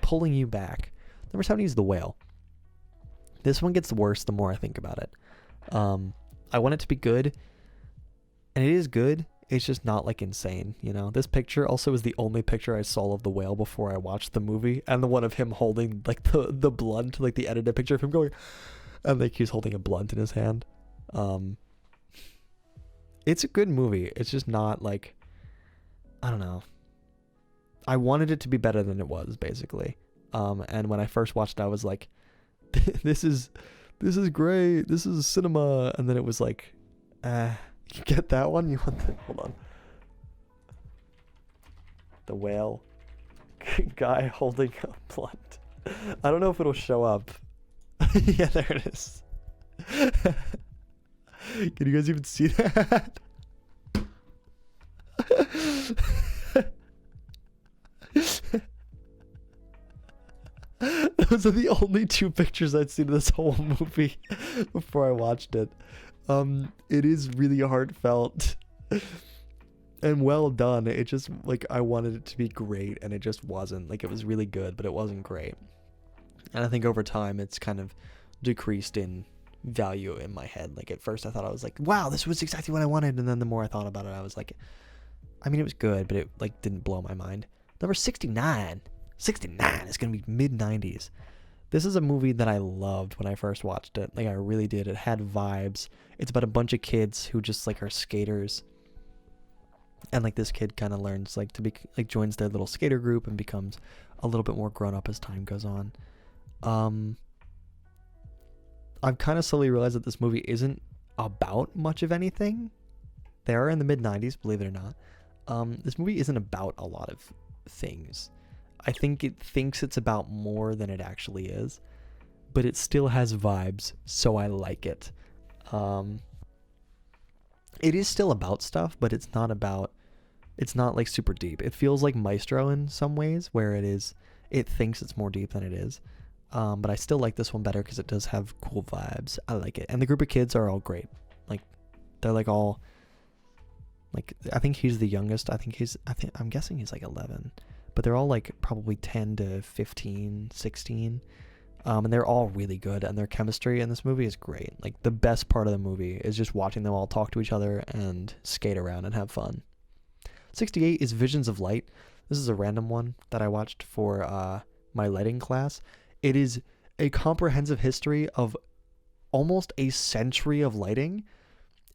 pulling you back. Number 70 is The Whale. This one gets worse the more I think about it. I want it to be good, and it is good. It's just not like insane, you know. This picture also is the only picture I saw of the whale before I watched the movie, and the one of him holding like the blunt, like the edited picture of him going, and like he's holding a blunt in his hand. It's a good movie. It's just not like, I don't know. I wanted it to be better than it was, basically. And when I first watched it, I was like, this is great. This is cinema. And then it was like, you get that one? You want that? Hold on. The whale. Guy holding a blunt. I don't know if it'll show up. Yeah, there it is. Can you guys even see that? Those are the only 2 pictures I'd seen of this whole movie before I watched it. It is really heartfelt and well done. It just, like, I wanted it to be great, and it just wasn't. Like, it was really good, but it wasn't great. And I think over time it's kind of decreased in value in my head. Like, at first I thought, I was like, wow, this was exactly what I wanted, and then the more I thought about it, I was like, I mean, it was good, but it like didn't blow my mind. Number 69 is gonna be mid-90s. This is a movie that I loved when I first watched it. Like I really did. It had vibes. It's about a bunch of kids who just like are skaters. And like this kid kind of learns like to be like joins their little skater group and becomes a little bit more grown up as time goes on. I've kind of slowly realized that this movie isn't about much of anything. They are in the mid-90s, believe it or not. This movie isn't about a lot of things. I think it thinks it's about more than it actually is, but it still has vibes, so I like it. It is still about stuff, but it's not like super deep. It feels like Maestro in some ways, where it thinks it's more deep than it is. But I still like this one better because it does have cool vibes. I like it. And the group of kids are all great. Like, they're like all, like, I think he's the youngest. I'm guessing he's like 11. But they're all like probably 10 to 15, 16. And they're all really good. And their chemistry in this movie is great. Like, the best part of the movie is just watching them all talk to each other and skate around and have fun. 68 is Visions of Light. This is a random one that I watched for my lighting class. It is a comprehensive history of almost a century of lighting,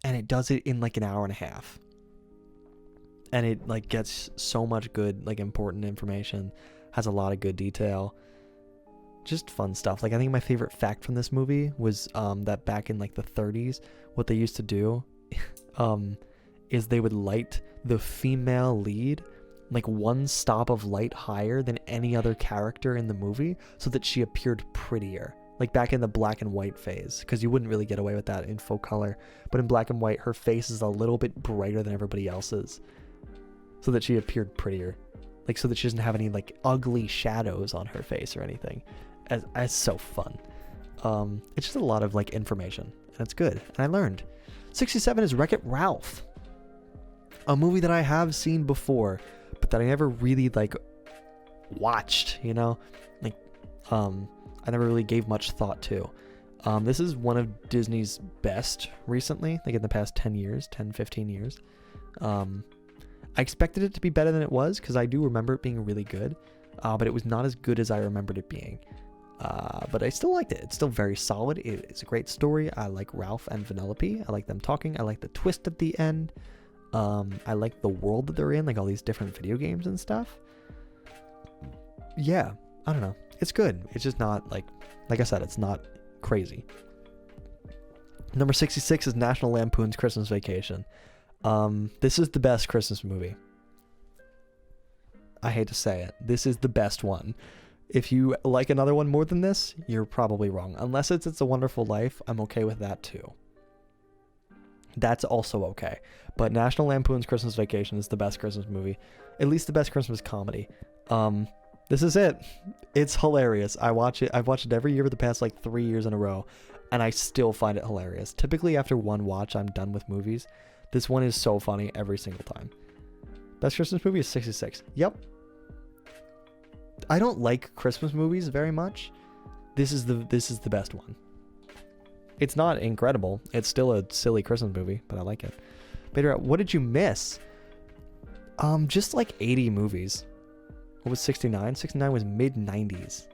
and it does it in like an hour and a half. And it like gets so much good, like important information, has a lot of good detail, just fun stuff. Like I think my favorite fact from this movie was that back in like the 30s, what they used to do is they would light the female lead like one stop of light higher than any other character in the movie so that she appeared prettier. Like back in the black and white phase, because you wouldn't really get away with that in full color. But in black and white, her face is a little bit brighter than everybody else's so that she appeared prettier. Like so that she doesn't have any like ugly shadows on her face or anything. As so fun. It's just a lot of like information and it's good. And I learned. 67 is Wreck-It Ralph. A movie that I have seen before, but that I never really like watched, you know, like I never really gave much thought to. This is one of Disney's best recently, like in the past 10 years, 10, 15 years. I expected it to be better than it was because I do remember it being really good, but it was not as good as I remembered it being. But I still liked it. It's still very solid. It's a great story. I like Ralph and Vanellope. I like them talking. I like the twist at the end. I like the world that they're in, like all these different video games and stuff. Yeah, I don't know. It's good. It's just not like I said, it's not crazy. Number 66 is National Lampoon's Christmas Vacation. This is the best Christmas movie. I hate to say it. This is the best one. If you like another one more than this, you're probably wrong. Unless It's a Wonderful Life, I'm okay with that too. That's also okay. But National Lampoon's Christmas Vacation is the best Christmas movie. At least the best Christmas comedy. This is it. It's hilarious. I've watched it every year for the past like 3 years in a row, and I still find it hilarious. Typically after one watch, I'm done with movies. This one is so funny every single time. Best Christmas movie is 66. Yep. I don't like Christmas movies very much. This is the best one. It's not incredible. It's still a silly Christmas movie, but I like it. Better out. What did you miss? Just like 80 movies. What was 69? 69 was mid-90s.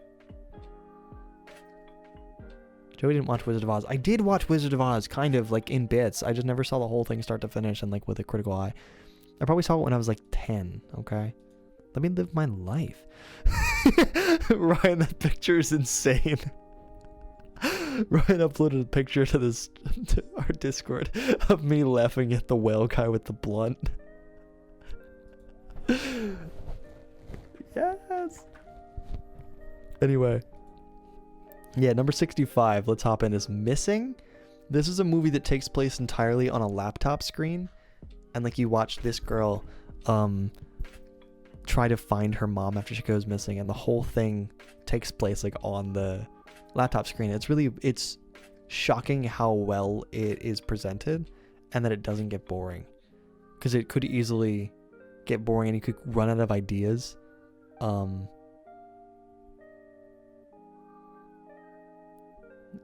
Joey didn't watch Wizard of Oz. I did watch Wizard of Oz, kind of, like, in bits. I just never saw the whole thing start to finish and, like, with a critical eye. I probably saw it when I was, like, 10, okay? Let me live my life. Ryan, that picture is insane. Ryan uploaded a picture to our Discord of me laughing at the whale guy with the blunt. Yes. Anyway. Yeah, number 65, let's hop in, is Missing. This is a movie that takes place entirely on a laptop screen. And like you watch this girl try to find her mom after she goes missing, and the whole thing takes place like on the laptop screen. It's shocking how well it is presented and that it doesn't get boring, because it could easily get boring and you could run out of ideas. You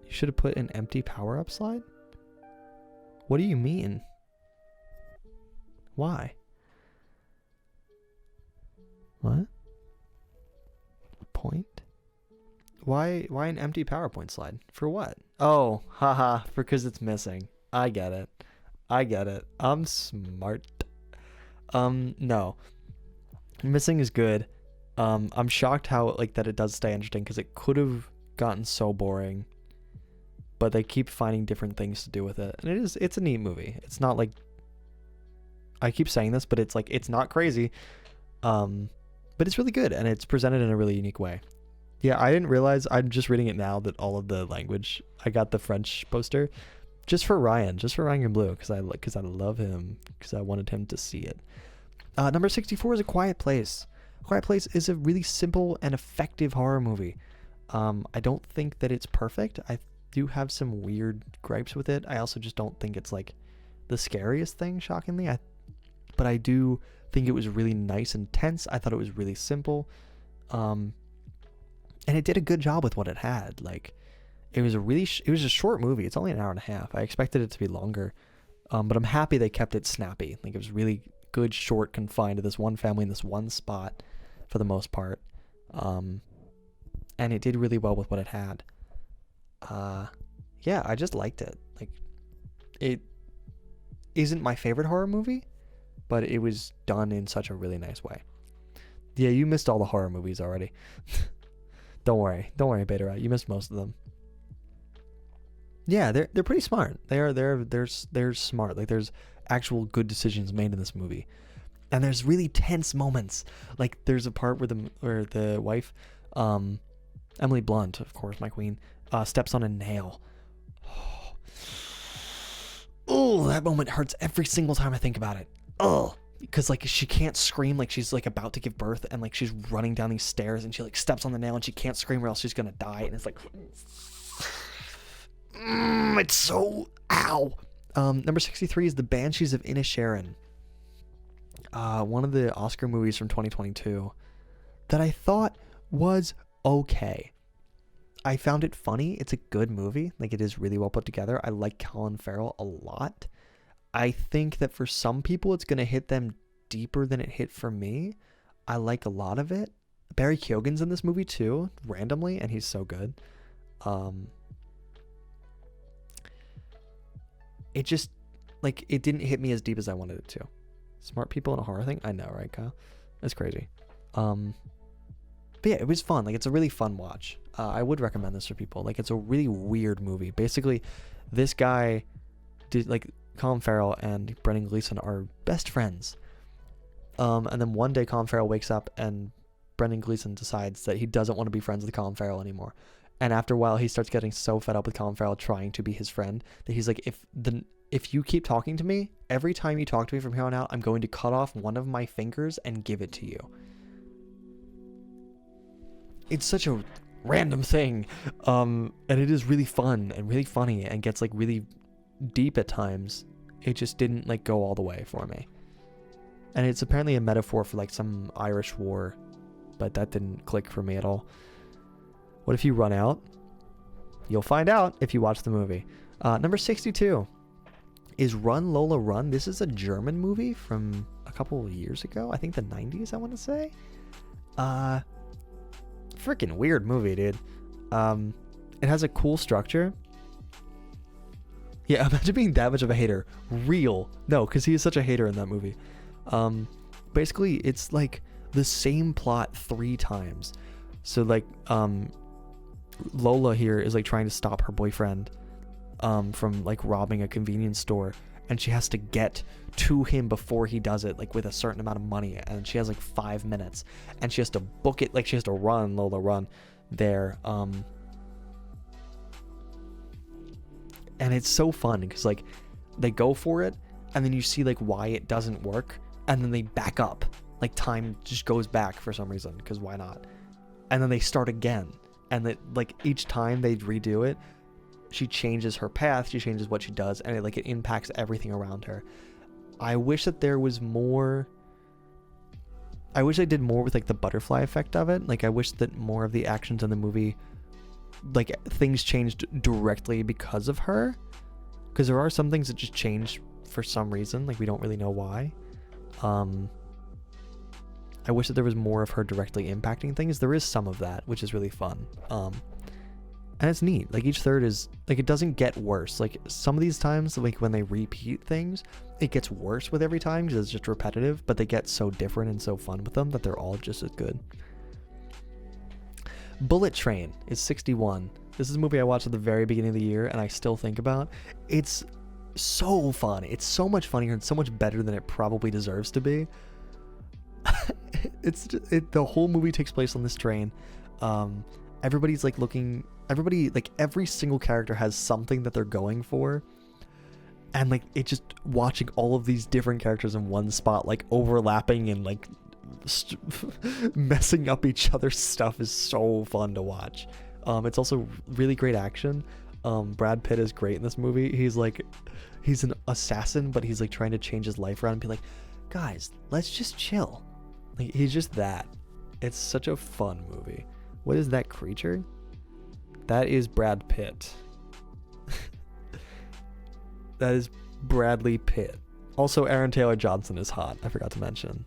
should have put an empty power-up slide. What do you mean? Why? What? Point? Why an empty PowerPoint slide? For what? Oh, haha, because it's missing. I get it. I'm smart. No. Missing is good. I'm shocked how like that it does stay interesting because it could have gotten so boring. But they keep finding different things to do with it. And it's a neat movie. It's not like, I keep saying this, but it's like, it's not crazy. But it's really good and it's presented in a really unique way. Yeah, I didn't realize, I'm just reading it now, that all of the language, I got the French poster just for Ryan Blue, because I love him, because I wanted him to see it. Number 64 is A Quiet Place. A Quiet Place is a really simple and effective horror movie. I don't think that it's perfect. I do have some weird gripes with it. I also just don't think it's like the scariest thing, shockingly. But I do think it was really nice and tense. I thought it was really simple. And it did a good job with what it had. Like, it was a short movie. It's only an hour and a half. I expected it to be longer. But I'm happy they kept it snappy. Like, it was really good, short, confined to this one family in this one spot for the most part. And it did really well with what it had. Yeah, I just liked it. Like, it isn't my favorite horror movie, but it was done in such a really nice way. Yeah, you missed all the horror movies already. Don't worry, Beta Rat. You missed most of them. Yeah, they're pretty smart. They're smart. Like, there's actual good decisions made in this movie, and there's really tense moments. Like, there's a part where the wife, Emily Blunt, of course, my queen, steps on a nail. Oh, that moment hurts every single time I think about it. Oh, because like she can't scream, like she's like about to give birth, and like she's running down these stairs, and she like steps on the nail, and she can't scream or else she's gonna die, and it's like, it's so ow. Number 63 is The Banshees of Inisherin. One of the Oscar movies from 2022 that I thought was okay. I found it funny. It's a good movie. Like, it is really well put together. I like Colin Farrell a lot. I think that for some people, it's going to hit them deeper than it hit for me. I like a lot of it. Barry Keoghan's in this movie too, randomly, and he's so good. It just, like, it didn't hit me as deep as I wanted it to. Smart people in a horror thing? I know, right, Kyle? That's crazy. But yeah, it was fun. Like, it's a really fun watch. I would recommend this for people. Like, it's a really weird movie. Basically, this guy did, like, Colin Farrell and Brendan Gleeson are best friends. And then one day Colin Farrell wakes up and Brendan Gleeson decides that he doesn't want to be friends with Colin Farrell anymore. And after a while, he starts getting so fed up with Colin Farrell trying to be his friend that he's like, if you keep talking to me, every time you talk to me from here on out, I'm going to cut off one of my fingers and give it to you. It's such a random thing. And it is really fun and really funny and gets like really deep at times. It just didn't like go all the way for me. And it's apparently a metaphor for like some Irish war, but that didn't click for me at all. What if you run out? You'll find out if you watch the movie. Number 62 is Run Lola Run. This is a German movie from a couple of years ago. I think the 90s, I want to say. Freaking weird movie, dude. It has a cool structure. Yeah, imagine being that much of a hater. Real. No, because he is such a hater in that movie. Basically, it's like the same plot 3 times. So, like, Lola here is like trying to stop her boyfriend from like robbing a convenience store, and she has to get to him before he does it, like with a certain amount of money, and she has like 5 minutes, and she has to book it, like she has to run Lola run there. And it's so fun because like they go for it, and then you see like why it doesn't work, and then they back up, like time just goes back for some reason, because why not? And then they start again, and that like each time they redo it, she changes her path, she changes what she does, and it impacts everything around her. I wish that there was more. I wish I did more with like the butterfly effect of it. Like, I wish that more of the actions in the movie, like things changed directly because of her, because there are some things that just change for some reason, like we don't really know why. I I wish that there was more of her directly impacting things. There is some of that, which is really fun. And it's neat. Like each third is like, it doesn't get worse. Like some of these times, like when they repeat things, it gets worse with every time because it's just repetitive, but they get so different and so fun with them that they're all just as good. Bullet Train is 61. This is a movie I watched at the very beginning of the year and I still think about. It's so fun. It's so much funnier and so much better than it probably deserves to be. The whole movie takes place on this train. Everybody's like looking, every single character has something that they're going for, and like it just watching all of these different characters in one spot, like overlapping and like messing up each other's stuff is so fun to watch. It's also really great action. Brad Pitt is great in this movie. He's an assassin, but he's like trying to change his life around and be like, guys, let's just chill. Like, he's just that. It's such a fun movie. What is that creature? That is Brad Pitt. That is Bradley Pitt. Also, Aaron Taylor Johnson is hot. I forgot to mention.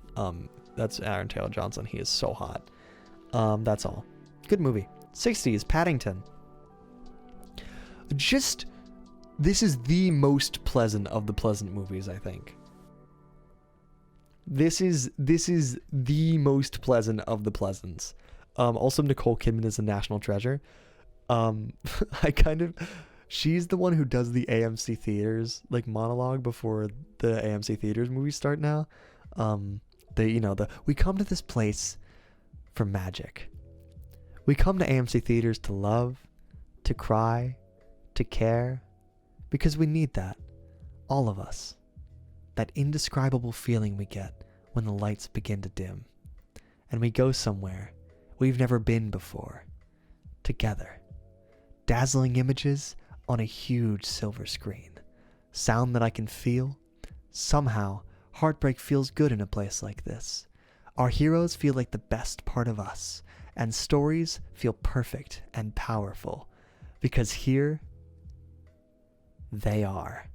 That's Aaron Taylor Johnson. He is so hot. That's all. Good movie. 60s, Paddington. This is the most pleasant of the pleasant movies, I think. This is the most pleasant of the pleasants. Also, Nicole Kidman is a national treasure. She's the one who does the AMC theaters like monologue before the AMC theaters movies start now. We come to this place for magic. We come to AMC theaters to love, to cry, to care, because we need that. All of us. That indescribable feeling we get when the lights begin to dim. And we go somewhere we've never been before. Together. Dazzling images on a huge silver screen. Sound that I can feel. Somehow, heartbreak feels good in a place like this. Our heroes feel like the best part of us. And stories feel perfect and powerful. Because here, they are.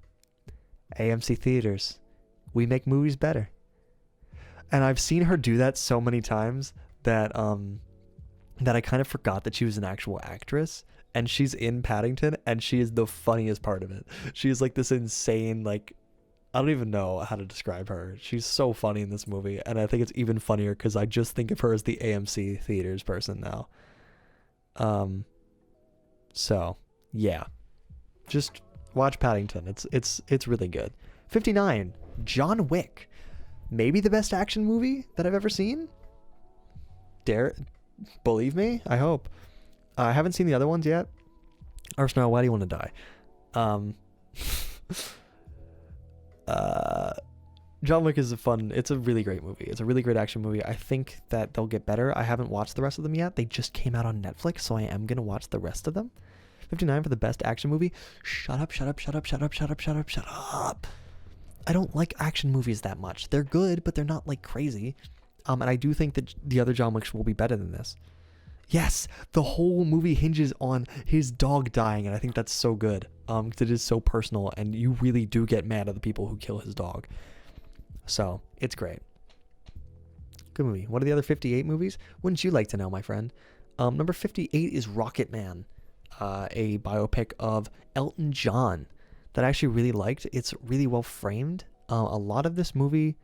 AMC Theaters. We make movies better. And I've seen her do that so many times that I kind of forgot that she was an actual actress. And she's in Paddington, and she is the funniest part of it. She's like this insane, like, I don't even know how to describe her. She's so funny in this movie, and I think it's even funnier because I just think of her as the AMC Theaters person now. So yeah, just watch Paddington. It's really good. 59, John Wick, maybe the best action movie that I've ever seen. Believe me, I hope. I haven't seen the other ones yet. Arsenal, why do you want to die? John Wick is it's a really great movie. It's a really great action movie. I think that they'll get better. I haven't watched the rest of them yet. They just came out on Netflix, so I am going to watch the rest of them. 59 for the best action movie. Shut up. I don't like action movies that much. They're good, but they're not like crazy. And I do think that the other John Wicks will be better than this. Yes, the whole movie hinges on his dog dying, and I think that's so good. Because it is so personal, and you really do get mad at the people who kill his dog. So, it's great. Good movie. What are the other 58 movies? Wouldn't you like to know, my friend? Number 58 is Rocket Man, a biopic of Elton John that I actually really liked. It's really well framed. A lot of this movie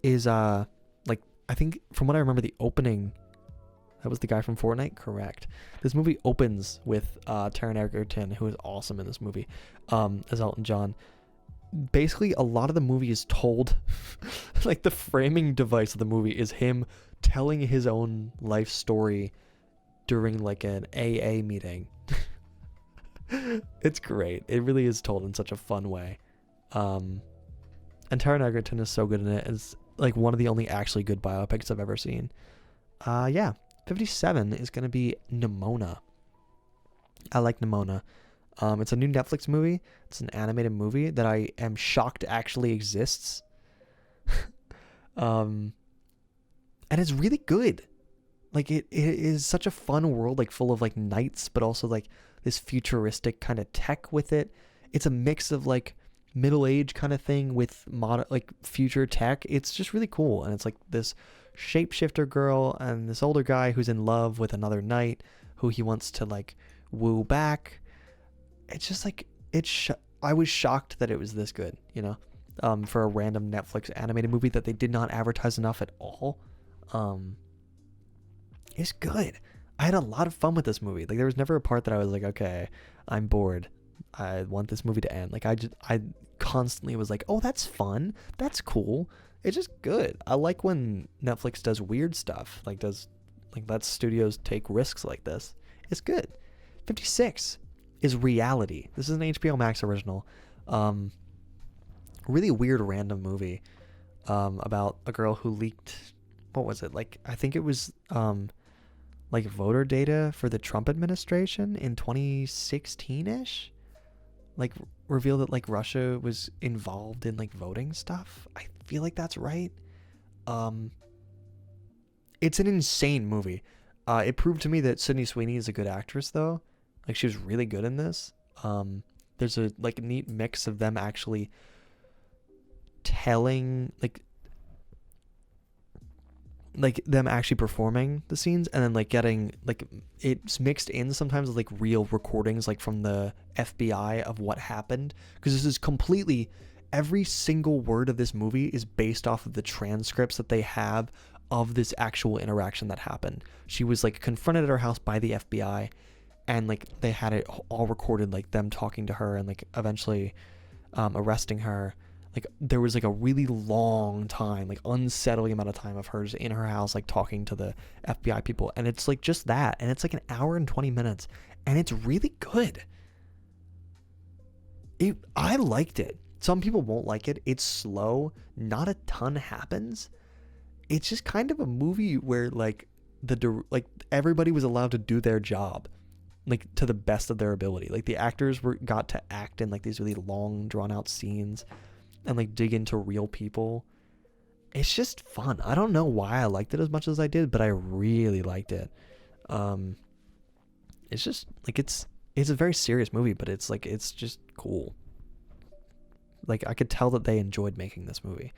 is, I think from what I remember, the opening... That was the guy from Fortnite? Correct. This movie opens with Taron Egerton, who is awesome in this movie, as Elton John. Basically, a lot of the movie is told, like the framing device of the movie is him telling his own life story during like an AA meeting. It's great. It really is told in such a fun way. And Taron Egerton is so good in it. It's like one of the only actually good biopics I've ever seen. Yeah. 57 is going to be Nimona. I like Nimona. It's a new Netflix movie. It's an animated movie that I am shocked actually exists. And it's really good. Like it is such a fun world, like full of like knights, but also like this futuristic kind of tech with it. It's a mix of like middle age kind of thing with modern, like future tech. It's just really cool. And it's like this shapeshifter girl and this older guy who's in love with another knight who he wants to like woo back. It's just like I was shocked that it was this good, you know, for a random Netflix animated movie that they did not advertise enough at all. It's good. I had a lot of fun with this movie. Like there was never a part that I was like, okay, I'm bored. I want this movie to end. Like I constantly was like, oh, that's fun. That's cool. It's just good. I like when Netflix does weird stuff. Like lets studios take risks like this. It's good. 56 is Reality. This is an HBO Max original. Really weird random movie about a girl who leaked, what was it? Like I think it was like voter data for the Trump administration in 2016ish. Like revealed that like Russia was involved in like voting stuff. I feel like that's right. It's an insane movie. It proved to me that Sydney Sweeney is a good actress though. Like she was really good in this. There's a like neat mix of them actually telling like them actually performing the scenes and then like getting like it's mixed in sometimes with like real recordings like from the FBI of what happened, because this is completely, every single word of this movie is based off of the transcripts that they have of this actual interaction that happened. She was like confronted at her house by the FBI and like they had it all recorded, like them talking to her and like eventually arresting her. Like there was like a really long time, like unsettling amount of time of hers in her house, like talking to the FBI people. And it's like just that. And it's like an hour and 20 minutes and it's really good. I liked it. Some people won't like it. It's slow. Not a ton happens. It's just kind of a movie where like everybody was allowed to do their job, like to the best of their ability. Like the actors got to act in like these really long drawn out scenes and like dig into real people. It's just fun. I don't know why I liked it as much as I did, but I really liked it. It's just like it's a very serious movie, but it's just cool. Like I could tell that they enjoyed making this movie.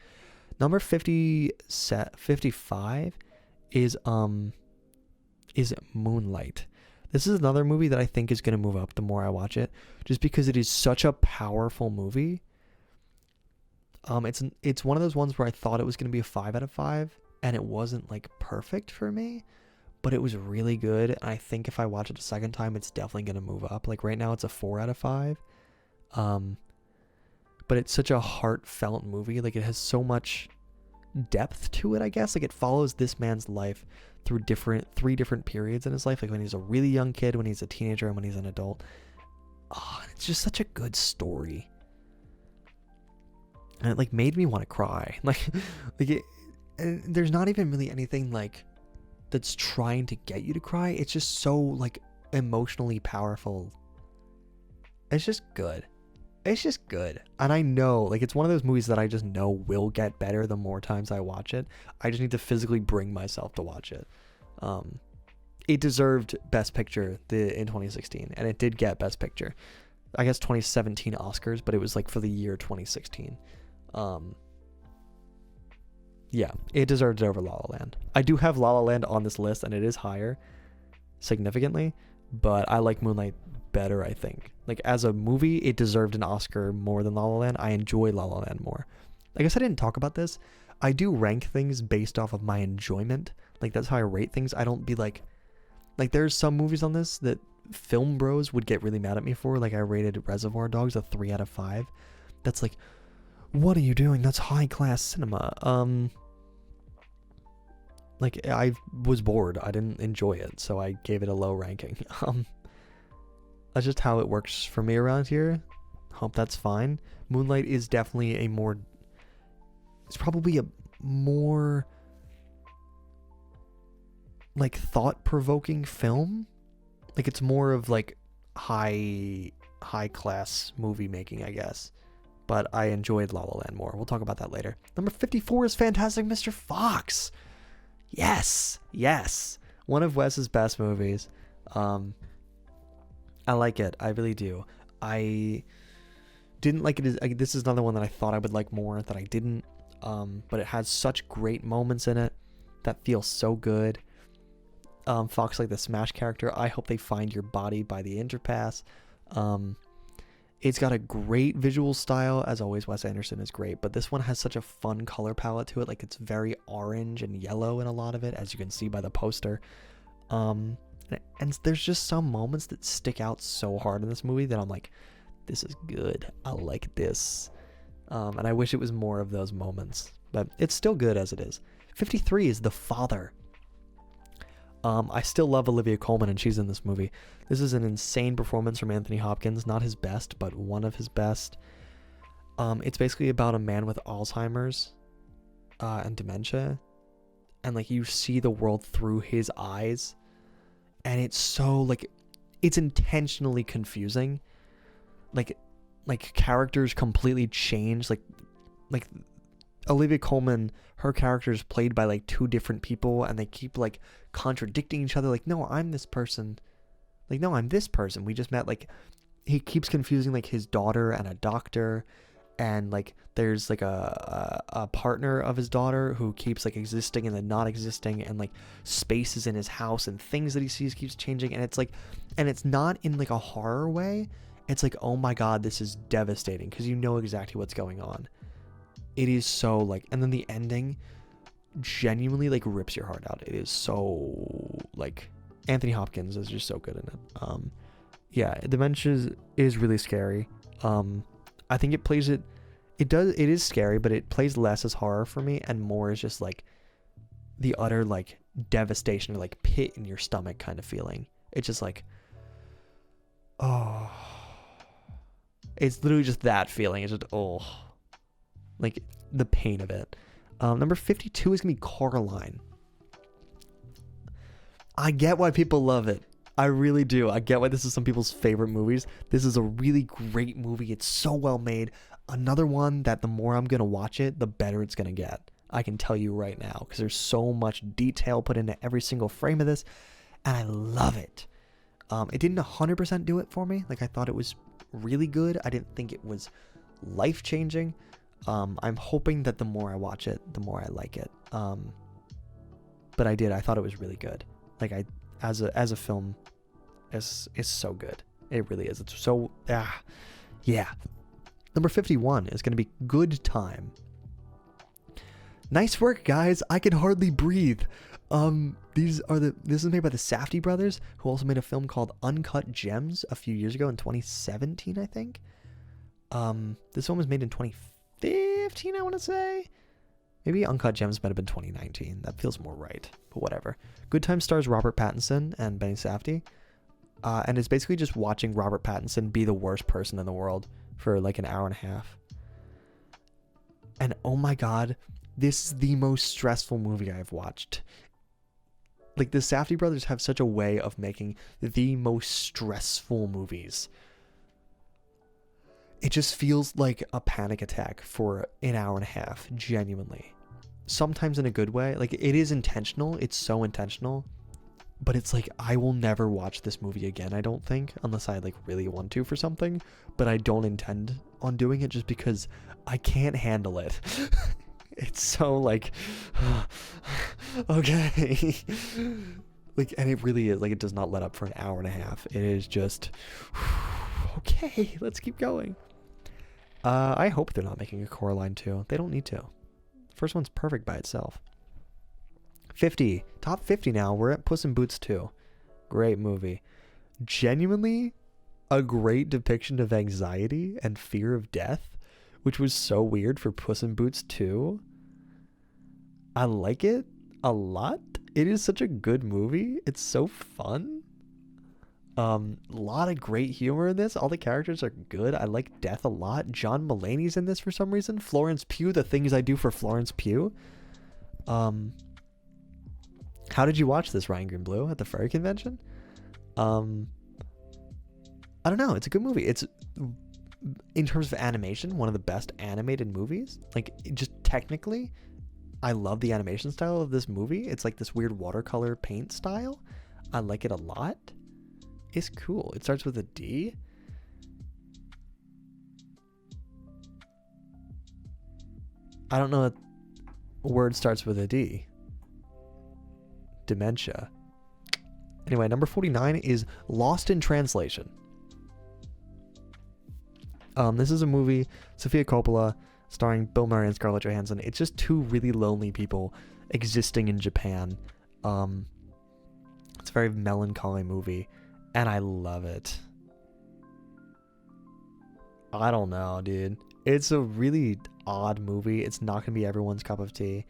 Number 55 is Moonlight. This is another movie that I think is going to move up the more I watch it, just because it is such a powerful movie. It's one of those ones where I thought it was going to be a 5 out of 5 and it wasn't like perfect for me, but it was really good. And I think if I watch it a second time, it's definitely going to move up. Like right now it's a 4 out of 5. But it's such a heartfelt movie. Like it has so much depth to it, I guess. Like it follows this man's life through 3 different periods in his life. Like when he's a really young kid, when he's a teenager, and when he's an adult. Oh, it's just such a good story. And it like made me want to cry. There's not even really anything like that's trying to get you to cry. It's just so like emotionally powerful. It's just good. It's just good. And I know like it's one of those movies that I just know will get better the more times I watch it. I just need to physically bring myself to watch it. It deserved Best Picture in 2016, and it did get Best Picture. I guess 2017 Oscars, but it was like for the year 2016. Yeah, it deserved it over La La Land. I do have La La Land on this list, and it is higher significantly, but I like Moonlight better, I think. Like as a movie, it deserved an Oscar more than La La Land. I enjoy La La Land more. I guess I didn't talk about this. I do rank things based off of my enjoyment. Like that's how I rate things. I don't be like there's some movies on this that film bros would get really mad at me for. Like I rated Reservoir Dogs a 3 out of 5. That's like, what are you doing? That's high class cinema. Like I was bored. I didn't enjoy it, so I gave it a low ranking. That's just how it works for me around here. Hope that's fine. Moonlight is definitely it's probably a more like thought-provoking film. Like it's more of like high class movie making, I guess. But I enjoyed La La Land more. We'll talk about that later. Number 54 is Fantastic Mr. Fox. Yes. One of Wes's best movies. I like it. I really do. I didn't like it. This is another one that I thought I would like more that I didn't. But it has such great moments in it that feels so good. Fox, like the Smash character, I hope they find your body by the Interpass. It's got a great visual style. As always, Wes Anderson is great, but this one has such a fun color palette to it. Like, it's very orange and yellow in a lot of it, as you can see by the poster. And there's just some moments that stick out so hard in this movie that I'm like, this is good. I like this. And I wish it was more of those moments, but it's still good as it is. 53 is The Father. I still love Olivia Colman, and she's in this movie. This is an insane performance from Anthony Hopkins. Not his best, but one of his best. It's basically about a man with Alzheimer's and dementia. And, like, you see the world through his eyes. And it's so, like, it's intentionally confusing. Like characters completely change. Like Olivia Colman, her character is played by like two different people, and they keep like contradicting each other. Like, no, I'm this person. Like, no, I'm this person. We just met. Like, he keeps confusing like his daughter and a doctor, and like there's like a partner of his daughter who keeps like existing and then not existing, and like spaces in his house and things that he sees keeps changing, and it's like, and it's not in like a horror way. It's like, oh my god, this is devastating, because you know exactly what's going on. It is so like, and then the ending genuinely like rips your heart out. It is so like, Anthony Hopkins is just so good in it. Yeah, Dementia is really scary. I think it plays it is scary, but it plays less as horror for me and more as just like the utter like devastation or like pit in your stomach kind of feeling. It's just like, oh, it's literally just that feeling. It's just, oh, like the pain of it. Number 52 is gonna be Coraline. I get why people love it. I really do. I get why this is some people's favorite movies. This is a really great movie. It's so well made. Another one that the more I'm gonna watch it, the better it's gonna get. I can tell you right now, because there's so much detail put into every single frame of this, and I love it. It didn't 100% do it for me. Like, I thought it was really good. I didn't think it was life-changing. I'm hoping that the more I watch it, the more I like it. But I did. I thought it was really good. Like, as a film, it's so good. It really is. It's so, yeah. Number 51 is going to be Good Time. Nice work, guys. I can hardly breathe. This is made by the Safdie brothers, who also made a film called Uncut Gems a few years ago in 2017, I think. This one was made in 2015, I want to say. Maybe Uncut Gems might have been 2019. That feels more right, but whatever. Good Time stars Robert Pattinson and Benny Safdie, and it's basically just watching Robert Pattinson be the worst person in the world for like an hour and a half. And oh my god, this is the most stressful movie I've watched. Like, the Safdie brothers have such a way of making the most stressful movies. It just feels like a panic attack for an hour and a half, genuinely. Sometimes in a good way. Like, it is intentional. It's so intentional. But it's like, I will never watch this movie again, I don't think, unless I like really want to for something. But I don't intend on doing it just because I can't handle it. It's so like, okay. Like, and it really is, like, it does not let up for an hour and a half. It is just, okay, let's keep going. I hope they're not making a Coraline 2. They don't need to. First one's perfect by itself. 50. Top 50 now. We're at Puss in Boots 2. Great movie. Genuinely a great depiction of anxiety and fear of death, which was so weird for Puss in Boots 2. I like it a lot. It is such a good movie. It's so fun. A lot of great humor in this. All the characters are good. I like death a lot. John Mulaney's in this for some reason. Florence Pugh, the things I do for Florence Pugh. How did you watch this, Ryan Greenblue, at the furry convention? I don't know. It's a good movie. It's, in terms of animation, one of the best animated movies. Like, just technically, I love the animation style of this movie. It's like this weird watercolor paint style. I like it a lot. It's cool. It starts with a D. I don't know what word starts with a D. dementia. Anyway, number 49 is Lost in Translation. This is a movie, Sofia Coppola, starring Bill Murray and Scarlett Johansson. It's just two really lonely people existing in Japan. It's a very melancholy movie, and I love it. I don't know, dude. It's a really odd movie. It's not gonna be everyone's cup of tea.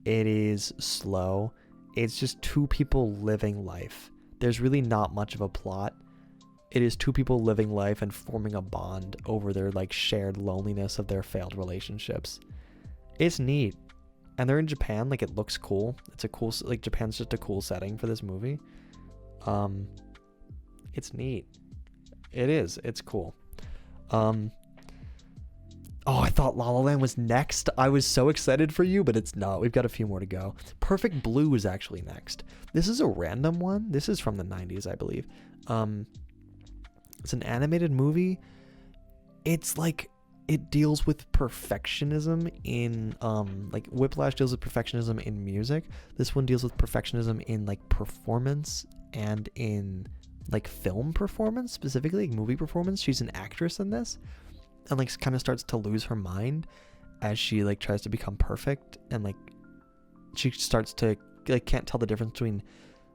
It is slow. It's just two people living life. There's really not much of a plot. It is two people living life and forming a bond over their like shared loneliness of their failed relationships. It's neat. And they're in Japan, like it looks cool. It's a cool, like Japan's just a cool setting for this movie. It's neat. It is. It's cool. Oh, I thought La La Land was next. I was so excited for you, but it's not. We've got a few more to go. Perfect Blue is actually next. This is a random one. This is from the 90s, I believe. It's an animated movie. It's like, it deals with perfectionism in, like Whiplash deals with perfectionism in music. This one deals with perfectionism in like performance and in like film performance, specifically like movie performance. She's an actress in this. And like kind of starts to lose her mind as she like tries to become perfect, and like she starts to like can't tell the difference between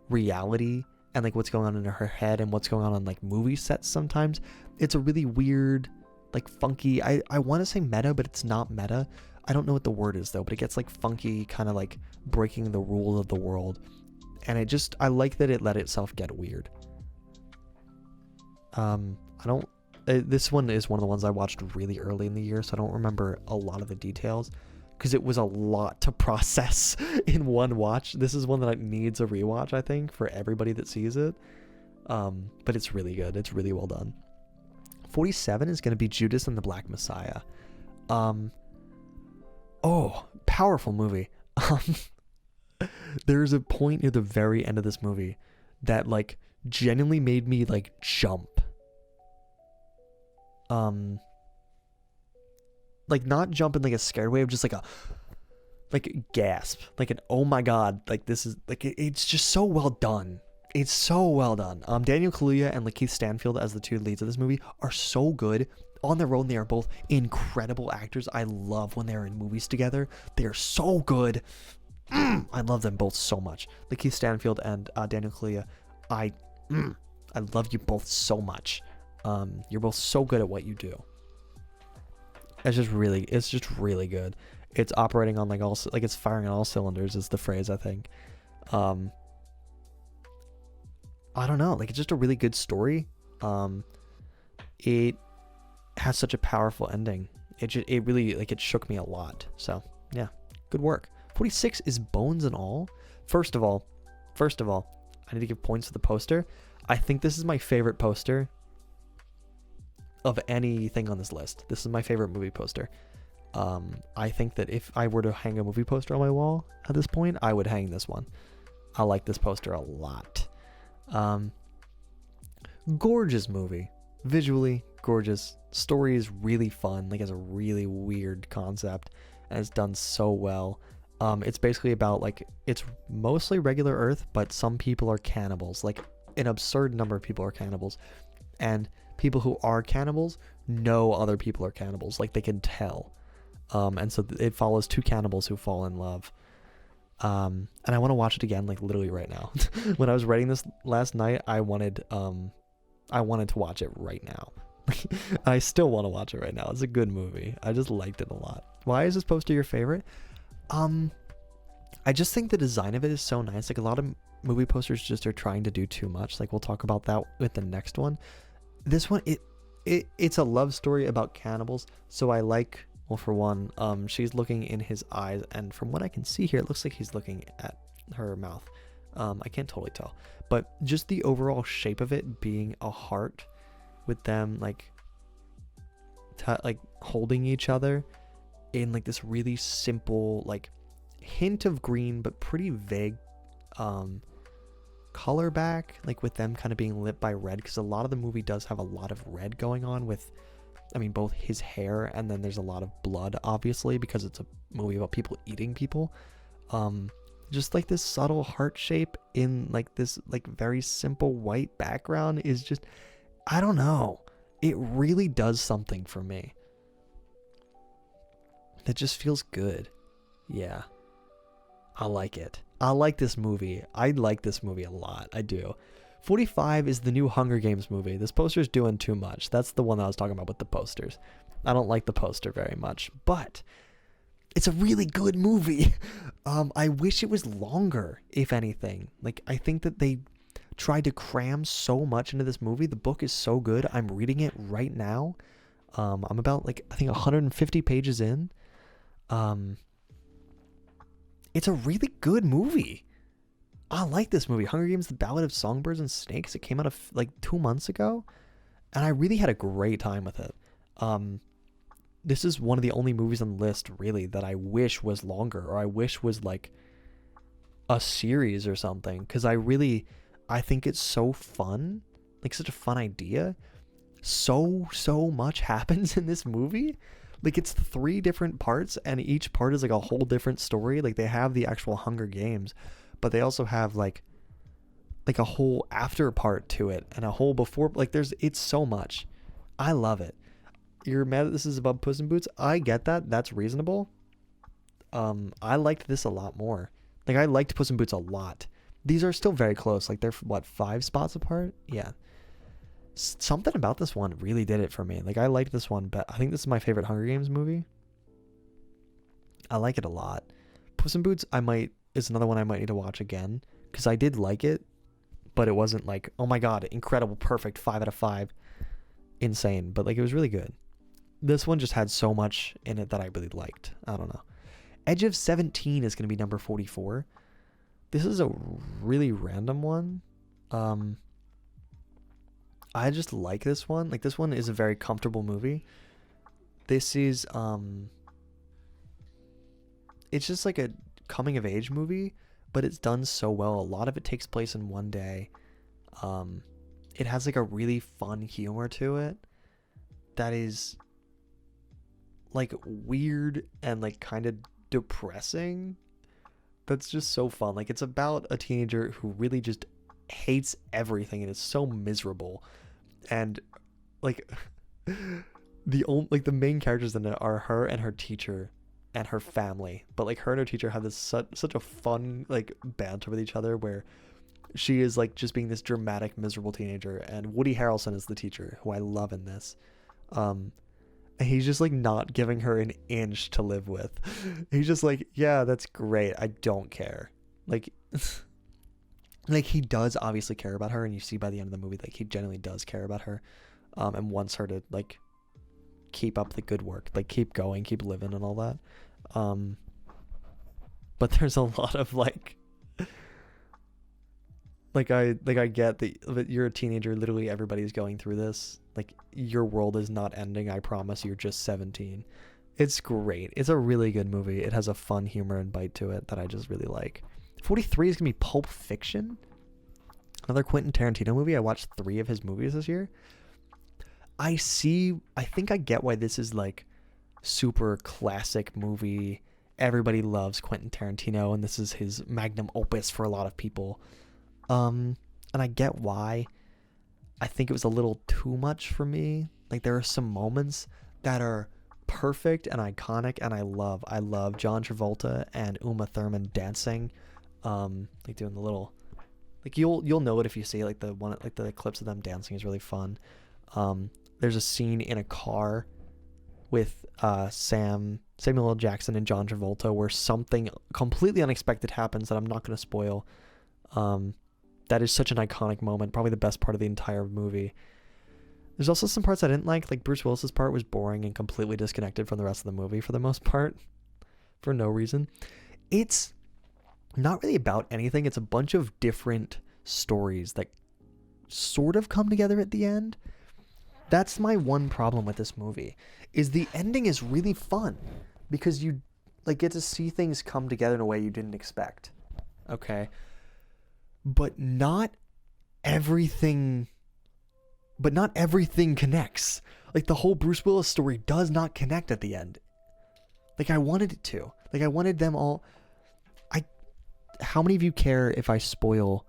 reality and like what's going on in her head and what's going on like movie sets sometimes. It's a really weird, like funky, I want to say meta, but it's not meta. I don't know what the word is though, but it gets like funky, kind of like breaking the rules of the world. And I like that it let itself get weird. This one is one of the ones I watched really early in the year, so I don't remember a lot of the details because it was a lot to process in one watch. This is one that needs a rewatch, I think, for everybody that sees it. But it's really good. It's really well done. 47 is going to be Judas and the Black Messiah. Oh, powerful movie. There's a point near the very end of this movie that like genuinely made me like jump. Like not jump in like a scared way, of just like a gasp, like an oh my god, like this is like it's just so well done. It's so well done. Daniel Kaluuya and Lakeith Stanfield as the two leads of this movie are so good. On their own, they are both incredible actors. I love when they're in movies together. They are so good. I love them both so much. Lakeith Stanfield and Daniel Kaluuya, I love you both so much. You're both so good at what you do. It's just really good. It's operating on like it's firing on all cylinders is the phrase, I think. I don't know, like it's just a really good story. It has such a powerful ending. It really like it shook me a lot. So yeah, good work. 46 is Bones and All. First of all, I need to give points to the poster. I think this is my favorite poster of anything on this list. This is my favorite movie poster. I think that if I were to hang a movie poster on my wall at this point, I would hang this one. I like this poster a lot. Gorgeous movie. Visually gorgeous. Story is really fun. Like it's a really weird concept and it's done so well. It's basically about like, it's mostly regular Earth, but some people are cannibals. Like an absurd number of people are cannibals. And people who are cannibals know other people are cannibals. Like they can tell. And so it follows two cannibals who fall in love. And I want to watch it again, like literally right now. When I was writing this last night, I wanted to watch it right now. I still want to watch it right now. It's a good movie. I just liked it a lot. Why is this poster your favorite? I just think the design of it is so nice. Like a lot of movie posters just are trying to do too much. Like we'll talk about that with the next one. This one, it's a love story about cannibals. So I like, well, for one, she's looking in his eyes, and from what I can see here, it looks like he's looking at her mouth. I can't totally tell, but just the overall shape of it being a heart with them like holding each other in like this really simple like hint of green but pretty vague color back, like with them kind of being lit by red, because a lot of the movie does have a lot of red going on with, I mean, both his hair and then there's a lot of blood, obviously, because it's a movie about people eating people. just like this subtle heart shape in like this like very simple white background is just, I don't know. It really does something for me. It just feels good. Yeah. I like it. I like this movie. I like this movie a lot. I do. 45 is the new Hunger Games movie. This poster's doing too much. That's the one that I was talking about with the posters. I don't like the poster very much, but it's a really good movie. I wish it was longer, if anything. Like, I think that they tried to cram so much into this movie. The book is so good. I'm reading it right now. I'm about, like, I think 150 pages in. It's a really good movie. I like this movie. Hunger Games: The Ballad of Songbirds and Snakes. It came out like 2 months ago, and I really had a great time with it. This is one of the only movies on the list, really, that I wish was longer, or I wish was like a series or something, because I think it's so fun, like such a fun idea. So much happens in this movie. Like, it's 3 different parts, and each part is like a whole different story. Like, they have the actual Hunger Games, but they also have like a whole after part to it, and a whole before. Like, it's so much. I love it. You're mad that this is about Puss in Boots? I get that. That's reasonable. I liked this a lot more. Like, I liked Puss in Boots a lot. These are still very close. Like, they're, what, 5 spots apart? Yeah. Something about this one really did it for me. Like, I liked this one, but I think this is my favorite Hunger Games movie. I like it a lot. Puss in Boots, is another one I might need to watch again, because I did like it, but it wasn't like, oh my god, incredible, perfect, 5 out of 5, insane. But like, it was really good. This one just had so much in it that I really liked. I don't know. Edge of 17 is going to be number 44. This is a really random one. I just like this one. Like, this one is a very comfortable movie. This is, it's just like a coming of age movie, but it's done so well. A lot of it takes place in one day. It has like a really fun humor to it that is like weird and like kind of depressing. That's just so fun. Like, it's about a teenager who really just hates everything and is so miserable, and like the main characters in it are her and her teacher and her family, but like her and her teacher have this such a fun like banter with each other, where she is like just being this dramatic miserable teenager, and Woody Harrelson is the teacher, who I love in this. And he's just like not giving her an inch to live with. He's just like, yeah, that's great, I don't care. Like like, he does obviously care about her, and you see by the end of the movie, like, he genuinely does care about her, and wants her to like keep up the good work, like keep going, keep living, and all that. But there's a lot of like I get that you're a teenager. Literally everybody's going through this. Like, your world is not ending. I promise. You're just 17. It's great. It's a really good movie. It has a fun humor and bite to it that I just really like. 43 is gonna be Pulp Fiction, another Quentin Tarantino movie. I watched 3 of his movies this year. I think I get why this is like super classic movie. Everybody loves Quentin Tarantino, and this is his magnum opus for a lot of people. And I get why. I think it was a little too much for me. Like, there are some moments that are perfect and iconic, and I love John Travolta and Uma Thurman dancing, like doing the little, like, you'll know it if you see like the clips of them dancing is really fun. There's a scene in a car with Samuel L. Jackson and John Travolta where something completely unexpected happens that I'm not going to spoil. That is such an iconic moment, probably the best part of the entire movie. There's also some parts I didn't like Bruce Willis's part was boring and completely disconnected from the rest of the movie for the most part, for no reason. It's not really about anything. It's a bunch of different stories that sort of come together at the end. That's my one problem with this movie, is the ending is really fun because you like get to see things come together in a way you didn't expect. Okay. But not everything connects. Like, the whole Bruce Willis story does not connect at the end. Like, I wanted it to. Like, I wanted them all. how many of you care if I spoil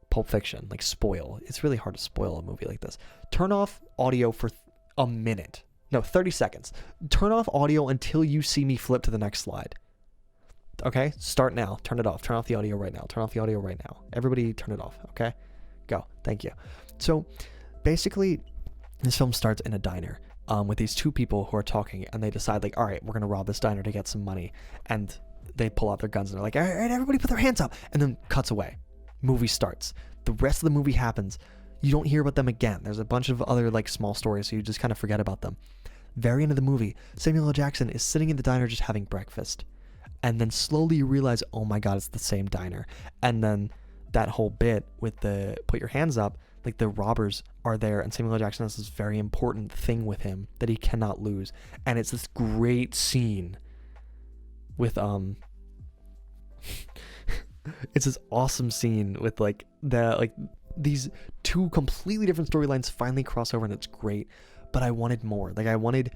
Pulp Fiction? Like, spoil. It's really hard to spoil a movie like this. Turn off audio for a minute. No, 30 seconds. Turn off audio until you see me flip to the next slide. Okay? Start now. Turn it off. Turn off the audio right now. Turn off the audio right now. Everybody turn it off. Okay? Go. Thank you. So, basically, this film starts in a diner with these two people who are talking, and they decide, like, all right, we're going to rob this diner to get some money. And they pull out their guns, and they're like, all right, everybody put their hands up. And then cuts away. Movie starts. The rest of the movie happens. You don't hear about them again. There's a bunch of other, like, small stories, so you just kind of forget about them. Very end of the movie, Samuel L. Jackson is sitting in the diner just having breakfast. And then slowly you realize, oh my God, it's the same diner. And then that whole bit with the put your hands up, like the robbers are there, and Samuel L. Jackson has this very important thing with him that he cannot lose. And it's this great scene with it's this awesome scene with like these two completely different storylines finally cross over, and it's great. But I wanted more. Like, I wanted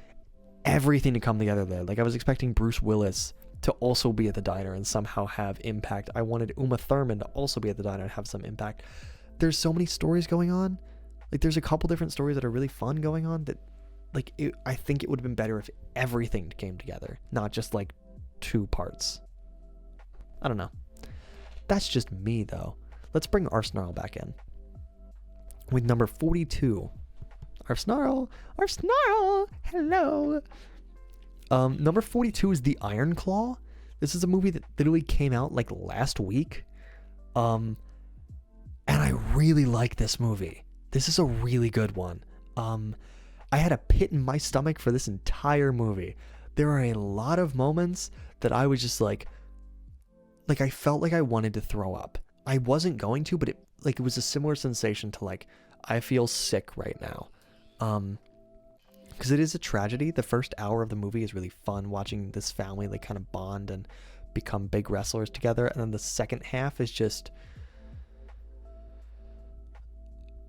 everything to come together there. Like, I was expecting Bruce Willis to also be at the diner and somehow have impact. I wanted Uma Thurman to also be at the diner and have some impact. There's so many stories going on. Like, there's a couple different stories that are really fun going on that, like, I think it would have been better if everything came together, not just, like, 2 parts. I don't know. That's just me, though. Let's bring Arsnarl back in. With number 42. Arsnarl, hello. Number 42 is The Iron Claw. This is a movie that literally came out like last week. And I really like this movie. This is a really good one. I had a pit in my stomach for this entire movie. There are a lot of moments that I was just like I felt like I wanted to throw up. I wasn't going to, but it was a similar sensation to like, I feel sick right now. Because it is a tragedy. The first hour of the movie is really fun, watching this family like kind of bond and become big wrestlers together, and then the second half is just,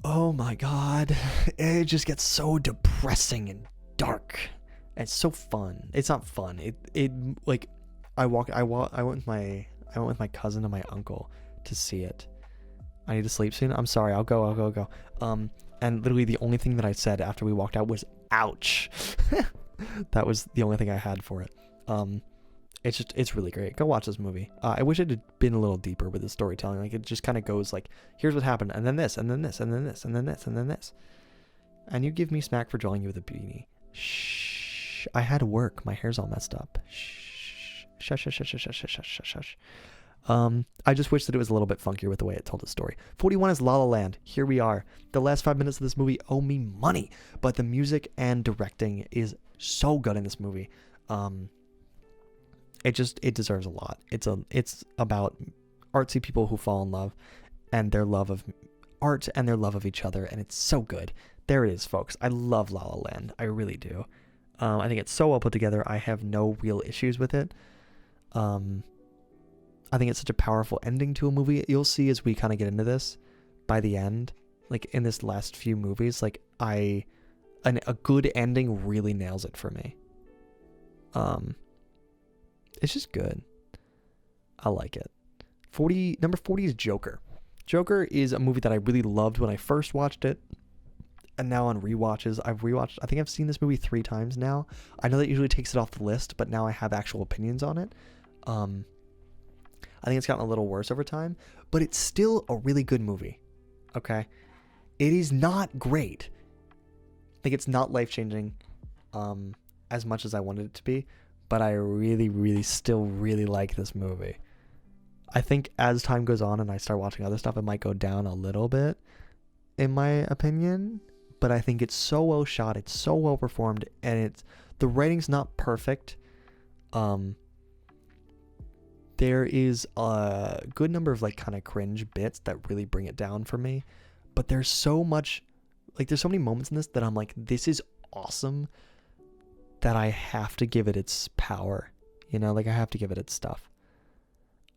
oh my God, it just gets so depressing and dark. And it's so fun. It's not fun. It like I went with my cousin and my uncle to see it. I need to sleep soon. I'm sorry. I'll go. And literally the only thing that I said after we walked out was, ouch. That was the only thing I had for it. It's really great. Go watch this movie. I wish it had been a little deeper with the storytelling. Like, it just kind of goes like, here's what happened, and then this, and then this, and then this, and then this, and then this. And you give me smack for drawing you with a beanie. Shh. I had work. My hair's all messed up. Shh. Shush, shush, shush, shush, shush, shush, shush. I just wish that it was a little bit funkier with the way it told the story. 41 is La La Land. Here we are. The last 5 minutes of this movie owe me money, but the music and directing is so good in this movie. It deserves a lot. It's about artsy people who fall in love, and their love of art and their love of each other, and it's so good. There it is, folks. I love La La Land. I really do. I think it's so well put together. I have no real issues with it. I think it's such a powerful ending to a movie. You'll see as we kind of get into this, by the end, like in this last few movies, like a good ending really nails it for me. It's just good. I like it. Number 40 is Joker. Joker is a movie that I really loved when I first watched it. And now on rewatches, I think I've seen this movie 3 times now. I know that usually takes it off the list, but now I have actual opinions on it. I think it's gotten a little worse over time, but it's still a really good movie. Okay? It is not great. Like, it's not life-changing as much as I wanted it to be, but I really, really still really like this movie. I think as time goes on and I start watching other stuff, it might go down a little bit, in my opinion, but I think it's so well shot, it's so well performed, and the writing's not perfect. There is a good number of like kind of cringe bits that really bring it down for me, but there's so many moments in this that I'm like, this is awesome, that I have to give it its power, like I have to give it its stuff.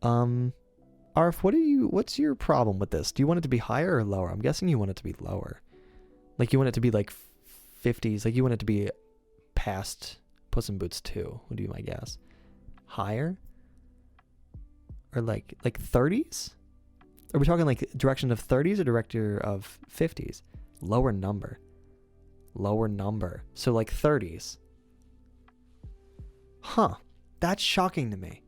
Arf, what's your problem with this? Do you want it to be higher or lower? I'm guessing you want it to be lower. Like, you want it to be like 50s, like you want it to be past Puss in Boots 2, would be my guess. Higher? or like 30s? Are we talking like direction of 30s or director of 50s? Lower number. So like 30s. Huh. That's shocking to me.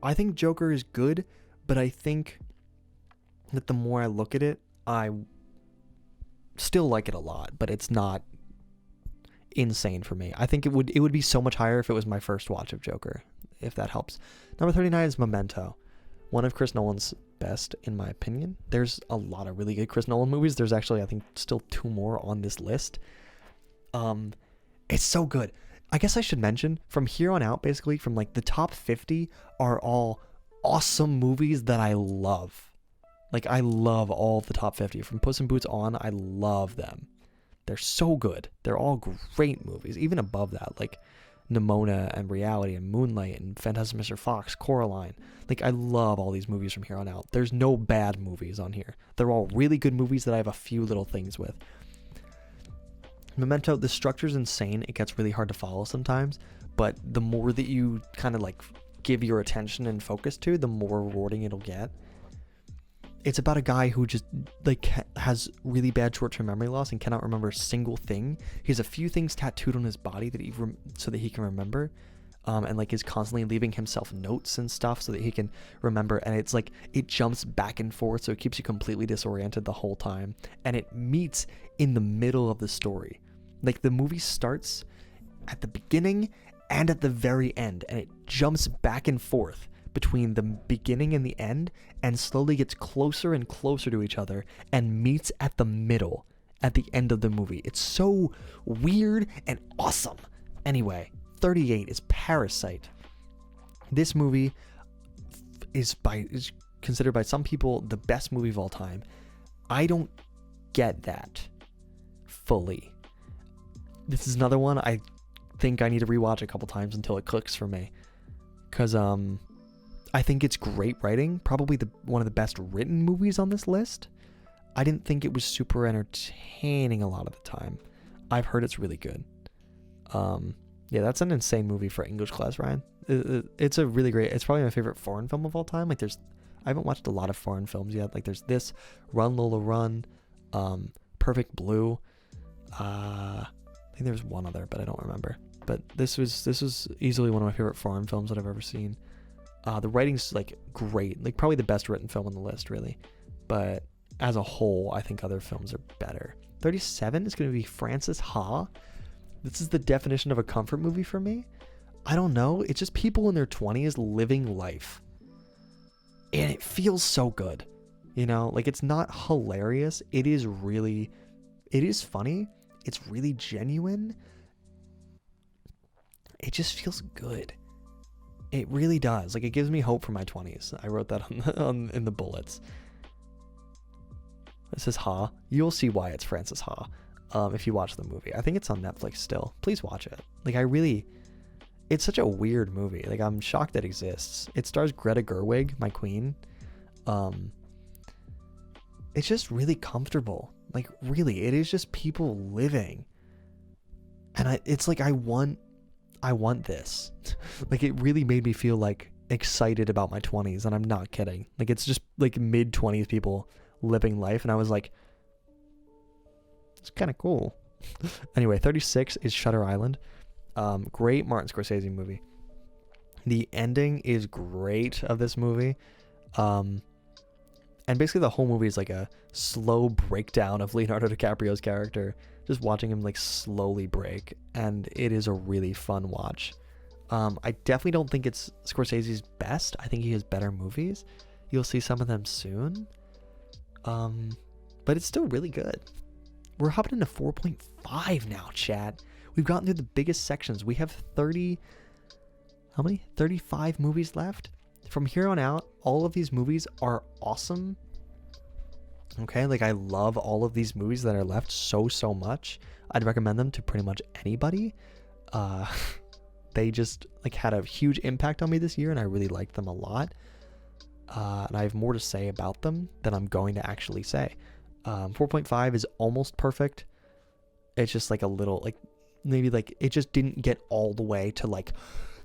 I think Joker is good, but I think that the more I look at it, I still like it a lot, but it's not insane for me. I think it would be so much higher if it was my first watch of Joker, if that helps. Number 39 is Memento, one of Chris Nolan's best, in my opinion. There's a lot of really good Chris Nolan movies. There's actually, I think, still 2 more on this list. It's so good. I guess I should mention, from here on out, basically, from like the top 50 are all awesome movies that I love. Like, I love all of the top 50. From Puss in Boots on, I love them. They're so good. They're all great movies. Even above that, like Nimona and Reality and Moonlight and Fantastic Mr. Fox, Coraline. Like, I love all these movies from here on out. There's no bad movies on here. They're all really good movies that I have a few little things with. Memento, the structure's insane. It gets really hard to follow sometimes, but the more that you kind of like give your attention and focus to, the more rewarding it'll get. It's about a guy who just like has really bad short-term memory loss and cannot remember a single thing. He has a few things tattooed on his body that so that he can remember, and like is constantly leaving himself notes and stuff so that he can remember. And it's like it jumps back and forth, so it keeps you completely disoriented the whole time. And it meets in the middle of the story. Like, the movie starts at the beginning and at the very end, and it jumps back and forth between the beginning and the end, and slowly gets closer and closer to each other and meets at the middle at the end of the movie. It's so weird and awesome. Anyway, 38 is Parasite. This movie is considered by some people the best movie of all time. I don't get that fully. This is another one I think I need to rewatch a couple times until it clicks for me, because I think it's great writing, probably one of the best written movies on this list. I didn't think it was super entertaining a lot of the time. I've heard it's really good. Yeah, that's an insane movie for English class, Ryan. It's a really great, it's probably my favorite foreign film of all time. Like, I haven't watched a lot of foreign films yet. Like, there's this, Run Lola Run, Perfect Blue. I think there's one other, but I don't remember. But this was easily one of my favorite foreign films that I've ever seen. The writing's like great, like probably the best written film on the list, really. But as a whole, I think other films are better. 37 is going to be Frances Ha. This is the definition of a comfort movie for me. I don't know. It's just people in their 20s living life. And it feels so good. You know, like, it's not hilarious. It is funny. It's really genuine. It just feels good. It really does. Like, it gives me hope for my 20s. I wrote that in the bullets. This is Ha. You'll see why it's Frances Ha if you watch the movie. I think it's on Netflix still. Please watch it. Like, it's such a weird movie. Like, I'm shocked that it exists. It stars Greta Gerwig, my queen. It's just really comfortable. Like, really, it is just people living. And it's like, I want this. Like, it really made me feel like excited about my 20s, and I'm not kidding. Like, it's just like mid-20s people living life, and I was like, it's kind of cool. Anyway, 36 is Shutter Island. Great Martin Scorsese movie. The ending is great of this movie. And basically the whole movie is like a slow breakdown of Leonardo DiCaprio's character, just watching him like slowly break, and it is a really fun watch. I definitely don't think it's Scorsese's best. I think he has better movies. You'll see some of them soon. But it's still really good. We're hopping into 4.5 now, chat. We've gotten through the biggest sections. We have 35 movies left. From here on out, all of these movies are awesome. Okay, like, I love all of these movies that are left so much. I'd recommend them to pretty much anybody. They just like had a huge impact on me this year, and I really liked them a lot. And I have more to say about them than I'm going to actually say. 4.5 is almost perfect. It's just like a little, like, maybe like it just didn't get all the way to like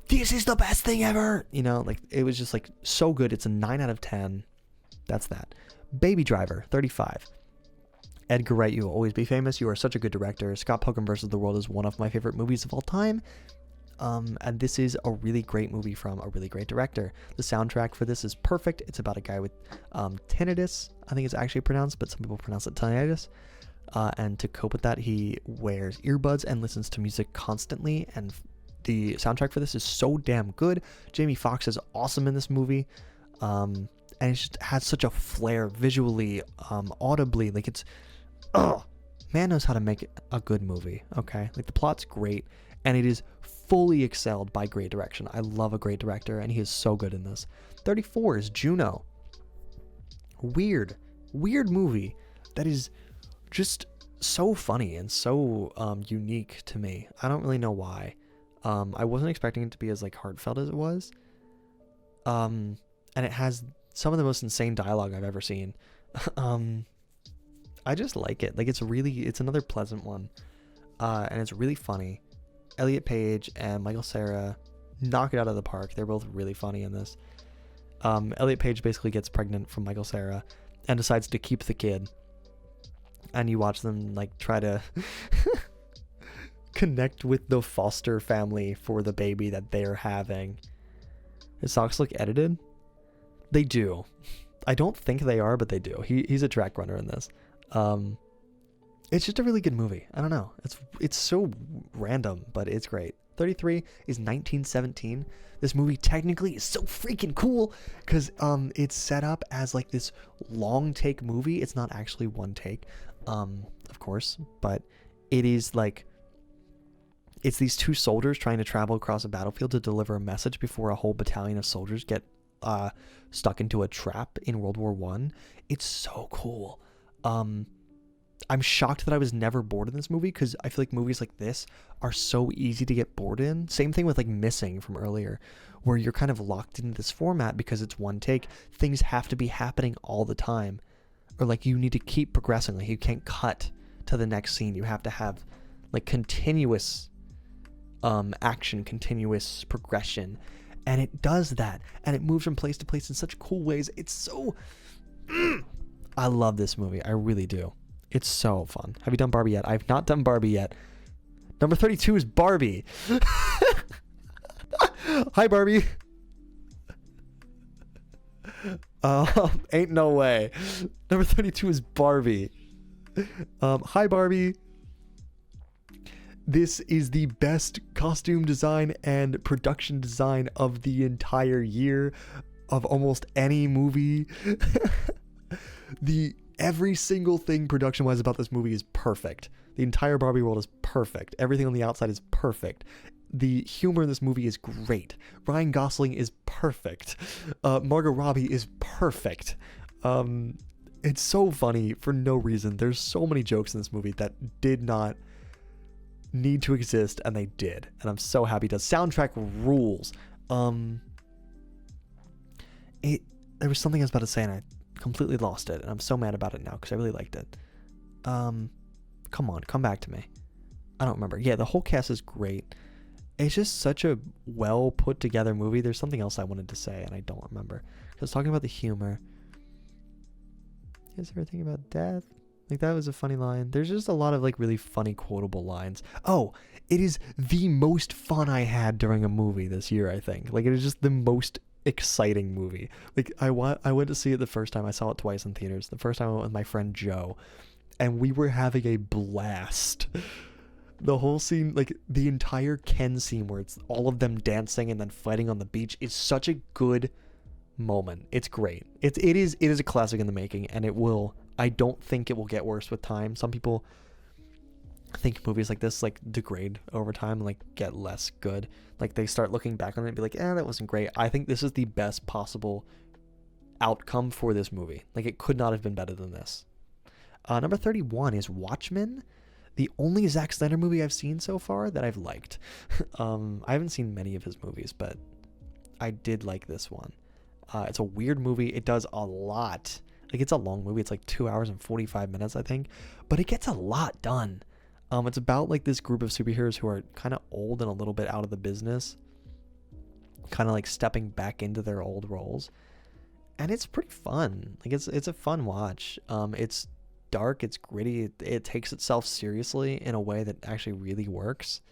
this is the best thing ever. You know, like it was just like so good. It's a 9 out of 10. That's that. Baby Driver, 35. Edgar Wright, you will always be famous. You are such a good director. Scott Pilgrim vs. the World is one of my favorite movies of all time. And this is a really great movie from a really great director. The soundtrack for this is perfect. It's about a guy with tinnitus, I think it's actually pronounced, but some people pronounce it tinnitus. And to cope with that, he wears earbuds and listens to music constantly. And the soundtrack for this is so damn good. Jamie Foxx is awesome in this movie. And it just has such a flair visually, audibly. Like it's, man knows how to make a good movie, okay? Like the plot's great, and it is fully excelled by great direction. I love a great director, and he is so good in this. 34 is Juno. Weird movie that is just so funny and so unique to me. I don't really know why. I wasn't expecting it to be as like heartfelt as it was. And it has some of the most insane dialogue I've ever seen. I just like it. Like it's another pleasant one. And it's really funny. Elliot Page and Michael Cera knock it out of the park. They're both really funny in this. Elliot Page basically gets pregnant from Michael Cera and decides to keep the kid. And you watch them like try to connect with the foster family for the baby that they're having. His socks look edited? They do. I don't think they are, but they do. He's a track runner in this. It's just a really good movie. I don't know. It's so random, but it's great. 33 is 1917. This movie technically is so freaking cool because it's set up as like this long take movie. It's not actually one take, of course, but it is like it's these two soldiers trying to travel across a battlefield to deliver a message before a whole battalion of soldiers get stuck into a trap in World War I. It's so cool. I'm shocked that I was never bored in this movie because I feel like movies like this are so easy to get bored in. Same thing with like Missing from earlier, where you're kind of locked into this format because it's one take. Things have to be happening all the time, or like you need to keep progressing. Like you can't cut to the next scene. You have to have like continuous action, continuous progression, and it does that, and it moves from place to place in such cool ways. It's so I love this movie. I really do. It's so fun. Have you done Barbie yet? I've not done Barbie yet. Number 32 is Barbie. Hi, Barbie. Ain't no way. Number 32 is Barbie. Hi, Barbie. This is the best costume design and production design of the entire year of almost any movie. Every single thing production-wise about this movie is perfect. The entire Barbie world is perfect. Everything on the outside is perfect. The humor in this movie is great. Ryan Gosling is perfect. Margot Robbie is perfect. It's so funny for no reason. There's so many jokes in this movie that did not need to exist, and they did. And I'm so happy to. Soundtrack rules. There was something I was about to say, and I completely lost it, and I'm so mad about it now because I really liked it. Come on, come back to me. I don't remember. Yeah, the whole cast is great. It's just such a well put together movie. There's something else I wanted to say, and I don't remember. I was talking about the humor. You guys ever think about death? Like, that was a funny line. There's just a lot of like really funny quotable lines. Oh, it is the most fun I had during a movie this year, I think. Like, it is just the most exciting movie. Like I went to see it the first time. I saw it twice in theaters. The first time I went with my friend Joe, and we were having a blast. The whole scene, like the entire Ken scene where it's all of them dancing and then fighting on the beach, is such a good moment. It's great. It is a classic in the making, and I don't think it will get worse with time. Some people think movies like this like degrade over time and like get less good. Like they start looking back on it and be like, that wasn't great. I think this is the best possible outcome for this movie. Like it could not have been better than this. Number 31 is Watchmen, the only Zack Snyder movie I've seen so far that I've liked. I haven't seen many of his movies, but I did like this one. It's a weird movie. It does a lot. Like it's a long movie. It's like 2 hours and 45 minutes, I think, but it gets a lot done. It's about like this group of superheroes who are kind of old and a little bit out of the business. kind of like stepping back into their old roles. And it's pretty fun. Like it's a fun watch. It's dark, it's gritty, it takes itself seriously in a way that actually really works.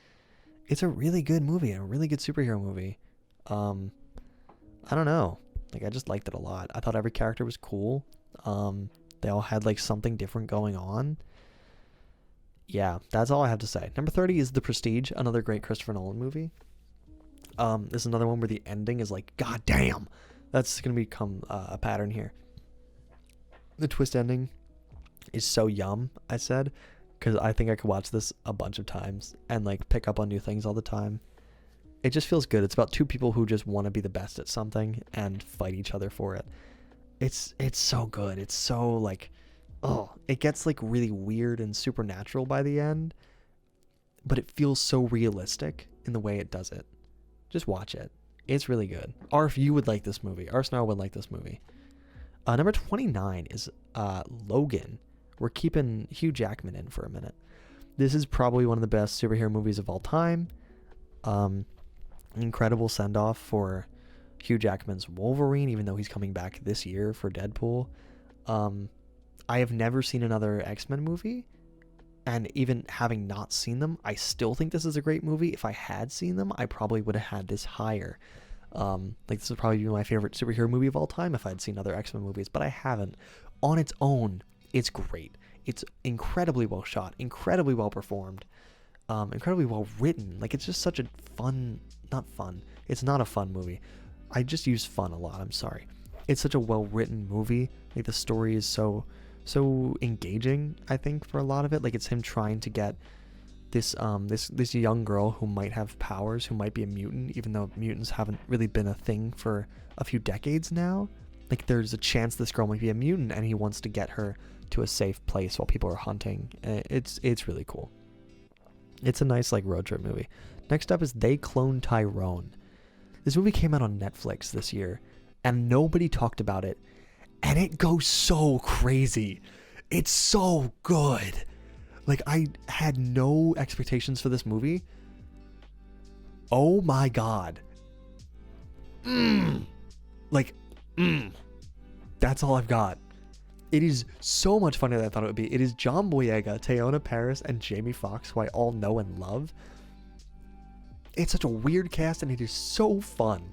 It's a really good movie, a really good superhero movie. I don't know. Like, I just liked it a lot. I thought every character was cool. They all had like something different going on. Yeah, that's all I have to say. Number 30 is The Prestige, another great Christopher Nolan movie. This is another one where the ending is like, god damn. That's going to become a pattern here. The twist ending is so yum, I said, because I think I could watch this a bunch of times and like pick up on new things all the time. It just feels good. It's about two people who just want to be the best at something and fight each other for it. It's so good. It's so like, oh, it gets like really weird and supernatural by the end, but it feels so realistic in the way it does it. Just watch it. It's really good. Or if you would like this movie, Arsenal would like this movie. Number 29 is Logan. We're keeping Hugh Jackman in for a minute. This is probably one of the best superhero movies of all time. Incredible send-off for Hugh Jackman's Wolverine, even though he's coming back this year for Deadpool. I have never seen another X-Men movie, and even having not seen them, I still think this is a great movie. If I had seen them, I probably would have had this higher. Like, this would probably be my favorite superhero movie of all time if I'd seen other X-Men movies, but I haven't. On its own, it's great. It's incredibly well shot, incredibly well performed, incredibly well written. Like, it's just such a fun, not fun. It's not a fun movie. I just use fun a lot. I'm sorry. It's such a well written movie. Like, the story is so engaging, I think, for a lot of it. Like, it's him trying to get this young girl who might have powers, who might be a mutant, even though mutants haven't really been a thing for a few decades now. Like, there's a chance this girl might be a mutant, and he wants to get her to a safe place while people are hunting. It's really cool. It's a nice, like, road trip movie. Next up is They Clone Tyrone. This movie came out on Netflix this year, and nobody talked about it, and it goes so crazy. It's so good. Like, I had no expectations for this movie. Oh my god. That's all I've got. It is so much funnier than I thought it would be. It is John Boyega, Teyonah Parris, and Jamie Foxx, who I all know and love. It's such a weird cast, and it is so fun.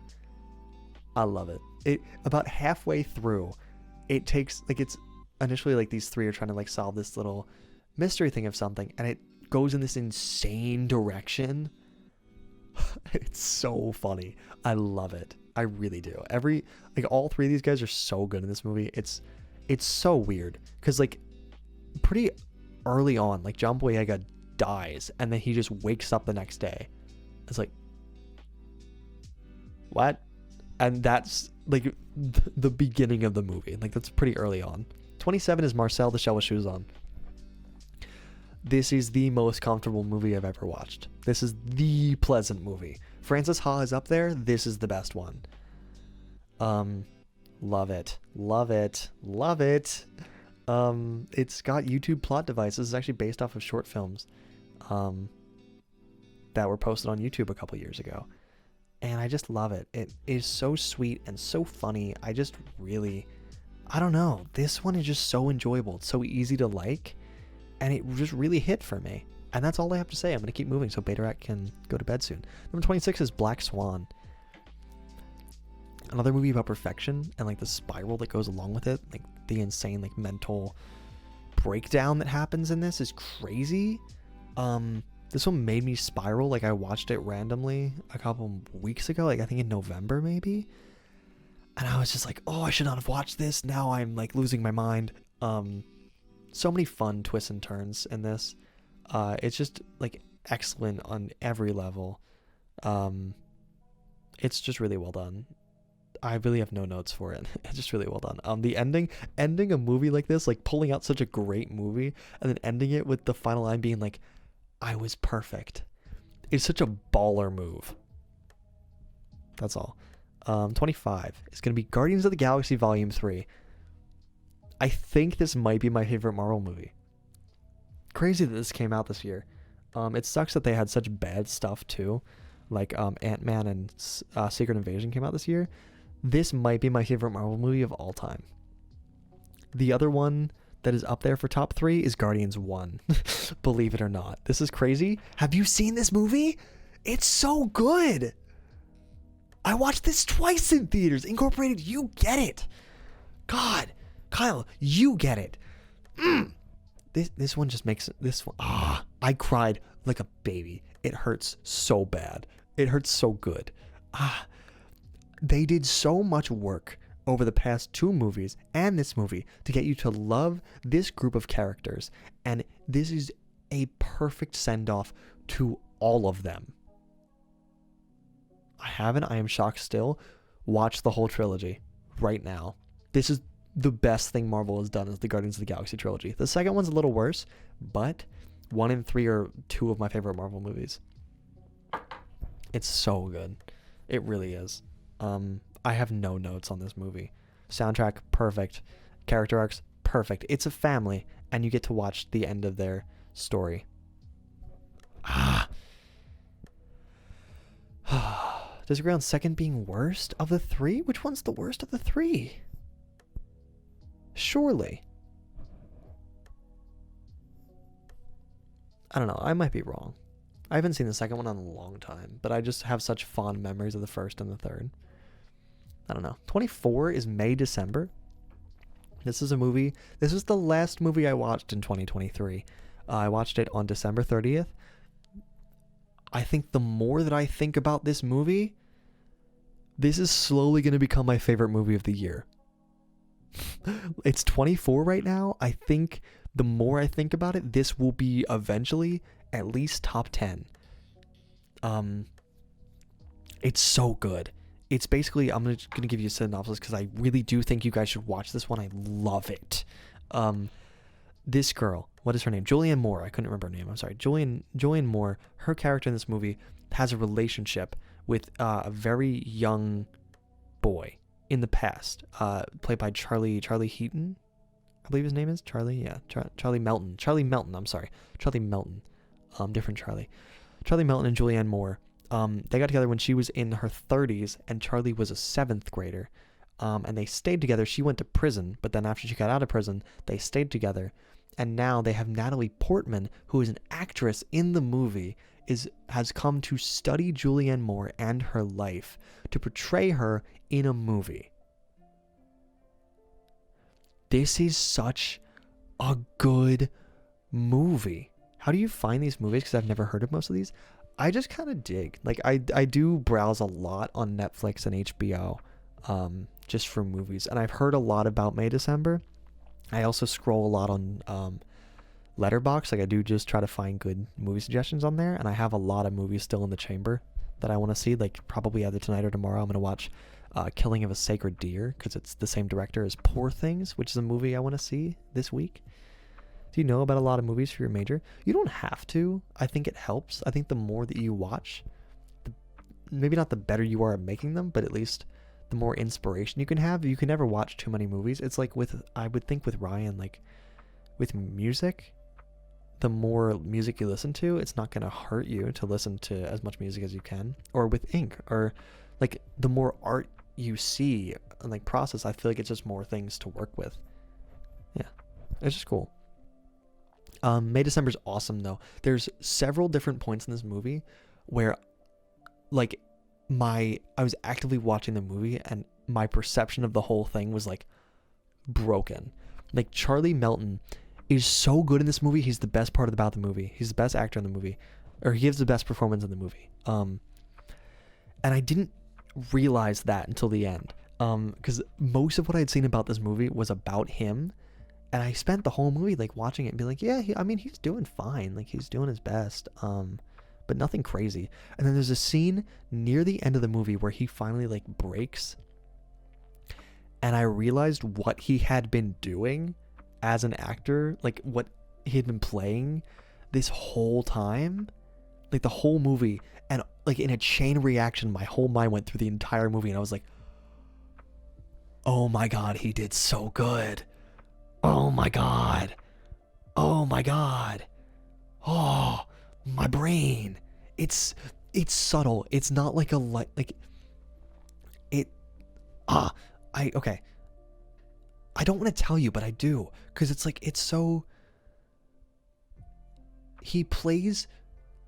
I love it. About halfway through, it takes, like, it's initially like these three are trying to like solve this little mystery thing of something, and it goes in this insane direction. It's so funny. I love it. I really do. All three of these guys are so good in this movie. It's so weird because, like, pretty early on, like, John Boyega dies and then he just wakes up the next day. It's like, what? And that's like the beginning of the movie. Like, that's pretty early on. 27 is Marcel the Shell with Shoes On. This is the most comfortable movie I've ever watched. This is the pleasant movie. Frances Ha is up there. This is the best one. Love it. Love it. Love it. It's got YouTube plot devices. It's actually based off of short films that were posted on YouTube a couple years ago. And I just love it. It is so sweet and so funny. I don't know. This one is just so enjoyable. It's so easy to like. And it just really hit for me. And that's all I have to say. I'm going to keep moving so Beta can go to bed soon. Number 26 is Black Swan. Another movie about perfection and like the spiral that goes along with it. Like the insane like mental breakdown that happens in this is crazy. This one made me spiral. Like, I watched it randomly a couple weeks ago. Like, I think in November maybe. And I was just like, oh, I should not have watched this. Now I'm like losing my mind. So many fun twists and turns in this. It's just like excellent on every level. It's just really well done. I really have no notes for it. It's just really well done. The ending a movie like this, like pulling out such a great movie and then ending it with the final line being like, I was perfect. It's such a baller move. That's all. 25 is going to be Guardians of the Galaxy Volume 3. I think this might be my favorite Marvel movie. Crazy that this came out this year. It sucks that they had such bad stuff too. like Ant-Man and Secret Invasion came out this year, this might be my favorite Marvel movie of all time. The other one that is up there for top 3 is Guardians 1. Believe it or not. This is crazy. Have you seen this movie? It's so good. I watched this twice in theaters. Incorporated, you get it. God, Kyle, you get it. This one just makes this one. I cried like a baby. It hurts so bad. It hurts so good. They did so much work over the past 2 movies and this movie to get you to love this group of characters, and this is a perfect send-off to all of them. I am shocked still. Watch the whole trilogy right now. This is the best thing Marvel has done, is the Guardians of the Galaxy trilogy. The second one's a little worse, but 1 and 3 are 2 of my favorite Marvel movies. It's so good. It really is. I have no notes on this movie. Soundtrack, perfect. Character arcs, perfect. It's a family, and you get to watch the end of their story. Disagree on second being worst of the 3? Which one's the worst of the 3? Surely. I don't know. I might be wrong. I haven't seen the second one in a long time, but I just have such fond memories of the first and the third. I don't know. 24 is May, December. This is a movie. This is the last movie I watched in 2023. I watched it on December 30th. I think the more that I think about this movie, this is slowly going to become my favorite movie of the year. It's 24 right now. I think the more I think about it, this will be eventually at least top 10. It's so good. It's basically, I'm just going to give you a synopsis because I really do think you guys should watch this one. I love it. This girl, what is her name? Julianne Moore. I couldn't remember her name. I'm sorry. Julianne Moore, her character in this movie has a relationship with a very young boy in the past, played by Charlie Heaton. I believe his name is Charlie. Yeah, Charlie Melton. Charlie Melton. I'm sorry, Charlie Melton. Different Charlie. Charlie Melton and Julianne Moore. They got together when she was in her 30s, and Charlie was a 7th grader. And they stayed together. She went to prison, but then after she got out of prison, they stayed together. And now they have Natalie Portman, who is an actress in the movie, has come to study Julianne Moore and her life to portray her in a movie. This is such a good movie. How do you find these movies? Because I've never heard of most of these. I just kind of dig. Like, I do browse a lot on Netflix and HBO just for movies. And I've heard a lot about May, December. I also scroll a lot on Letterboxd. Like, I do just try to find good movie suggestions on there. And I have a lot of movies still in the chamber that I want to see. Like, probably either tonight or tomorrow I'm going to watch Killing of a Sacred Deer, because it's the same director as Poor Things, which is a movie I want to see this week. Do you know about a lot of movies for your major? You don't have to. I think it helps. I think the more that you watch, maybe not the better you are at making them, but at least the more inspiration you can have. You can never watch too many movies. It's like I would think with Ryan, like with music, the more music you listen to, it's not going to hurt you to listen to as much music as you can. Or with ink, or like the more art you see and like process, I feel like it's just more things to work with. Yeah, it's just cool. May December's awesome though. There's several different points in this movie where like I was actively watching the movie and my perception of the whole thing was like broken. Like, Charlie Melton is so good in this movie. He's the best part about the movie. He's the best actor in the movie, or he gives the best performance in the movie. And I didn't realize that until the end. Because most of what I'd seen about this movie was about him. And I spent the whole movie like watching it and being like, yeah, he's doing fine. Like, he's doing his best. But nothing crazy. And then there's a scene near the end of the movie where he finally like breaks. And I realized what he had been doing as an actor, like what he had been playing this whole time, like the whole movie. And like in a chain reaction, my whole mind went through the entire movie. And I was like, oh my God, he did so good. Oh my God. Oh my God. Oh, my brain. It's it's subtle. It's not like a like it. Okay. I don't want to tell you, but I do, because it's like, it's so, he plays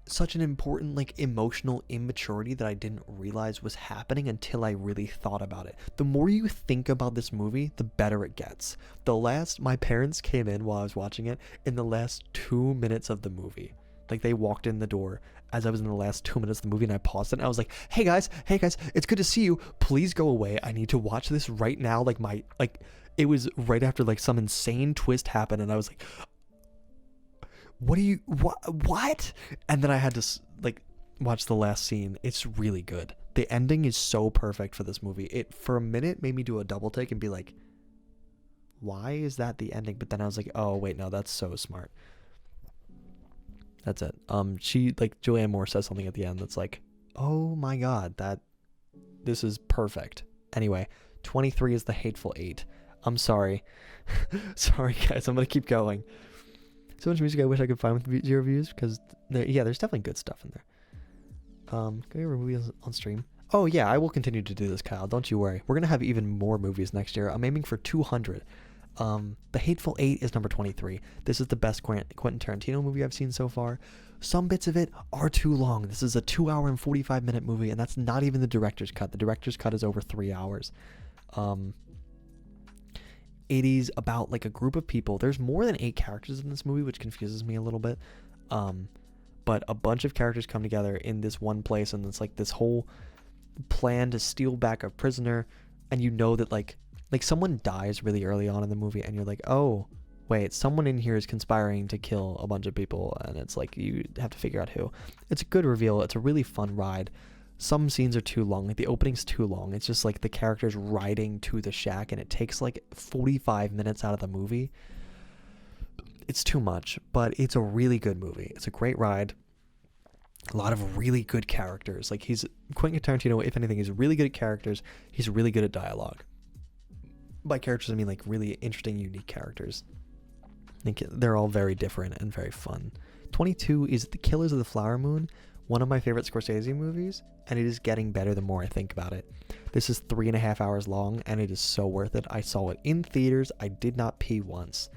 such an important, like, emotional immaturity that I didn't realize was happening until I really thought about it. The more you think about this movie, the better it gets. My parents came in while I was watching it in the last 2 minutes of the movie. Like, they walked in the door as I was in the last 2 minutes of the movie, and I paused it, and I was like, hey guys, it's good to see you. Please go away. I need to watch this right now. It was right after, like, some insane twist happened, and I was like, what? And then I had to, like, watch the last scene. It's really good. The ending is so perfect for this movie. It, for a minute, made me do a double take and be like, why is that the ending? But then I was like, oh, wait, no, that's so smart. That's it. Julianne Moore says something at the end that's like, oh my god, this is perfect. Anyway, 23 is The Hateful Eight. I'm sorry. Sorry, guys. I'm going to keep going. So much music I wish I could find with 0 views, because, there's definitely good stuff in there. Can we have movies on stream? Oh, yeah, I will continue to do this, Kyle. Don't you worry. We're going to have even more movies next year. I'm aiming for 200. The Hateful Eight is number 23. This is the best Quentin Tarantino movie I've seen so far. Some bits of it are too long. This is a 2 hour and 45 minute movie, and that's not even the director's cut. The director's cut is over 3 hours. It is about, like, a group of people. There's more than 8 characters in this movie, which confuses me a little bit. But a bunch of characters come together in this one place, and it's like this whole plan to steal back a prisoner, and you know that like someone dies really early on in the movie, and you're like, oh wait, someone in here is conspiring to kill a bunch of people, and it's like you have to figure out who. It's a good reveal. It's a really fun ride. Some scenes are too long. Like, the opening's too long. It's just like the characters riding to the shack, and it takes like 45 minutes out of the movie. It's too much, but it's a really good movie. It's a great ride. A lot of really good characters. Like, Quentin Tarantino, if anything, he's really good at characters. He's really good at dialogue. By characters, I mean, like, really interesting, unique characters. I think they're all very different and very fun. 22 is The Killers of the Flower Moon, one of my favorite Scorsese movies, and it is getting better the more I think about it. This is 3.5 hours long, and it is so worth it. I saw it in theaters. I did not pee once.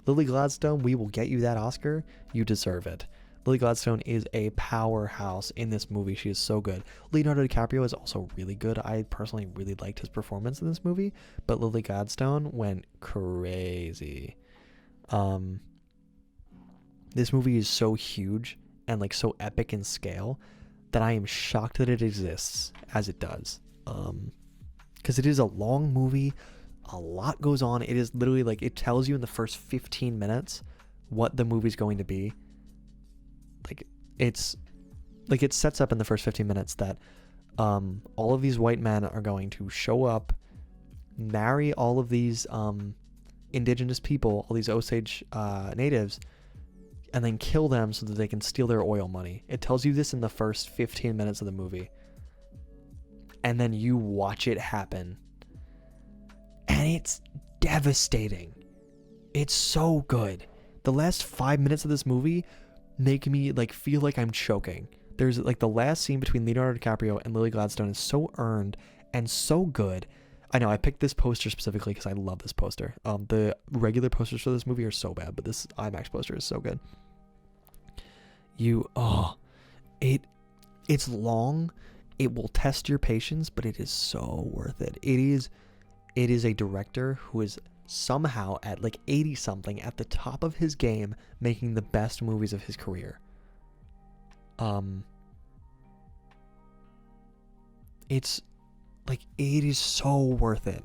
Lily Gladstone, we will get you that Oscar. You deserve it. Lily Gladstone is a powerhouse in this movie. She is so good. Leonardo DiCaprio is also really good. I personally really liked his performance in this movie, but Lily Gladstone went crazy. This movie is so huge and, like, so epic in scale that I am shocked that it exists as it does. Because it is a long movie. A lot goes on. It is literally, like, it tells you in the first 15 minutes what the movie's going to be. It sets up in the first 15 minutes that all of these white men are going to show up, marry all of these indigenous people, all these Osage natives, and then kill them so that they can steal their oil money. It tells you this in the first 15 minutes of the movie. And then you watch it happen. And it's devastating. It's so good. The last 5 minutes of this movie make me, like, feel like I'm choking. There's, like, the last scene between Leonardo DiCaprio and Lily Gladstone is so earned and so good. I know I picked this poster specifically because I love this poster. The regular posters for this movie are so bad, but this IMAX poster is so good. It's long. It will test your patience, but it is so worth it. It is a director who is somehow at, like, 80 something, at the top of his game, making the best movies of his career. It's like, it is so worth it.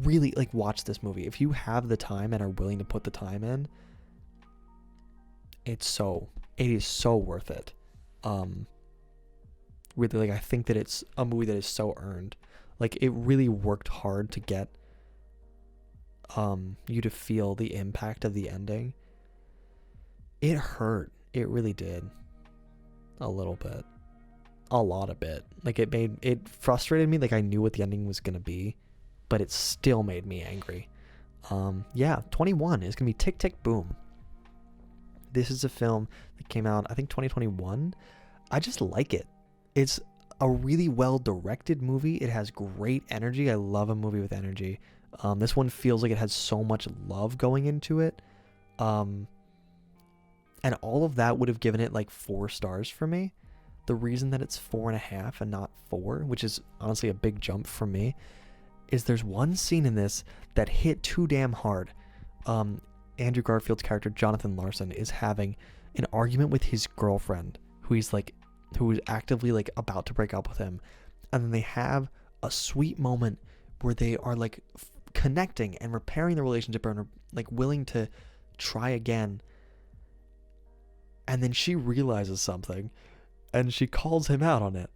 Really, like, watch this movie if you have the time and are willing to put the time in. It is so worth it. Really, like, I think that it's a movie that is so earned. Like, it really worked hard to get you to feel the impact of the ending. It hurt. It really did. A little bit. A lot of it. Like, it frustrated me. Like, I knew what the ending was gonna be, but it still made me angry. 21 is gonna be Tick, Tick, Boom. This is a film that came out, I think, 2021. I just like it. It's a really well directed movie. It has great energy. I love a movie with energy. This one feels like it has so much love going into it. And all of that would have given it like 4 stars for me. The reason that it's 4.5 and not 4, which is honestly a big jump for me, is there's one scene in this that hit too damn hard. Andrew Garfield's character, Jonathan Larson, is having an argument with his girlfriend, who is actively like about to break up with him. And then they have a sweet moment where they are like connecting and repairing the relationship and are like willing to try again. And then she realizes something and she calls him out on it.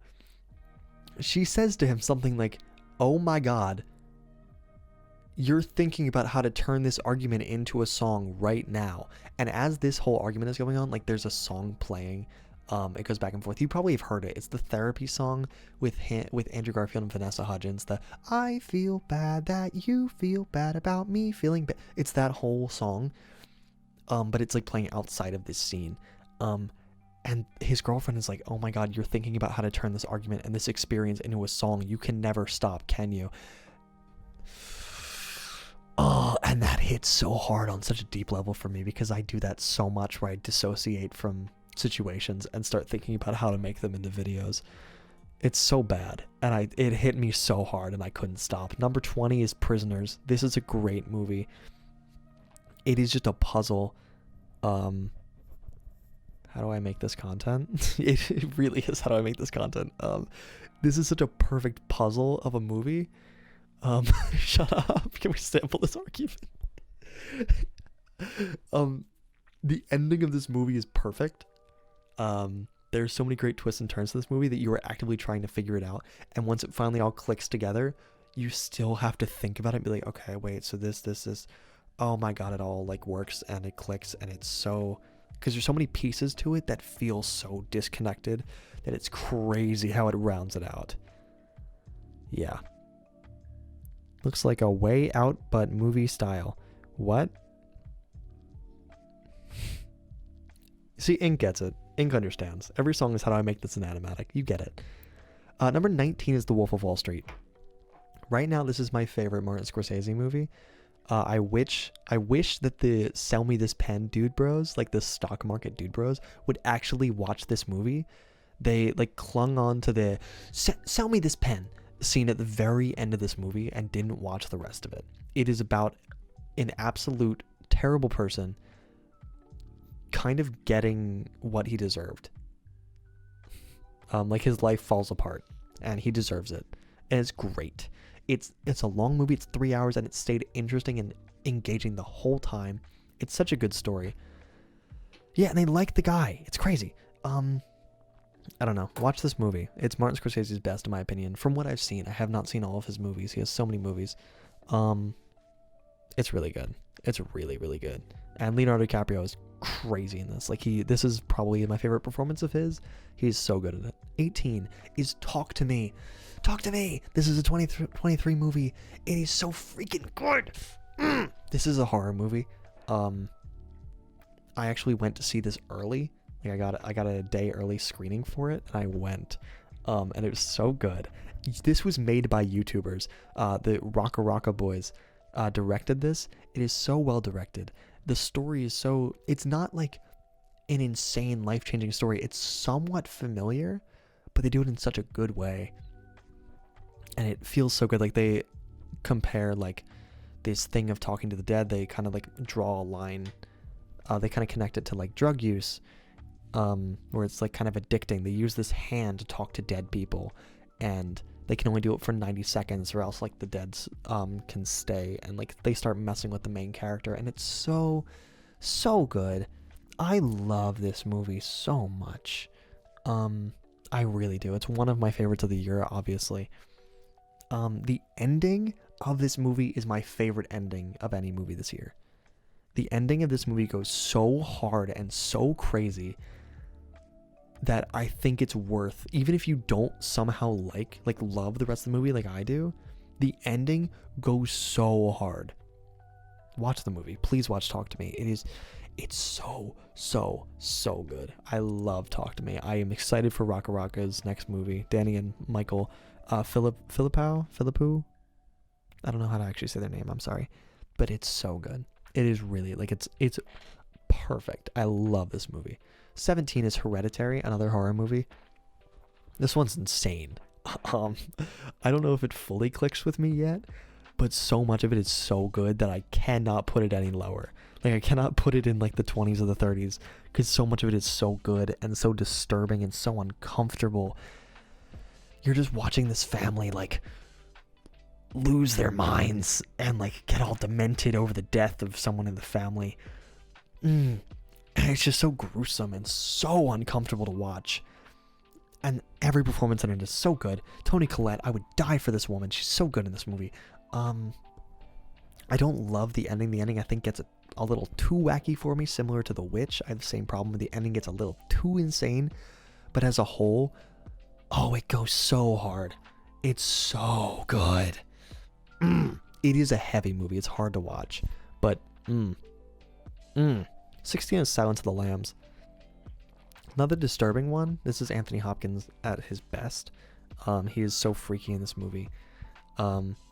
She says to him something like, "Oh my God, you're thinking about how to turn this argument into a song right now." And as this whole argument is going on, like there's a song playing. It goes back and forth. You probably have heard it. It's the therapy song with Andrew Garfield and Vanessa Hudgens. The "I feel bad that you feel bad about me feeling bad." It's that whole song. But it's like playing outside of this scene. And his girlfriend is like, "Oh my God, you're thinking about how to turn this argument and this experience into a song. You can never stop, can you?" Oh, and that hits so hard on such a deep level for me, because I do that so much where I dissociate from situations and start thinking about how to make them into videos. It's so bad, and it hit me so hard and I couldn't stop. Number 20 is Prisoners. This is a great movie. It is just a puzzle. How do I make this content? It really is, how do I make this content? This is such a perfect puzzle of a movie. Shut up. Can we sample this argument? The ending of this movie is perfect. There's so many great twists and turns to this movie that you are actively trying to figure it out. And once it finally all clicks together, you still have to think about it and be like, okay, wait, so this, oh my God, it all like works and it clicks, and it's so, because there's so many pieces to it that feel so disconnected that it's crazy how it rounds it out. Yeah. Looks like a Way Out but movie style. What? See, Ink gets it. Ink understands. Every song is how do I make this an animatic. You get it. Number 19 is The Wolf of Wall Street. Right now, this is my favorite Martin Scorsese movie. I wish that the Sell Me This Pen dude bros, like the stock market dude bros, would actually watch this movie. They like clung on to the sell me this pen scene at the very end of this movie and didn't watch the rest of it. It is about an absolute terrible person kind of getting what he deserved. Like his life falls apart and he deserves it. And it's great. It's a long movie. It's 3 hours and it stayed interesting and engaging the whole time. It's such a good story. Yeah, and they like the guy. It's crazy. I don't know. Watch this movie. It's Martin Scorsese's best, in my opinion. From what I've seen, I have not seen all of his movies. He has so many movies. It's really good. It's really, really good. And Leonardo DiCaprio is crazy in this. Like this is probably my favorite performance of his. He's so good at it. 18 is Talk to Me. Talk to Me. This is a 23 movie. It is so freaking good. This is a horror movie. I actually went to see this early. Like I got a day early screening for it, and I went. And it was so good. This was made by YouTubers. The Rocka Rocka Boys directed this. It is so well directed. The story is so, it's not like an insane life-changing story. It's somewhat familiar, but they do it in such a good way. And it feels so good. Like they compare like this thing of talking to the dead. They kind of like draw a line. They kind of connect it to like drug use, where it's like kind of addicting. They use this hand to talk to dead people, and they can only do it for 90 seconds or else like the deads can stay, and like they start messing with the main character, and it's so good. I love this movie so much. I really do. It's one of my favorites of the year, obviously. The ending of this movie is my favorite ending of any movie this year. The ending of this movie goes so hard and so crazy that I think it's worth, even if you don't somehow love the rest of the movie like I do, the ending goes so hard. Watch the movie. Please watch Talk to Me. It's so good. I love Talk to Me. I am excited for Raka Raka's next movie. Danny and Michael Philippou. I don't know how to actually say their name. I'm sorry, but it's so good. It is really like it's perfect. I love this movie. 17 is Hereditary, another horror movie. This one's insane. I don't know if it fully clicks with me yet, but so much of it is so good that I cannot put it any lower. Like, I cannot put it in like the 20s or the 30s because so much of it is so good and so disturbing and so uncomfortable. You're just watching this family like lose their minds and like get all demented over the death of someone in the family. And it's just so gruesome and so uncomfortable to watch. And every performance in it is so good. Toni Collette, I would die for this woman. She's so good in this movie. I don't love the ending. The ending, I think, gets a little too wacky for me, similar to The Witch. I have the same problem. The ending gets a little too insane. But as a whole, oh, it goes so hard. It's so good. It is a heavy movie. It's hard to watch. But, 16 is Silence of the Lambs. Another disturbing one. This is Anthony Hopkins at his best. He is so freaky in this movie.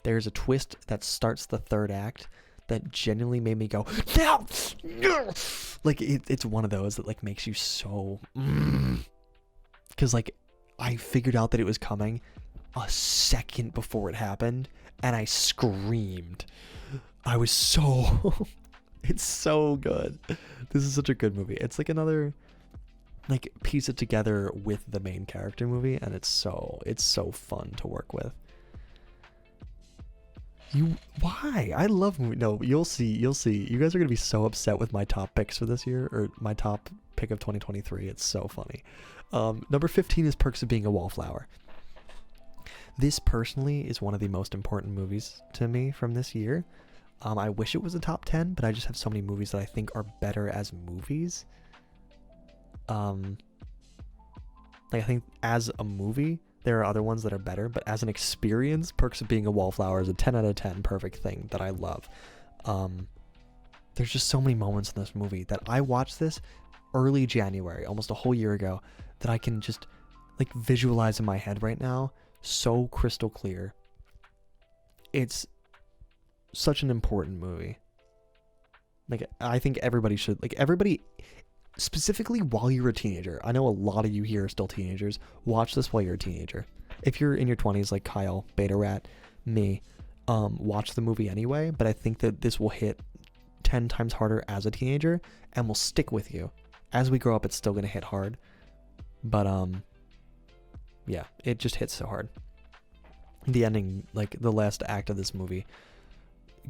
There's a twist that starts the third act that genuinely made me go, no! Like, it's one of those that, like, makes you so... Because, like, I figured out that it was coming a second before it happened, and I screamed. I was so... It's so good. This is such a good movie. It's, like, another... like, piece it together with the main character movie, and it's so fun to work with. Why? I love movie. No, you'll see. You guys are gonna be so upset with my top picks for this year, or my top pick of 2023. It's so funny. Number 15 is Perks of Being a Wallflower. This personally is one of the most important movies to me from this year. I wish it was a top 10, but I just have so many movies that I think are better as movies. Like, I think as a movie, there are other ones that are better, but as an experience, Perks of Being a Wallflower is a 10 out of 10 perfect thing that I love. There's just so many moments in this movie that I watched this early January, almost a whole year ago, that I can just like visualize in my head right now, so crystal clear. It's such an important movie. Like, I think everybody should, like, everybody, specifically while you're a teenager. I know a lot of you here are still teenagers. Watch this while you're a teenager. If you're in your 20s, like Kyle, Beta Rat, me, watch the movie anyway, but I think that this will hit 10 times harder as a teenager and will stick with you. As we grow up, it's still going to hit hard. But, yeah, it just hits so hard. The ending, like, the last act of this movie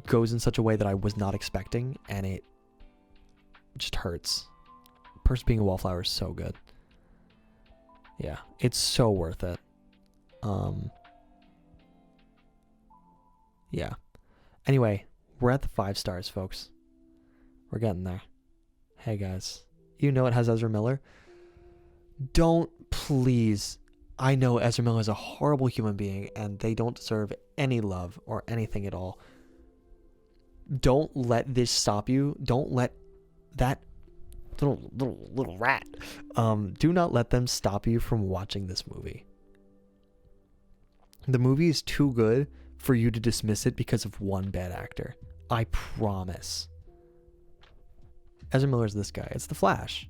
goes in such a way that I was not expecting, and it just hurts. Perks of Being a Wallflower is so good. Yeah, it's so worth it. Yeah. Anyway, we're at the 5 stars, folks. We're getting there. Hey, guys. You know it has Ezra Miller. Don't, please. I know Ezra Miller is a horrible human being, and they don't deserve any love or anything at all. Don't let this stop you. Don't let that little rat. Do not let them stop you from watching this movie. The movie is too good for you to dismiss it because of one bad actor. I promise. Ezra Miller is this guy. It's the Flash.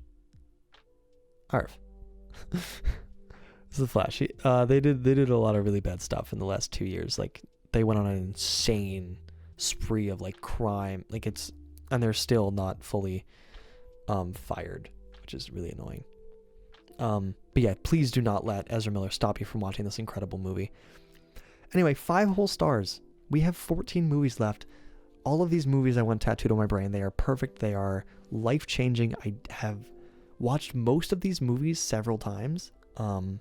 Arf. It's the Flash. They did a lot of really bad stuff in the last 2 years. Like, they went on an insane spree of like crime. Like, it's, and they're still not fully fired, which is really annoying. But yeah, please do not let Ezra Miller stop you from watching this incredible movie. Anyway, 5 whole stars. We have 14 movies left. All of these movies I want tattooed on my brain. They are perfect. They are life-changing. I have watched most of these movies several times. And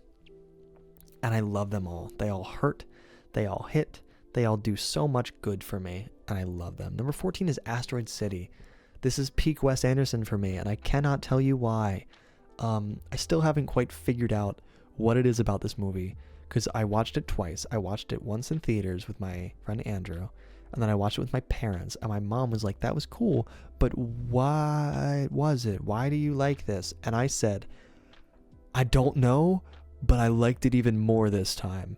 I love them all. They all hurt. They all hit. They all do so much good for me, and I love them. Number 14 is Asteroid City. This is peak Wes Anderson for me, and I cannot tell you why. I still haven't quite figured out what it is about this movie, because I watched it twice. I watched it once in theaters with my friend Andrew, And then I watched it with my parents, and my mom was like, that was cool, but why was it? Why do you like this? And I said, I don't know, but I liked it even more this time.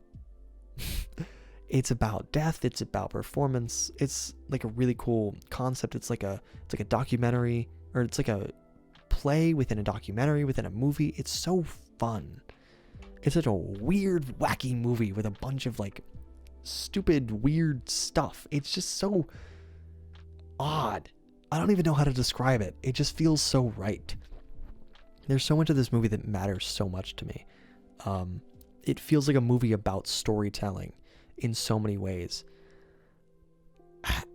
It's about death, it's about performance. It's like a really cool concept. It's like a documentary, or it's like a play within a documentary, within a movie. It's so fun. It's such a weird, wacky movie with a bunch of like stupid, weird stuff. It's just so odd. I don't even know how to describe it. It just feels so right. There's so much of this movie that matters so much to me. It feels like a movie about storytelling in so many ways.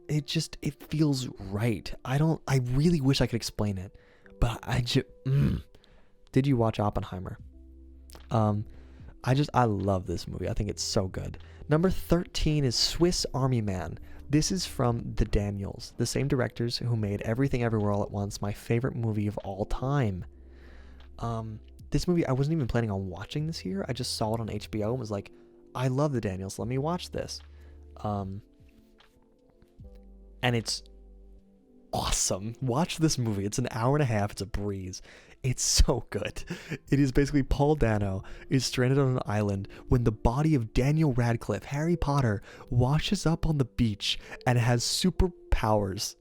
It feels right. I really wish I could explain it, but Did you watch Oppenheimer? I love this movie. I think it's so good. Number 13 is Swiss Army Man. This is from the Daniels, the same directors who made Everything Everywhere All at Once, my favorite movie of all time. This movie, I wasn't even planning on watching this here. I just saw it on HBO and was like, I love the Daniels. Let me watch this. And it's awesome. Watch this movie. It's an hour and a half. It's a breeze. It's so good. It is basically Paul Dano is stranded on an island when the body of Daniel Radcliffe, Harry Potter, washes up on the beach and has superpowers.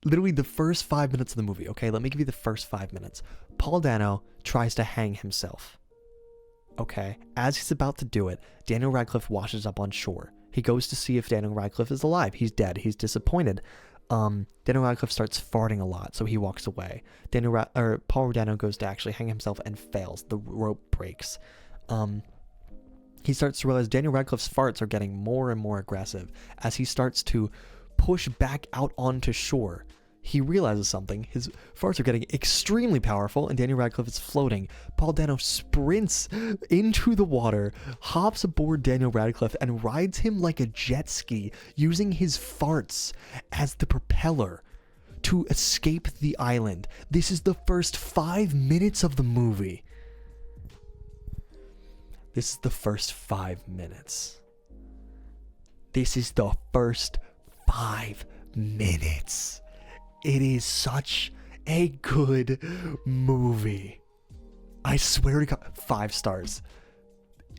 Literally the first 5 minutes of the movie, okay? Let me give you the first 5 minutes. Paul Dano tries to hang himself. Okay? As he's about to do it, Daniel Radcliffe washes up on shore. He goes to see if Daniel Radcliffe is alive. He's dead. He's disappointed. Daniel Radcliffe starts farting a lot, so he walks away. Paul Dano goes to actually hang himself and fails. The rope breaks. He starts to realize Daniel Radcliffe's farts are getting more and more aggressive as he starts to push back out onto shore. He realizes something. His farts are getting extremely powerful, and Daniel Radcliffe is floating. Paul Dano sprints into the water, hops aboard Daniel Radcliffe, and rides him like a jet ski, using his farts as the propeller to escape the island. This is the first 5 minutes of the movie. This is the first 5 minutes. This is the first 5 minutes. It is such a good movie. I swear to God, 5 stars.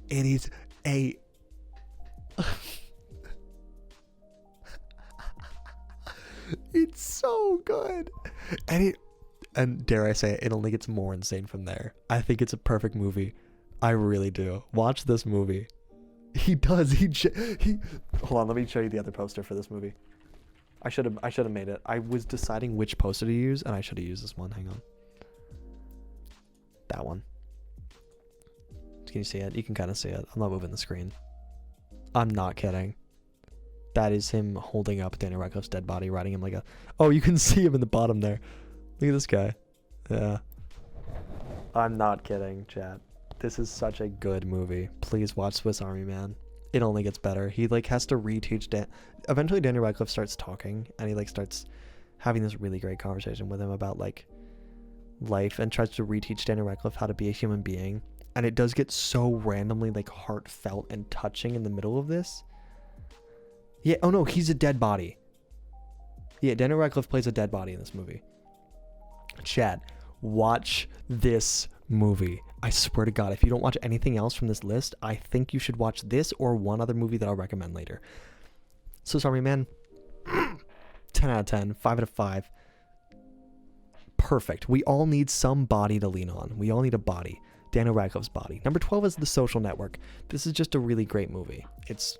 It is a... It's so good. And dare I say it only gets more insane from there. I think it's a perfect movie. I really do. Watch this movie. He does. He Hold on, let me show you the other poster for this movie. I should have made it. I was deciding which poster to use, and I should have used this one. Hang on. That one. Can you see it? You can kind of see it. I'm not moving the screen. I'm not kidding. That is him holding up Daniel Radcliffe's dead body, riding him like a... Oh, you can see him in the bottom there. Look at this guy. Yeah. I'm not kidding, chat. This is such a good movie. Please watch Swiss Army Man. It only gets better. He like has to reteach eventually Daniel Radcliffe starts talking, and he like starts having this really great conversation with him about like life, and tries to reteach Daniel Radcliffe how to be a human being. And it does get so randomly like heartfelt and touching in the middle of this. Yeah, oh no, he's a dead body. Yeah, Daniel Radcliffe plays a dead body in this movie. Chat, watch this movie. I swear to God, if you don't watch anything else from this list, I think you should watch this or one other movie that I'll recommend later. So sorry, man. 10 out of 10, 5 out of 5. Perfect. We all need some body to lean on. We all need a body. Daniel Radcliffe's body. Number 12 is The Social Network. This is just a really great movie. It's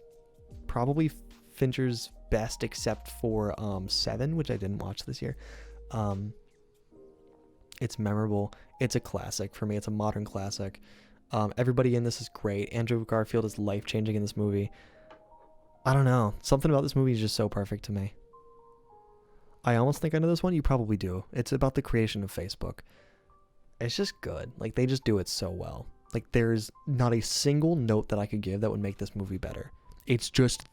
probably Fincher's best except for Seven, which I didn't watch this year. It's memorable. It's a classic. For me, it's a modern classic. Everybody in this is great. Andrew Garfield is life-changing in this movie. I don't know. Something about this movie is just so perfect to me. I almost think I know this one. You probably do. It's about the creation of Facebook. It's just good. Like, they just do it so well. Like, there's not a single note that I could give that would make this movie better. It's just,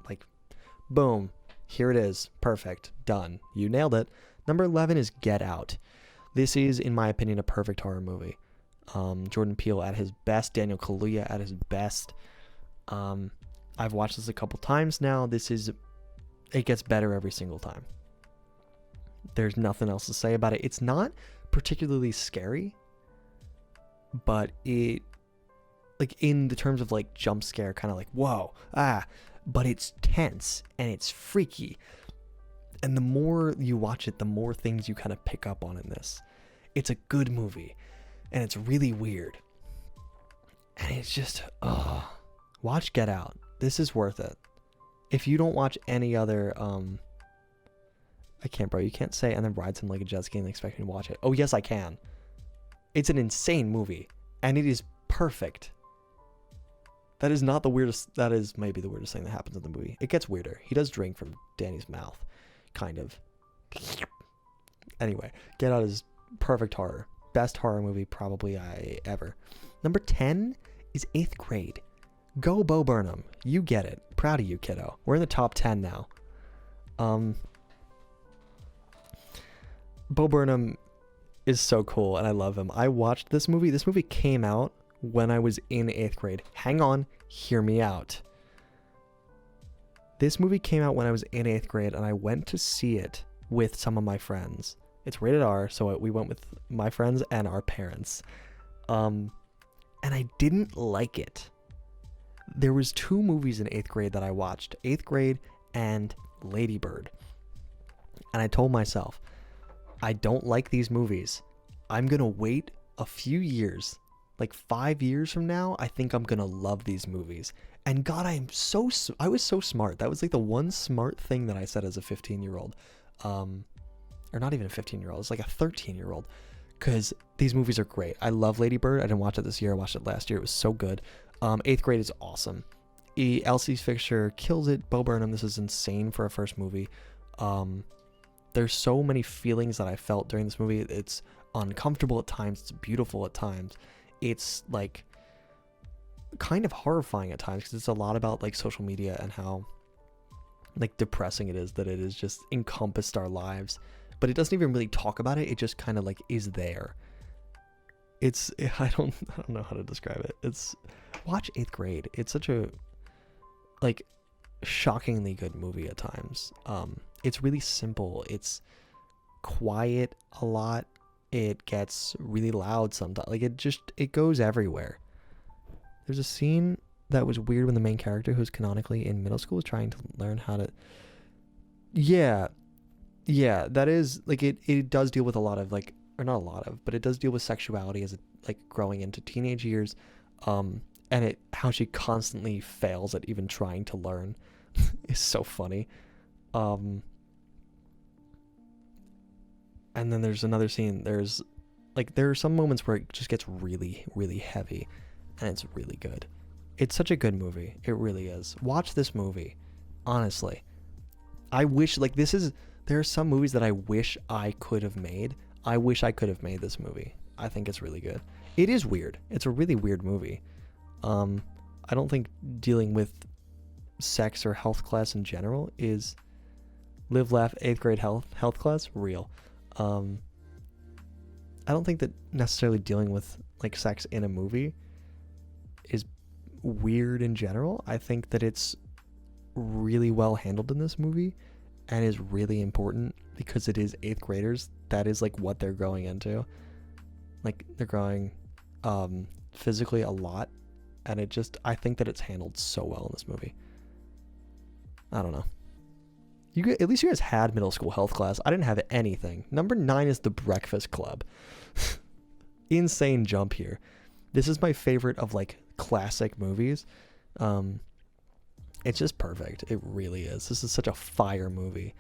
like, boom. Here it is. Perfect. Done. You nailed it. Number 11 is Get Out. This is, in my opinion, a perfect horror movie. Jordan Peele at his best. Daniel Kaluuya at his best. I've watched this a couple times now. It gets better every single time. There's nothing else to say about it. It's not particularly scary, but it, like, in the terms of like jump scare, kind of like, whoa, but it's tense and it's freaky. And the more you watch it, the more things you kind of pick up on in this. It's a good movie, and it's really weird. And it's just, watch Get Out. This is worth it. If you don't watch any other, I can't, bro. You can't say and then ride something like a jet ski and expect me to watch it. Oh, yes, I can. It's an insane movie, and it is perfect. That is not the weirdest. That is maybe the weirdest thing that happens in the movie. It gets weirder. He does drink from Danny's mouth, kind of. Anyway, Get Out is perfect horror. Best horror movie probably ever. Number 10 is 8th Grade. Go Bo Burnham. You get it. Proud of you, kiddo. We're in the top 10 now. Bo Burnham is so cool, and I love him. I watched this movie. This movie came out when I was in 8th grade. Hang on, hear me out. This movie came out when I was in 8th grade, and I went to see it with some of my friends. It's rated R, so we went with my friends and our parents. And I didn't like it. There was 2 movies in 8th grade that I watched. 8th grade and Lady Bird. And I told myself, I don't like these movies. I'm going to wait a few years. Like 5 years from now, I think I'm going to love these movies. And God, I was so smart. That was like the one smart thing that I said as a 15-year-old. Or not even a 15-year-old. It's like a 13-year-old. Because these movies are great. I love Lady Bird. I didn't watch it this year. I watched it last year. It was so good. 8th grade is awesome. Elsie Fisher kills it. Bo Burnham, this is insane for a first movie. There's so many feelings that I felt during this movie. It's uncomfortable at times. It's beautiful at times. It's like kind of horrifying at times because it's a lot about like social media and how like depressing it is that it has just encompassed our lives. But it doesn't even really talk about it. It just kind of like is there. I don't know how to describe it. Watch 8th grade. It's such a like shockingly good movie at times. It's really simple. It's quiet a lot. It gets really loud sometimes. Like it goes everywhere. There's a scene that was weird when the main character, who's canonically in middle school, was trying to learn how to. Yeah, that is like it does deal with a lot of like, or not a lot of, but it does deal with sexuality as it like growing into teenage years, and how she constantly fails at even trying to learn is so funny. And then there's another scene. There are some moments where it just gets really, really heavy, and it's really good. It's such a good movie. It really is. Watch this movie. Honestly, I wish there are some movies that I wish I could have made. I wish I could have made this movie. I think it's really good. It is weird. It's a really weird movie. I don't think dealing with sex or health class in general is live, laugh, 8th grade health class real. I don't think that necessarily dealing with like sex in a movie is weird in general. I think that it's really well handled in this movie and is really important because it is 8th graders. That is like what they're growing into. Like they're growing physically a lot, and I think that it's handled so well in this movie. I don't know. At least you guys had middle school health class. I didn't have anything. Number 9 is The Breakfast Club. Insane jump here. This is my favorite of like classic movies. It's just perfect. It really is. This is such a fire movie.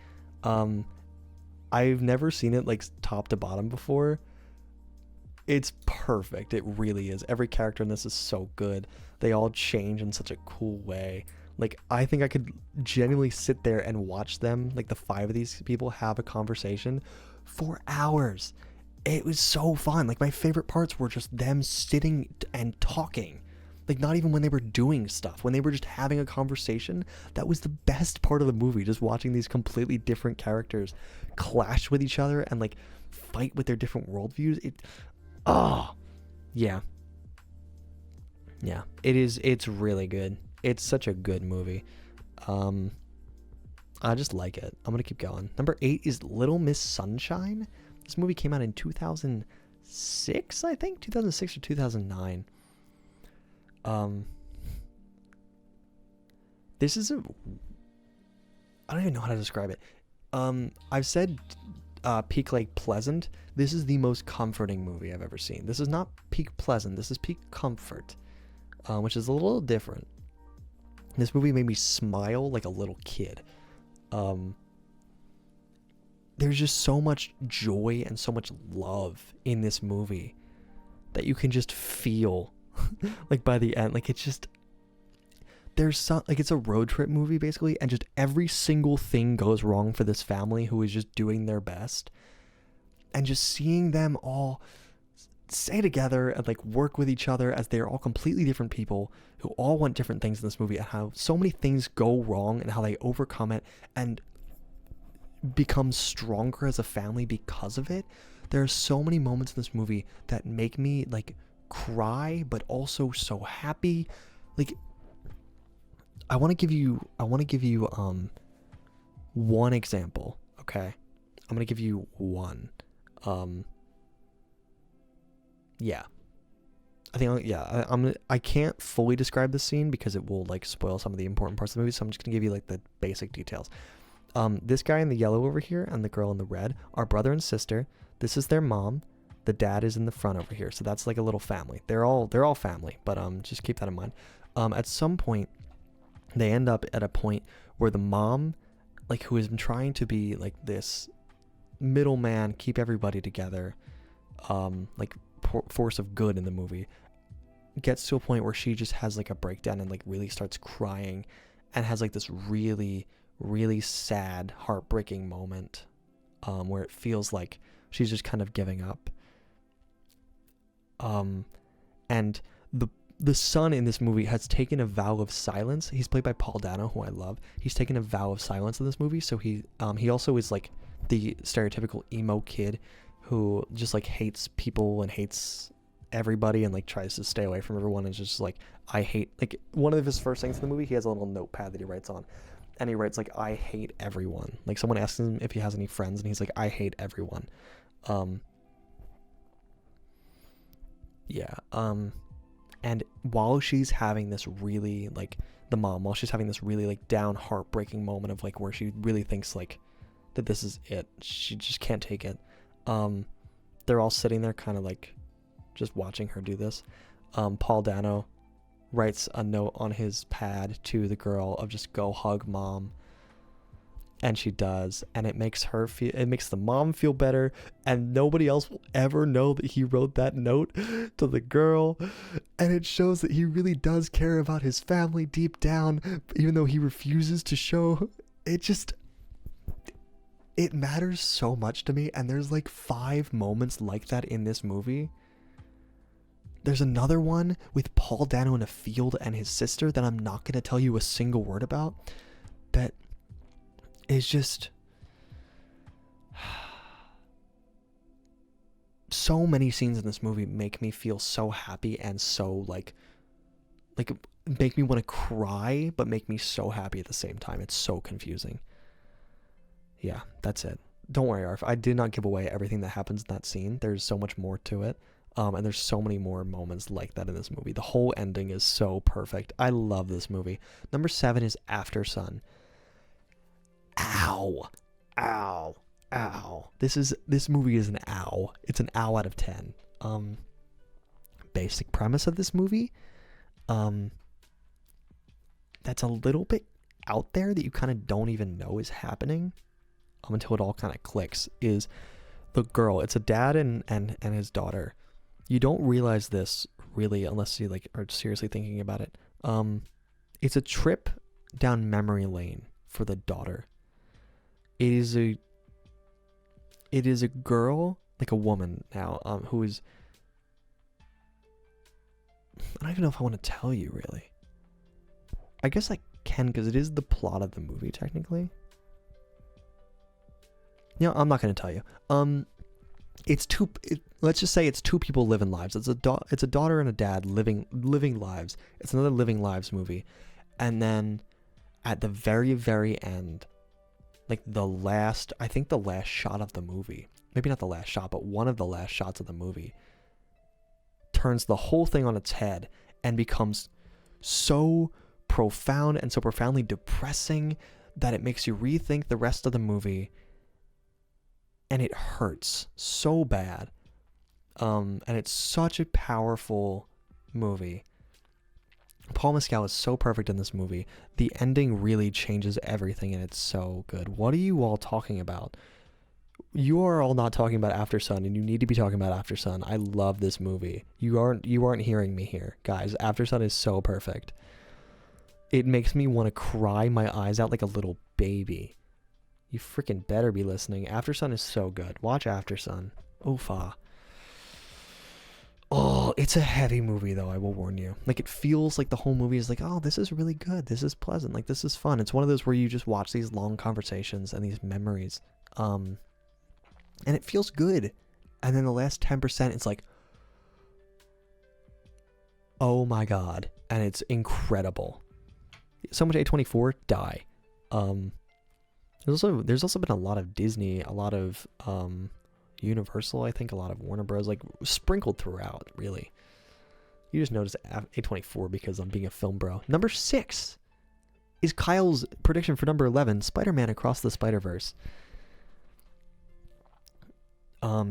I've never seen it like top to bottom before. It's perfect. It really is. Every character in this is so good. They all change in such a cool way. Like, I think I could genuinely sit there and watch them, like the 5 of these people, have a conversation for hours. It was so fun. Like, my favorite parts were just them sitting and talking. Like, not even when they were doing stuff. When they were just having a conversation, that was the best part of the movie. Just watching these completely different characters clash with each other and, like, fight with their different worldviews. Yeah. It's really good. It's such a good movie. I just like it. I'm gonna keep going. Number 8 is Little Miss Sunshine. This movie came out in 2006, I think, 2006 or 2009. This is a, I don't even know how to describe it. I've said peak Lake Pleasant. This is the most comforting movie I've ever seen. This is not peak pleasant. This is peak comfort, which is a little different. This movie made me smile like a little kid. There's just so much joy and so much love in this movie that you can just feel like by the end. Like, it's just, there's some, like, it's a road trip movie basically, and just every single thing goes wrong for this family who is just doing their best, and just seeing them all stay together and like work with each other as they're all completely different people who all want different things in this movie, and how so many things go wrong and how they overcome it and become stronger as a family because of it. There are so many moments in this movie that make me like cry, but also so happy. Like, I want to give you one example, okay? I'm going to give you one. Yeah. I can't fully describe the scene because it will like spoil some of the important parts of the movie, so I'm just going to give you like the basic details. This guy in the yellow over here and the girl in the red are brother and sister. This is their mom. The dad is in the front over here. So that's like a little family. They're all family, but just keep that in mind. At some point they end up at a point where the mom, like, who has been trying to be like this middleman, keep everybody together, like force of good in the movie, gets to a point where she just has like a breakdown and like really starts crying and has like this really, really sad, heartbreaking moment, where it feels like she's just kind of giving up. And the son in this movie has taken a vow of silence. He's played by Paul Dano, who I love. He's taken a vow of silence in this movie, so he also is like the stereotypical emo kid who just like hates people and hates everybody and like tries to stay away from everyone, and just like, I hate, like, one of his first things in the movie, he has a little notepad that he writes on, and he writes like, I hate everyone. Like, someone asks him if he has any friends, and he's like, I hate everyone. And while she's having this really, like, the mom, while she's having this really like down, heartbreaking moment of like where she really thinks like that this is it, she just can't take it, they're all sitting there kind of like just watching her do this. Paul Dano writes a note on his pad to the girl of just go hug mom, and she does, and it makes the mom feel better, and nobody else will ever know that he wrote that note to the girl, and it shows that he really does care about his family deep down, even though he refuses to show it. It matters so much to me, and there's like 5 moments like that in this movie. There's another one with Paul Dano in a field and his sister that I'm not going to tell you a single word about, that is just so many scenes in this movie make me feel so happy and so like make me want to cry, but make me so happy at the same time. It's so confusing. Yeah, that's it. Don't worry, Arf. I did not give away everything that happens in that scene. There's so much more to it. And there's so many more moments like that in this movie. The whole ending is so perfect. I love this movie. Number 7 is After Sun. Ow. Ow. Ow. This movie is an ow. It's an ow out of 10. Basic premise of this movie, that's a little bit out there that you kind of don't even know is happening, until it all kind of clicks, is the girl. It's a dad and his daughter. You don't realize this really unless you like are seriously thinking about it. It's a trip down memory lane for the daughter. It is a girl, like a woman now, who is, I don't even know if I want to tell you really. I guess I can, because it is the plot of the movie technically. No, I'm not going to tell you. Let's just say it's 2 people living lives. It's a daughter and a dad living lives. It's another living lives movie. And then at the very, very end, like I think the last shot of the movie, maybe not the last shot, but one of the last shots of the movie turns the whole thing on its head and becomes so profound and so profoundly depressing that it makes you rethink the rest of the movie, and it hurts so bad. And it's such a powerful movie. Paul Mescal is so perfect in this movie. The ending really changes everything, and it's so good. What are you all talking about? You are all not talking about Aftersun, and you need to be talking about Aftersun. I love this movie. You aren't hearing me here, guys. Aftersun is so perfect. It makes me want to cry my eyes out like a little baby. You freaking better be listening. Aftersun is so good. Watch Aftersun. Oofa. Oh, it's a heavy movie, though, I will warn you. Like, it feels like the whole movie is like, oh, this is really good. This is pleasant. Like, this is fun. It's one of those where you just watch these long conversations and these memories. And it feels good. And then the last 10%, it's like, oh my God. And it's incredible. So much A24, die. There's also been a lot of Disney, a lot of Universal, I think, a lot of Warner Bros. Like sprinkled throughout, really. You just notice A24 because I'm being a film bro. Number 6 is Kyle's prediction for number 11, Spider-Man Across the Spider-Verse.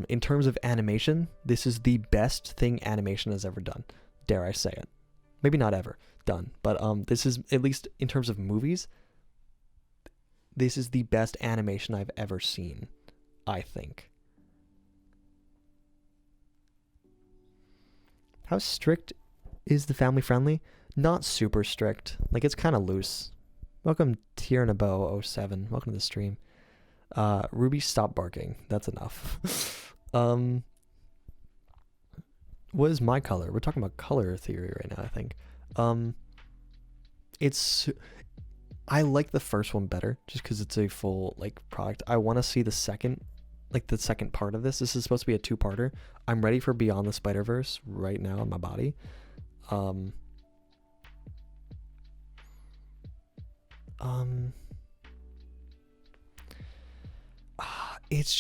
In terms of animation, this is the best thing animation has ever done. Dare I say it? Maybe not ever done, but this is, at least in terms of movies, this is the best animation I've ever seen, I think. How strict is the family friendly? Not super strict. Like, it's kind of loose. Welcome Tiernabo07. Welcome to the stream. Ruby, stop barking. That's enough. What is my color? We're talking about color theory right now, I think. I like the first one better just because it's a full, like, product. I want to see the second part of this. This is supposed to be a 2-parter. I'm ready for Beyond the Spider-Verse right now in my body. It's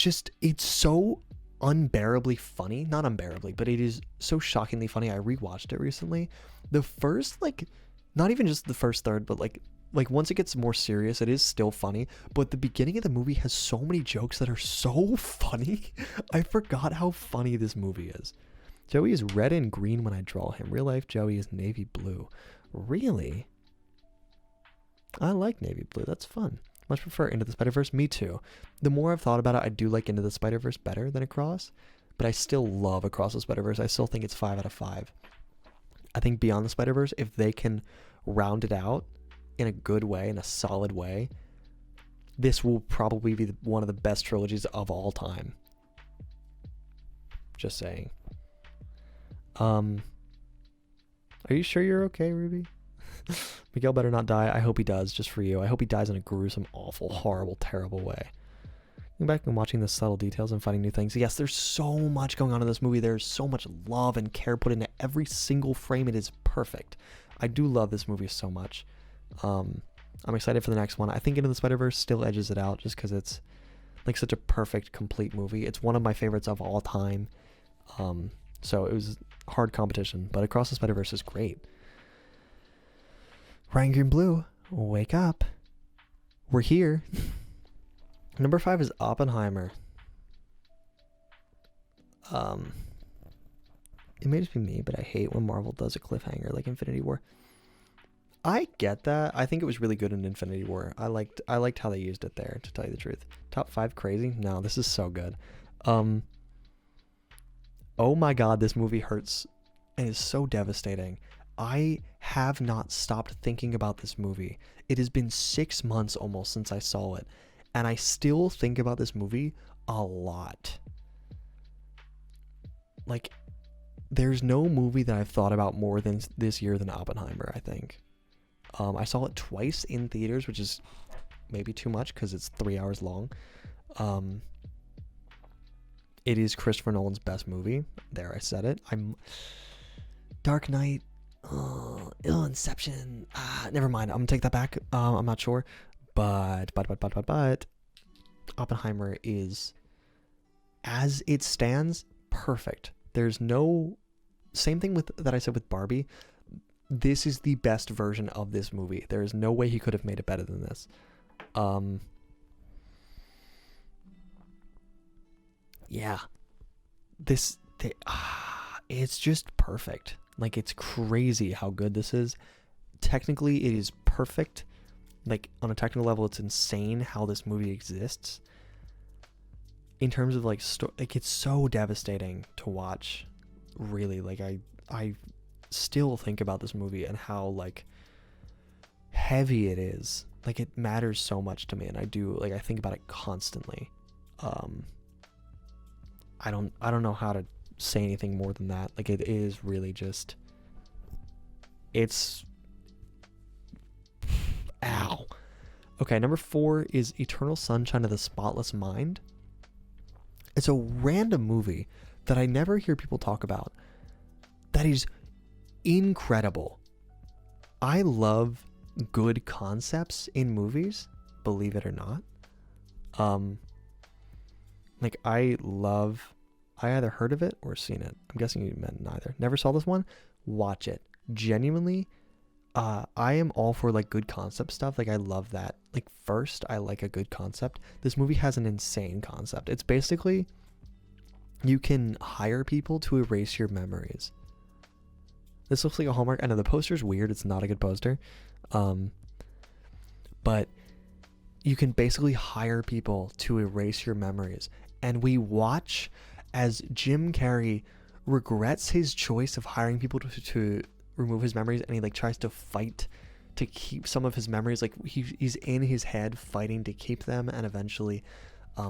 so unbearably funny. Not unbearably, but it is so shockingly funny. I rewatched it recently. The first, like, not even just the first third, but like once it gets more serious, it is still funny. But the beginning of the movie has so many jokes that are so funny. I forgot how funny this movie is. Joey is red and green when I draw him. Real life, Joey is navy blue. Really? I like navy blue. That's fun. Much prefer Into the Spider-Verse. Me too. The more I've thought about it, I do like Into the Spider-Verse better than Across. But I still love Across the Spider-Verse. I still think it's 5 out of 5. I think Beyond the Spider-Verse, if they can round it out in a good way, in a solid way, this will probably be one of the best trilogies of all time. Just saying. Are you sure you're okay, Ruby? Miguel better not die. I hope he does, just for you. I hope he dies in a gruesome, awful, horrible, terrible way. Going back and watching the subtle details and finding new things. Yes, there's so much going on in this movie. There's so much love and care put into every single frame. It is perfect. I do love this movie so much. I'm excited for the next one. I think Into the Spider-Verse still edges it out just because it's like such a perfect, complete movie. It's one of my favorites of all time. So it was hard competition, but Across the Spider-Verse is great. Ryan Green Blue, wake up. We're here. Number 5 is Oppenheimer. It may just be me, but I hate when Marvel does a cliffhanger like Infinity War. I get that. I think it was really good in Infinity War. I liked how they used it there, to tell you the truth. Top 5 crazy? No, this is so good. Oh my God, this movie hurts and is so devastating. I have not stopped thinking about this movie. It has been 6 months almost since I saw it, and I still think about this movie a lot. Like, there's no movie that I've thought about more than this year than Oppenheimer, I think. I saw it twice in theaters, which is maybe too much because it's 3 hours long. It is Christopher Nolan's best movie. There, I said it. Dark Knight. Inception. Never mind. I'm gonna take that back. I'm not sure, but Oppenheimer is, as it stands, perfect. There's no, same thing with that I said with Barbie. This is the best version of this movie. There is no way he could have made it better than this. Yeah, it's just perfect. Like, it's crazy how good this is. Technically, it is perfect. Like, on a technical level, it's insane how this movie exists. In terms of like, like, it's so devastating to watch. Really, like, I still think about this movie and how like heavy it is. Like, it matters so much to me, and I think about it constantly. I don't know how to say anything more than that. Like, it is really just, it's, ow. Okay, number 4 is Eternal Sunshine of the Spotless Mind. It's a random movie that I never hear people talk about. That is incredible. I love good concepts in movies, believe it or not. Like, I either heard of it or seen it. I'm guessing you meant neither. Never saw this one. Watch it. Genuinely, I am all for like good concept stuff. Like, I love that. Like, first, I like a good concept. This movie has an insane concept. It's basically, you can hire people to erase your memories. This looks like a Hallmark. I know the poster's weird. It's not a good poster. But you can basically hire people to erase your memories. And we watch as Jim Carrey regrets his choice of hiring people to remove his memories, and he like tries to fight to keep some of his memories. Like, he's in his head fighting to keep them, and eventually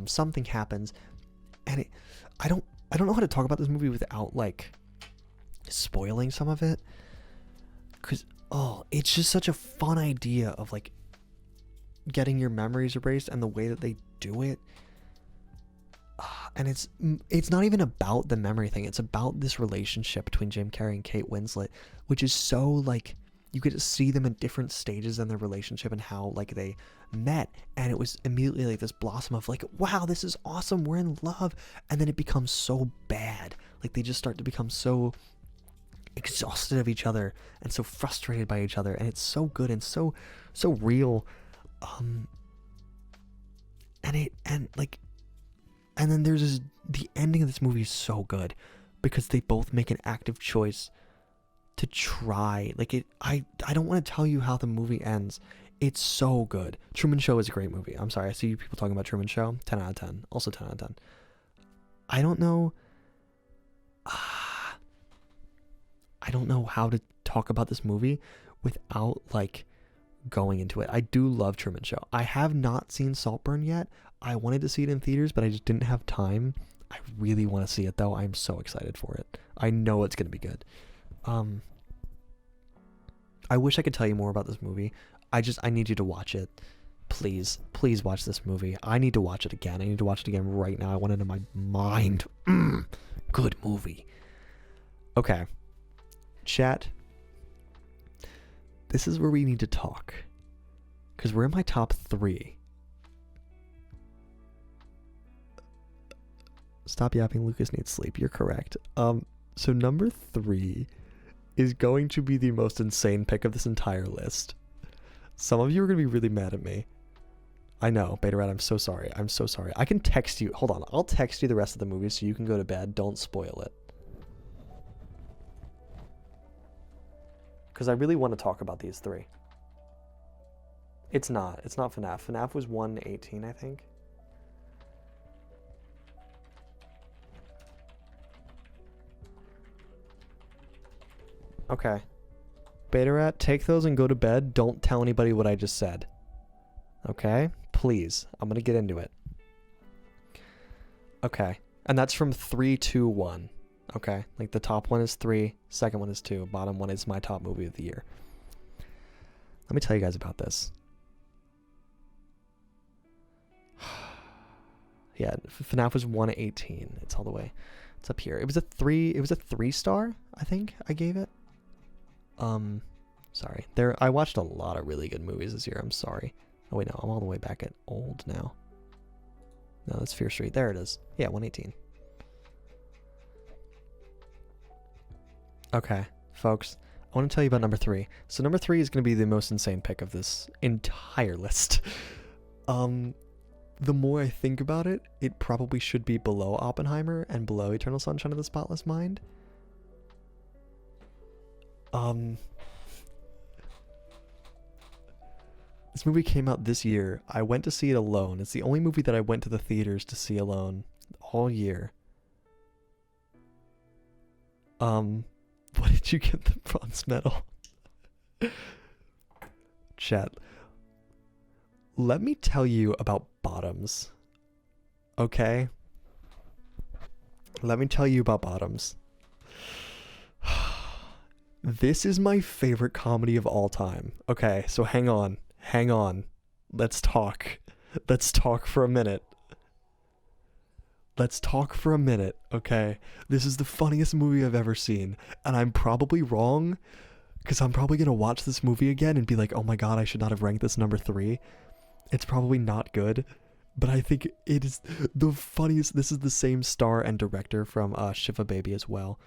something happens. And I don't know how to talk about this movie without like spoiling some of it, because it's just such a fun idea of like getting your memories erased, and the way that they do it. And it's not even about the memory thing. It's about this relationship between Jim Carrey and Kate Winslet, which is so like, you get to see them in different stages in their relationship and how like they met, and it was immediately like this blossom of like, wow, this is awesome, we're in love. And then it becomes so bad. Like, they just start to become so exhausted of each other and so frustrated by each other, and it's so good and so real. And then there's the ending of this movie is so good because they both make an active choice to try. Like, I don't want to tell you how the movie ends. It's so good. Truman Show is a great movie. I'm sorry, I see people talking about Truman Show. 10 out of 10. Also 10 out of 10. I don't know. I don't know how to talk about this movie without like going into it. I do love Truman Show. I have not seen Saltburn yet. I wanted to see it in theaters, but I just didn't have time. I really want to see it though. I'm so excited for it. I know it's going to be good. I wish I could tell you more about this movie. I need you to watch it. Please watch this movie. I need to watch it again. I need to watch it again right now. I want it in my mind. Good movie. Okay. Chat. This is where we need to talk, because we're in my top 3. Stop yapping, Lucas needs sleep. You're correct. So number 3 is going to be the most insane pick of this entire list. Some of you are going to be really mad at me. I know, Beta Rat, I'm so sorry. I can text you. Hold on. I'll text you the rest of the movie so you can go to bed. Don't spoil it. Because I really want to talk about these 3. It's not FNAF. FNAF was 118, I think. Okay. Beta Rat, take those and go to bed. Don't tell anybody what I just said. Okay? Please. I'm going to get into it. Okay. And that's from 3, 2, 1. Okay? Like, the top one is 3, second one is 2, bottom one is my top movie of the year. Let me tell you guys about this. Yeah, FNAF was 118. It's all the way. It's up here. It was a 3 star, I think I gave it. Sorry. I watched a lot of really good movies this year. I'm sorry. Oh wait, no, I'm all the way back at old now. No, that's Fear Street. There it is. Yeah, 118. Okay, folks. I want to tell you about number 3. So number 3 is going to be the most insane pick of this entire list. The more I think about it, it probably should be below Oppenheimer and below Eternal Sunshine of the Spotless Mind. This movie came out this year. I went to see it alone. It's the only movie that I went to the theaters to see alone all year. What did you get the bronze medal? Chat. Let me tell you about Bottoms. Okay? Let me tell you about Bottoms. This is my favorite comedy of all time. Okay, so hang on. Hang on. Let's talk. Let's talk for a minute. Let's talk for a minute, okay? This is the funniest movie I've ever seen. And I'm probably wrong, because I'm probably going to watch this movie again and be like, oh my god, I should not have ranked this number 3. It's probably not good, but I think it is the funniest. This is the same star and director from Shiva Baby as well,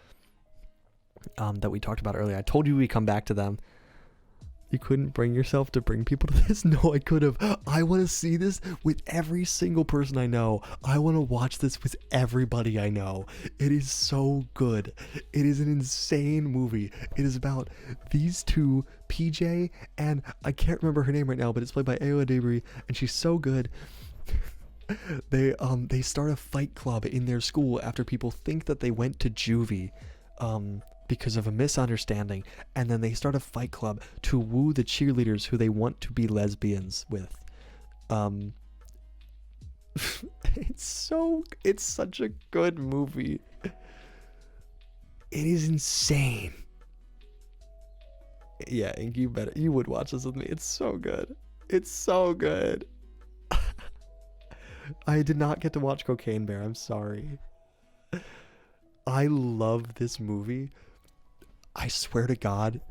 that we talked about earlier. I told you we'd come back to them. You couldn't bring yourself to bring people to this? No, I could have. I want to see this with every single person I know. I want to watch this with everybody I know. It is so good. It is an insane movie. It is about these two, PJ, and I can't remember her name right now, but it's played by Ayo Edebiri, and she's so good. They start a fight club in their school after people think that they went to juvie, because of a misunderstanding, and then they start a fight club to woo the cheerleaders who they want to be lesbians with. It's such a good movie. It is insane. Yeah, and you would watch this with me. It's so good. It's so good. I did not get to watch Cocaine Bear. I'm sorry. I love this movie. I swear to God,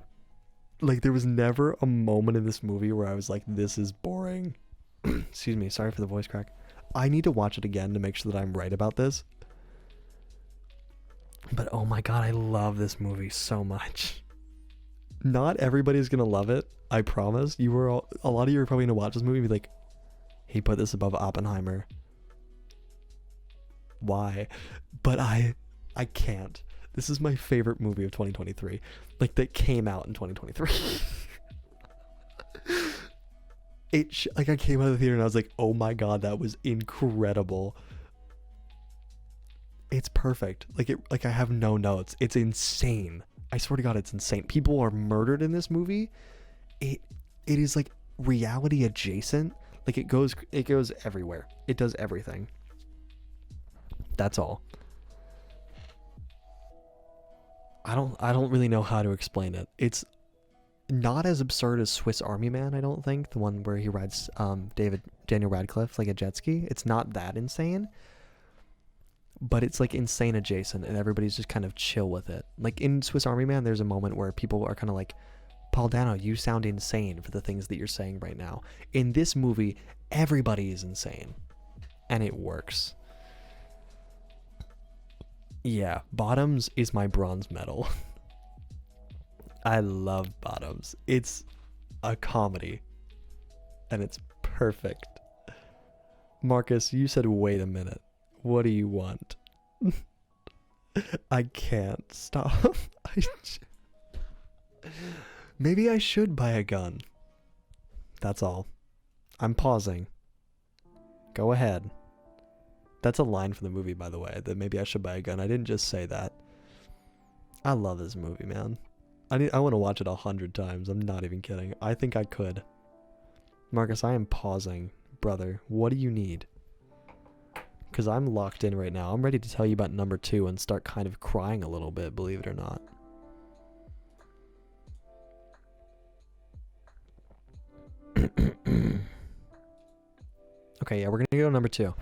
like, there was never a moment in this movie where I was like, this is boring. Excuse me, sorry for the voice crack. I need to watch it again to make sure that I'm right about this. But oh my god, I love this movie so much. Not everybody's gonna love it, I promise. A lot of you are probably gonna watch this movie and be like, he put this above Oppenheimer. Why? But I can't. This is my favorite movie of 2023. Like, that came out in 2023. I came out of the theater and I was like, oh my god, that was incredible. It's perfect. Like I have no notes. It's insane. I swear to god, it's insane. People are murdered in this movie. It is like reality adjacent. Like, it goes everywhere. It does everything. That's all. I don't really know how to explain it. It's not as absurd as Swiss Army Man, I don't think. The one where he rides Daniel Radcliffe like a jet ski. It's not that insane. But it's like insane adjacent, and everybody's just kind of chill with it. Like in Swiss Army Man, there's a moment where people are kind of like, Paul Dano, you sound insane for the things that you're saying right now. In this movie, everybody is insane. And it works. Yeah, Bottoms is my bronze medal. I love Bottoms. It's a comedy. And it's perfect. Marcus, you said, wait a minute. What do you want? I can't stop. Maybe I should buy a gun. That's all. I'm pausing. Go ahead. That's a line from the movie, by the way, that maybe I should buy a gun. I didn't just say that. I love this movie, man. I want to watch it 100 times. I'm not even kidding. I think I could. Marcus, I am pausing. Brother, what do you need? Because I'm locked in right now. I'm ready to tell you about number 2 and start kind of crying a little bit, believe it or not. Okay, yeah, we're gonna go number 2.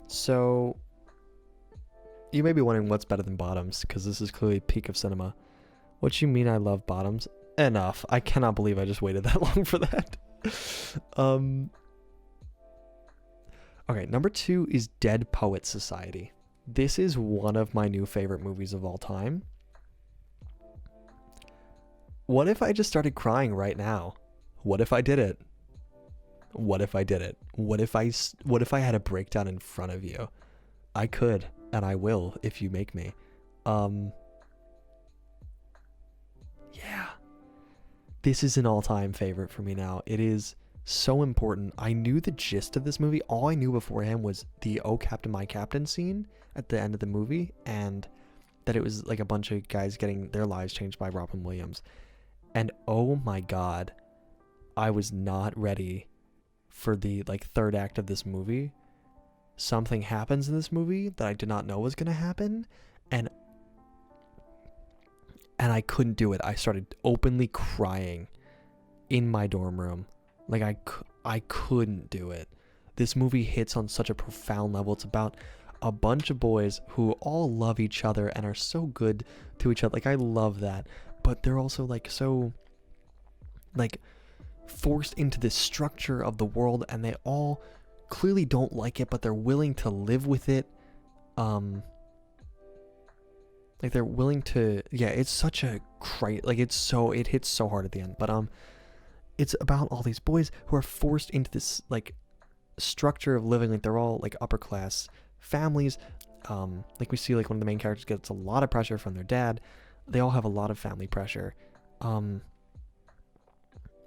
So you may be wondering what's better than Bottoms, because this is clearly peak of cinema. What you mean I love bottoms? Enough. I cannot believe I just waited that long for that. Okay, number 2 is Dead Poets Society. This is one of my new favorite movies of all time. What if I just started crying right now? What if I did it? What if I did it? What if I had a breakdown in front of you? I could, and I will if you make me. Yeah. This is an all-time favorite for me now. It is so important. I knew the gist of this movie. All I knew beforehand was the "Oh Captain, My Captain" scene at the end of the movie, and that it was like a bunch of guys getting their lives changed by Robin Williams. And oh my god, I was not ready for the third act of this movie. Something happens in this movie that I did not know was going to happen, and I couldn't do it. I started openly crying in my dorm room. Like I couldn't do it. This movie hits on such a profound level. It's about a bunch of boys who all love each other and are so good to each other. Like, I love that. But they're also so forced into this structure of the world, and they all clearly don't like it, but they're willing to live with it. They're willing to, it's such a it hits so hard at the end. But it's about all these boys who are forced into this structure of living. They're all upper class families. We see one of the main characters gets a lot of pressure from their dad. They all have a lot of family pressure. And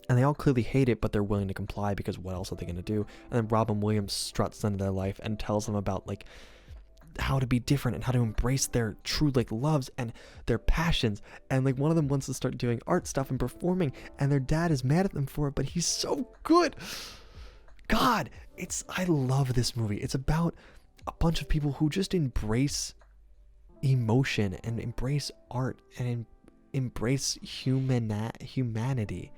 they all clearly hate it, but they're willing to comply because what else are they going to do? And then Robin Williams struts into their life and tells them about how to be different and how to embrace their true loves and their passions. And one of them wants to start doing art stuff and performing, and their dad is mad at them for it, but he's so good. God, I love this movie. It's about a bunch of people who just embrace emotion and embrace art and embrace humanity.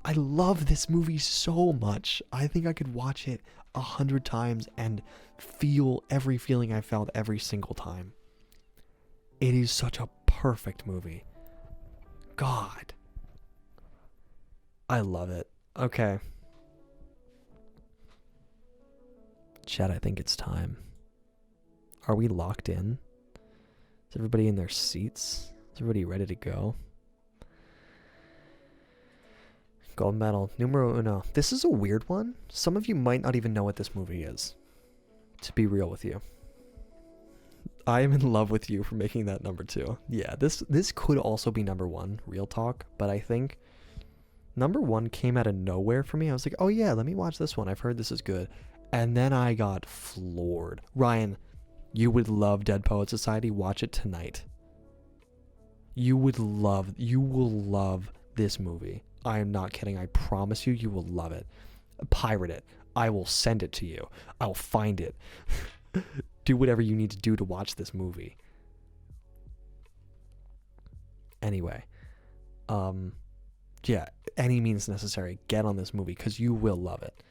I love this movie so much. I think I could watch it 100 times and feel every feeling I felt every single time. It is such a perfect movie. God. I love it. Okay. Chat, I think it's time. Are we locked in? Is everybody in their seats? Is everybody ready to go? Gold medal. Numero uno. This is a weird one. Some of you might not even know what this movie is. To be real with you. I am in love with you for making that number 2. Yeah, this could also be number 1, real talk, but I think number 1 came out of nowhere for me. I was like, oh yeah, let me watch this one. I've heard this is good. And then I got floored. Ryan, you would love Dead Poets Society. Watch it tonight. You will love this movie. I am not kidding. I promise you, you will love it. Pirate it. I will send it to you. I'll find it. Do whatever you need to do to watch this movie. Anyway, any means necessary. Get on this movie because you will love it.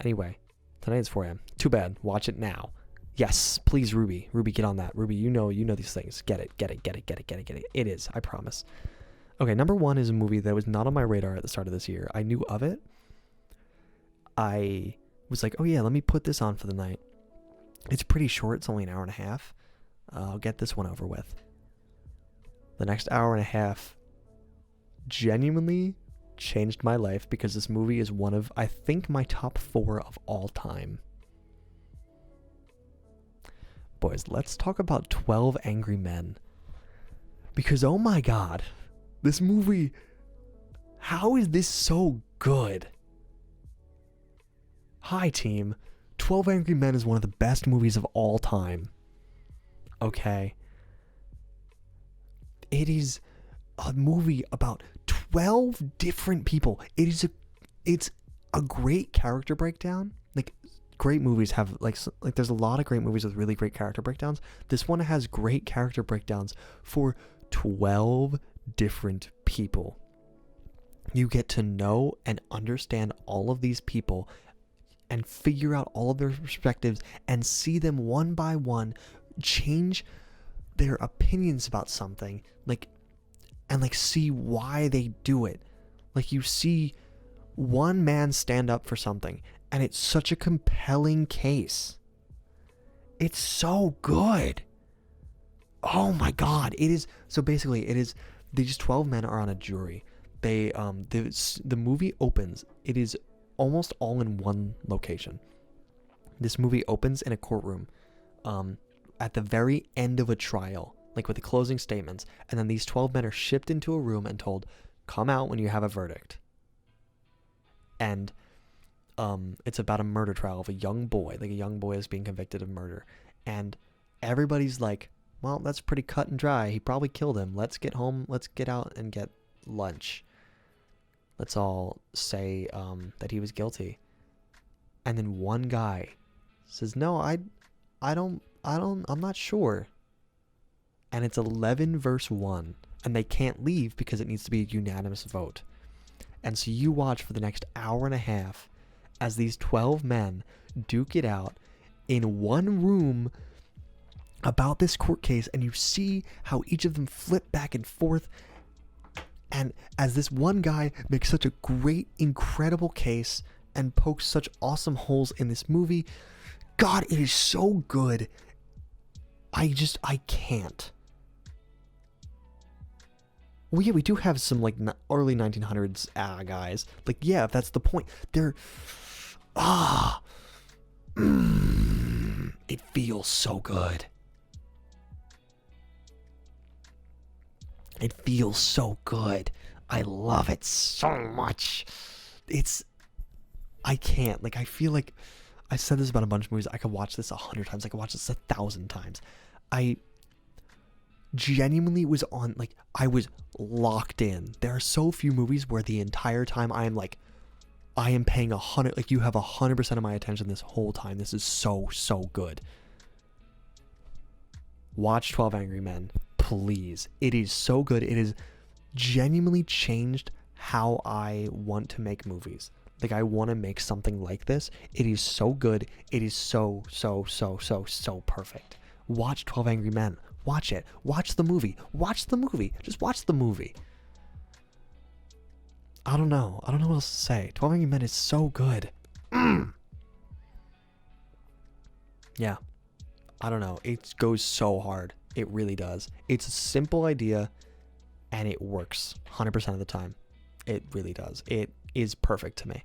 Anyway, tonight it's 4 a.m. Too bad. Watch it now. Yes, please, Ruby. Ruby, get on that. Ruby, you know these things. Get it. It is. I promise. Okay, number 1 is a movie that was not on my radar at the start of this year. I knew of it. I was like, oh yeah, let me put this on for the night. It's pretty short. It's only an hour and a half. I'll get this one over with. The next hour and a half genuinely changed my life because this movie is one of, I think, my top 4 of all time. Boys, let's talk about 12 Angry Men. Because, oh my god, this movie, how is this so good? Hi, team. 12 Angry Men is one of the best movies of all time. Okay. It is a movie about 12 different people. It's a great character breakdown. Great movies have there's a lot of great movies with really great character breakdowns. This one has great character breakdowns for 12 different people. You get to know and understand all of these people and figure out all of their perspectives and see them one by one change their opinions about something. and like see why they do it. Like you see one man stand up for something, and it's such a compelling case. It's so good. Oh my god, it is. So basically, it is, these 12 men are on a jury. They the movie opens, it is almost all in one location. This movie opens in a courtroom at the very end of a trial, like with the closing statements, and then these 12 men are shipped into a room and told, come out when you have a verdict. And it's about a murder trial of a young boy. Like a young boy is being convicted of murder, and everybody's like, well, that's pretty cut and dry. He probably killed him. Let's get home. Let's get out and get lunch. Let's all say that he was guilty. And then one guy says, no, I'm not sure. And it's 11 versus 1. And they can't leave because it needs to be a unanimous vote. And so you watch for the next hour and a half as these 12 men duke it out in one room about this court case, and you see how each of them flip back and forth. And as this one guy makes such a great, incredible case and pokes such awesome holes in this movie, God, it is so good. I can't. Well, yeah, we do have some like early 1900s guys. Like, yeah, if that's the point. They're it feels so good. It feels so good. I love it so much. I can't. Like, I feel like I said this about a bunch of movies. I could watch this 100 times. I could watch this 1,000 times. I genuinely was on, like, I was locked in. There are so few movies where the entire time I am paying 100, like, you have 100% of my attention this whole time. This is so good. Watch 12 Angry Men, please. It is so good. It has genuinely changed how I want to make movies. Like, I want to make something like this. It is so good. It is so perfect. Watch 12 Angry Men. Watch it. Watch the movie. Watch the movie. Just watch the movie. I don't know what else to say. 12 Angry Men is so good. Yeah. I don't know. It goes so hard. It really does. It's a simple idea, and it works 100% of the time. It really does. It is perfect to me.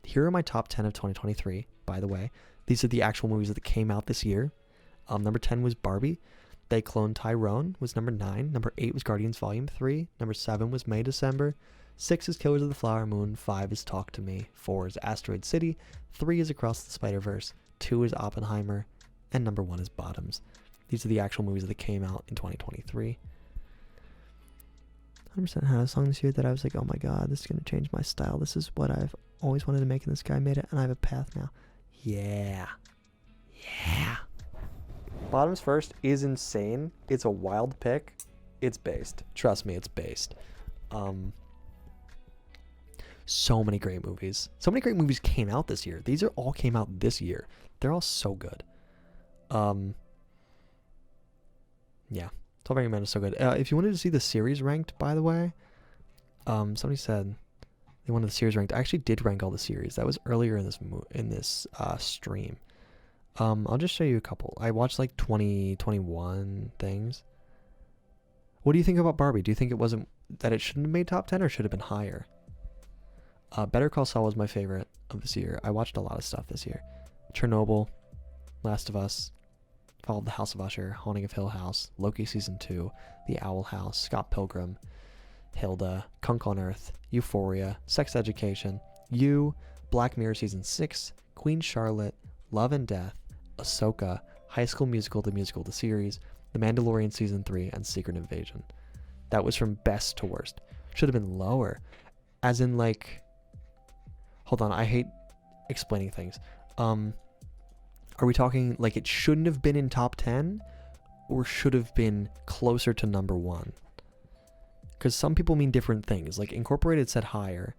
Here are my top 10 of 2023, by the way. These are the actual movies that came out this year. Number 10 was Barbie. They Cloned Tyrone was number 9. Number 8 was Guardians Volume 3. Number 7 was May December. 6 is Killers of the Flower Moon. 5 is Talk to Me. 4 is Asteroid City. 3 is Across the Spider-Verse. 2 is Oppenheimer. And number 1 is Bottoms. These are the actual movies that came out in 2023. 100% had a song this year that I was like, oh my god, this is going to change my style. This is what I've always wanted to make, and this guy made it, and I have a path now. Yeah. Bottoms First is insane. It's a wild pick. It's based. Trust me, it's based. So many great movies. So many great movies came out this year. These all came out this year. They're all so good. Yeah. 12 Angry Men is so good. If you wanted to see the series ranked, by the way, somebody said they wanted the series ranked. I actually did rank all the series. That was earlier in this stream. I'll just show you a couple. I watched like 2021 things. What do you think about Barbie? Do you think that it shouldn't have made top 10 or should have been higher? Better Call Saul was my favorite of this year. I watched a lot of stuff this year. Chernobyl, Last of Us, followed The House of Usher, Haunting of Hill House, Loki Season 2, The Owl House, Scott Pilgrim, Hilda, Kunk on Earth, Euphoria, Sex Education, You, Black Mirror Season 6, Queen Charlotte, Love and Death, Ahsoka, High School Musical, the musical, the series, The Mandalorian Season 3, and Secret Invasion. That was from best to worst. Should have been lower. As in, like... Hold on, I hate explaining things. Are we talking like it shouldn't have been in top 10 or should have been closer to number 1? Because some people mean different things. Like Incorporated said higher.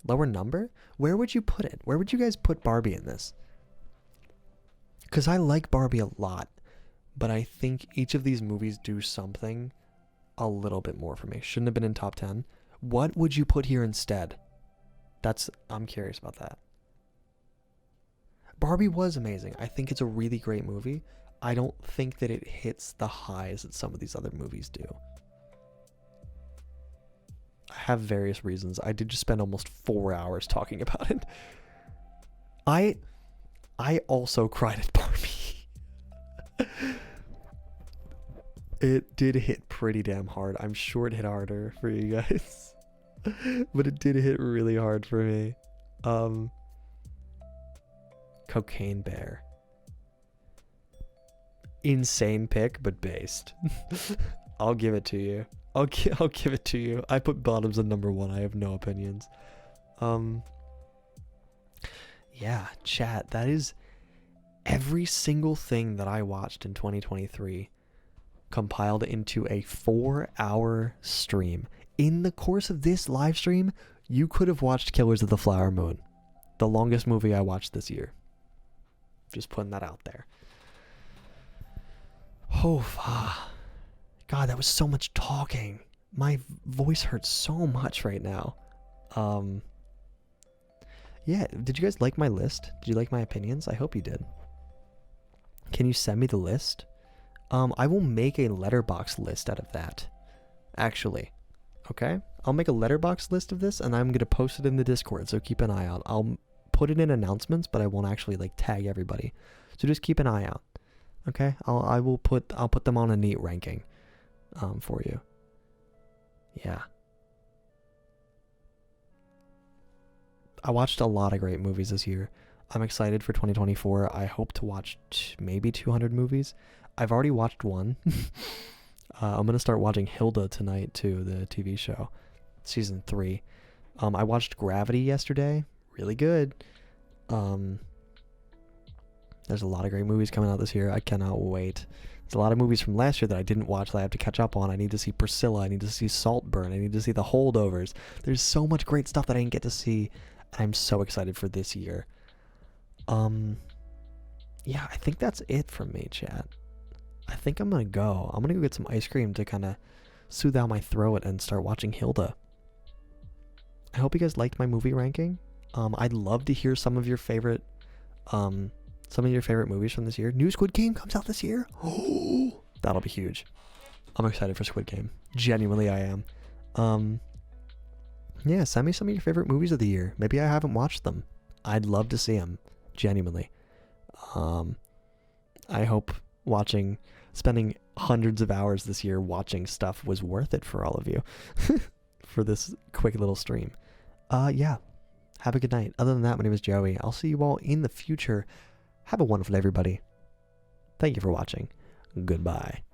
Lower number? Where would you put it? Where would you guys put Barbie in this? Because I like Barbie a lot, but I think each of these movies do something a little bit more for me. Shouldn't have been in top 10. What would you put here instead? I'm curious about that. Barbie was amazing. I think it's a really great movie. I don't think that it hits the highs that some of these other movies do. I have various reasons. I did just spend almost 4 hours talking about it. I also cried at Barbie. It did hit pretty damn hard. I'm sure it hit harder for you guys. But it did hit really hard for me. Cocaine Bear. Insane pick, but based. I'll give it to you. I'll give it to you. I put Bottoms at number 1. I have no opinions. Yeah, chat. That is every single thing that I watched in 2023 compiled into a 4-hour stream. In the course of this live stream, you could have watched Killers of the Flower Moon, the longest movie I watched this year. Just putting that out there. Oh, God, that was so much talking. My voice hurts so much right now. Yeah, did you guys like my list? Did you like my opinions? I hope you did. Can you send me the list? I will make a letterbox list out of that, actually. Okay? I'll make a letterbox list of this, and I'm going to post it in the Discord, so keep an eye out. I'll put it in announcements, but I won't actually, like, tag everybody. So just keep an eye out. Okay? I'll put them on a neat ranking for you. Yeah. I watched a lot of great movies this year. I'm excited for 2024. I hope to watch maybe 200 movies. I've already watched one. I'm going to start watching Hilda tonight, too, the TV show. Season 3. I watched Gravity yesterday. Really good. There's a lot of great movies coming out this year. I cannot wait. There's a lot of movies from last year that I didn't watch that I have to catch up on. I need to see Priscilla. I need to see Saltburn. I need to see The Holdovers. There's so much great stuff that I didn't get to see. And I'm so excited for this year. Yeah, I think that's it from me, chat. I think I'm going to go. I'm going to go get some ice cream to kind of soothe out my throat and start watching Hilda. I hope you guys liked my movie ranking. I'd love to hear some of your favorite movies from this year. New Squid Game comes out this year. Oh, that'll be huge. I'm excited for Squid Game. Genuinely, I am. Yeah, send me some of your favorite movies of the year. Maybe I haven't watched them. I'd love to see them. Genuinely. I hope spending hundreds of hours this year watching stuff was worth it for all of you. For this quick little stream. Yeah. Have a good night. Other than that, my name is Joey. I'll see you all in the future. Have a wonderful day, everybody. Thank you for watching. Goodbye.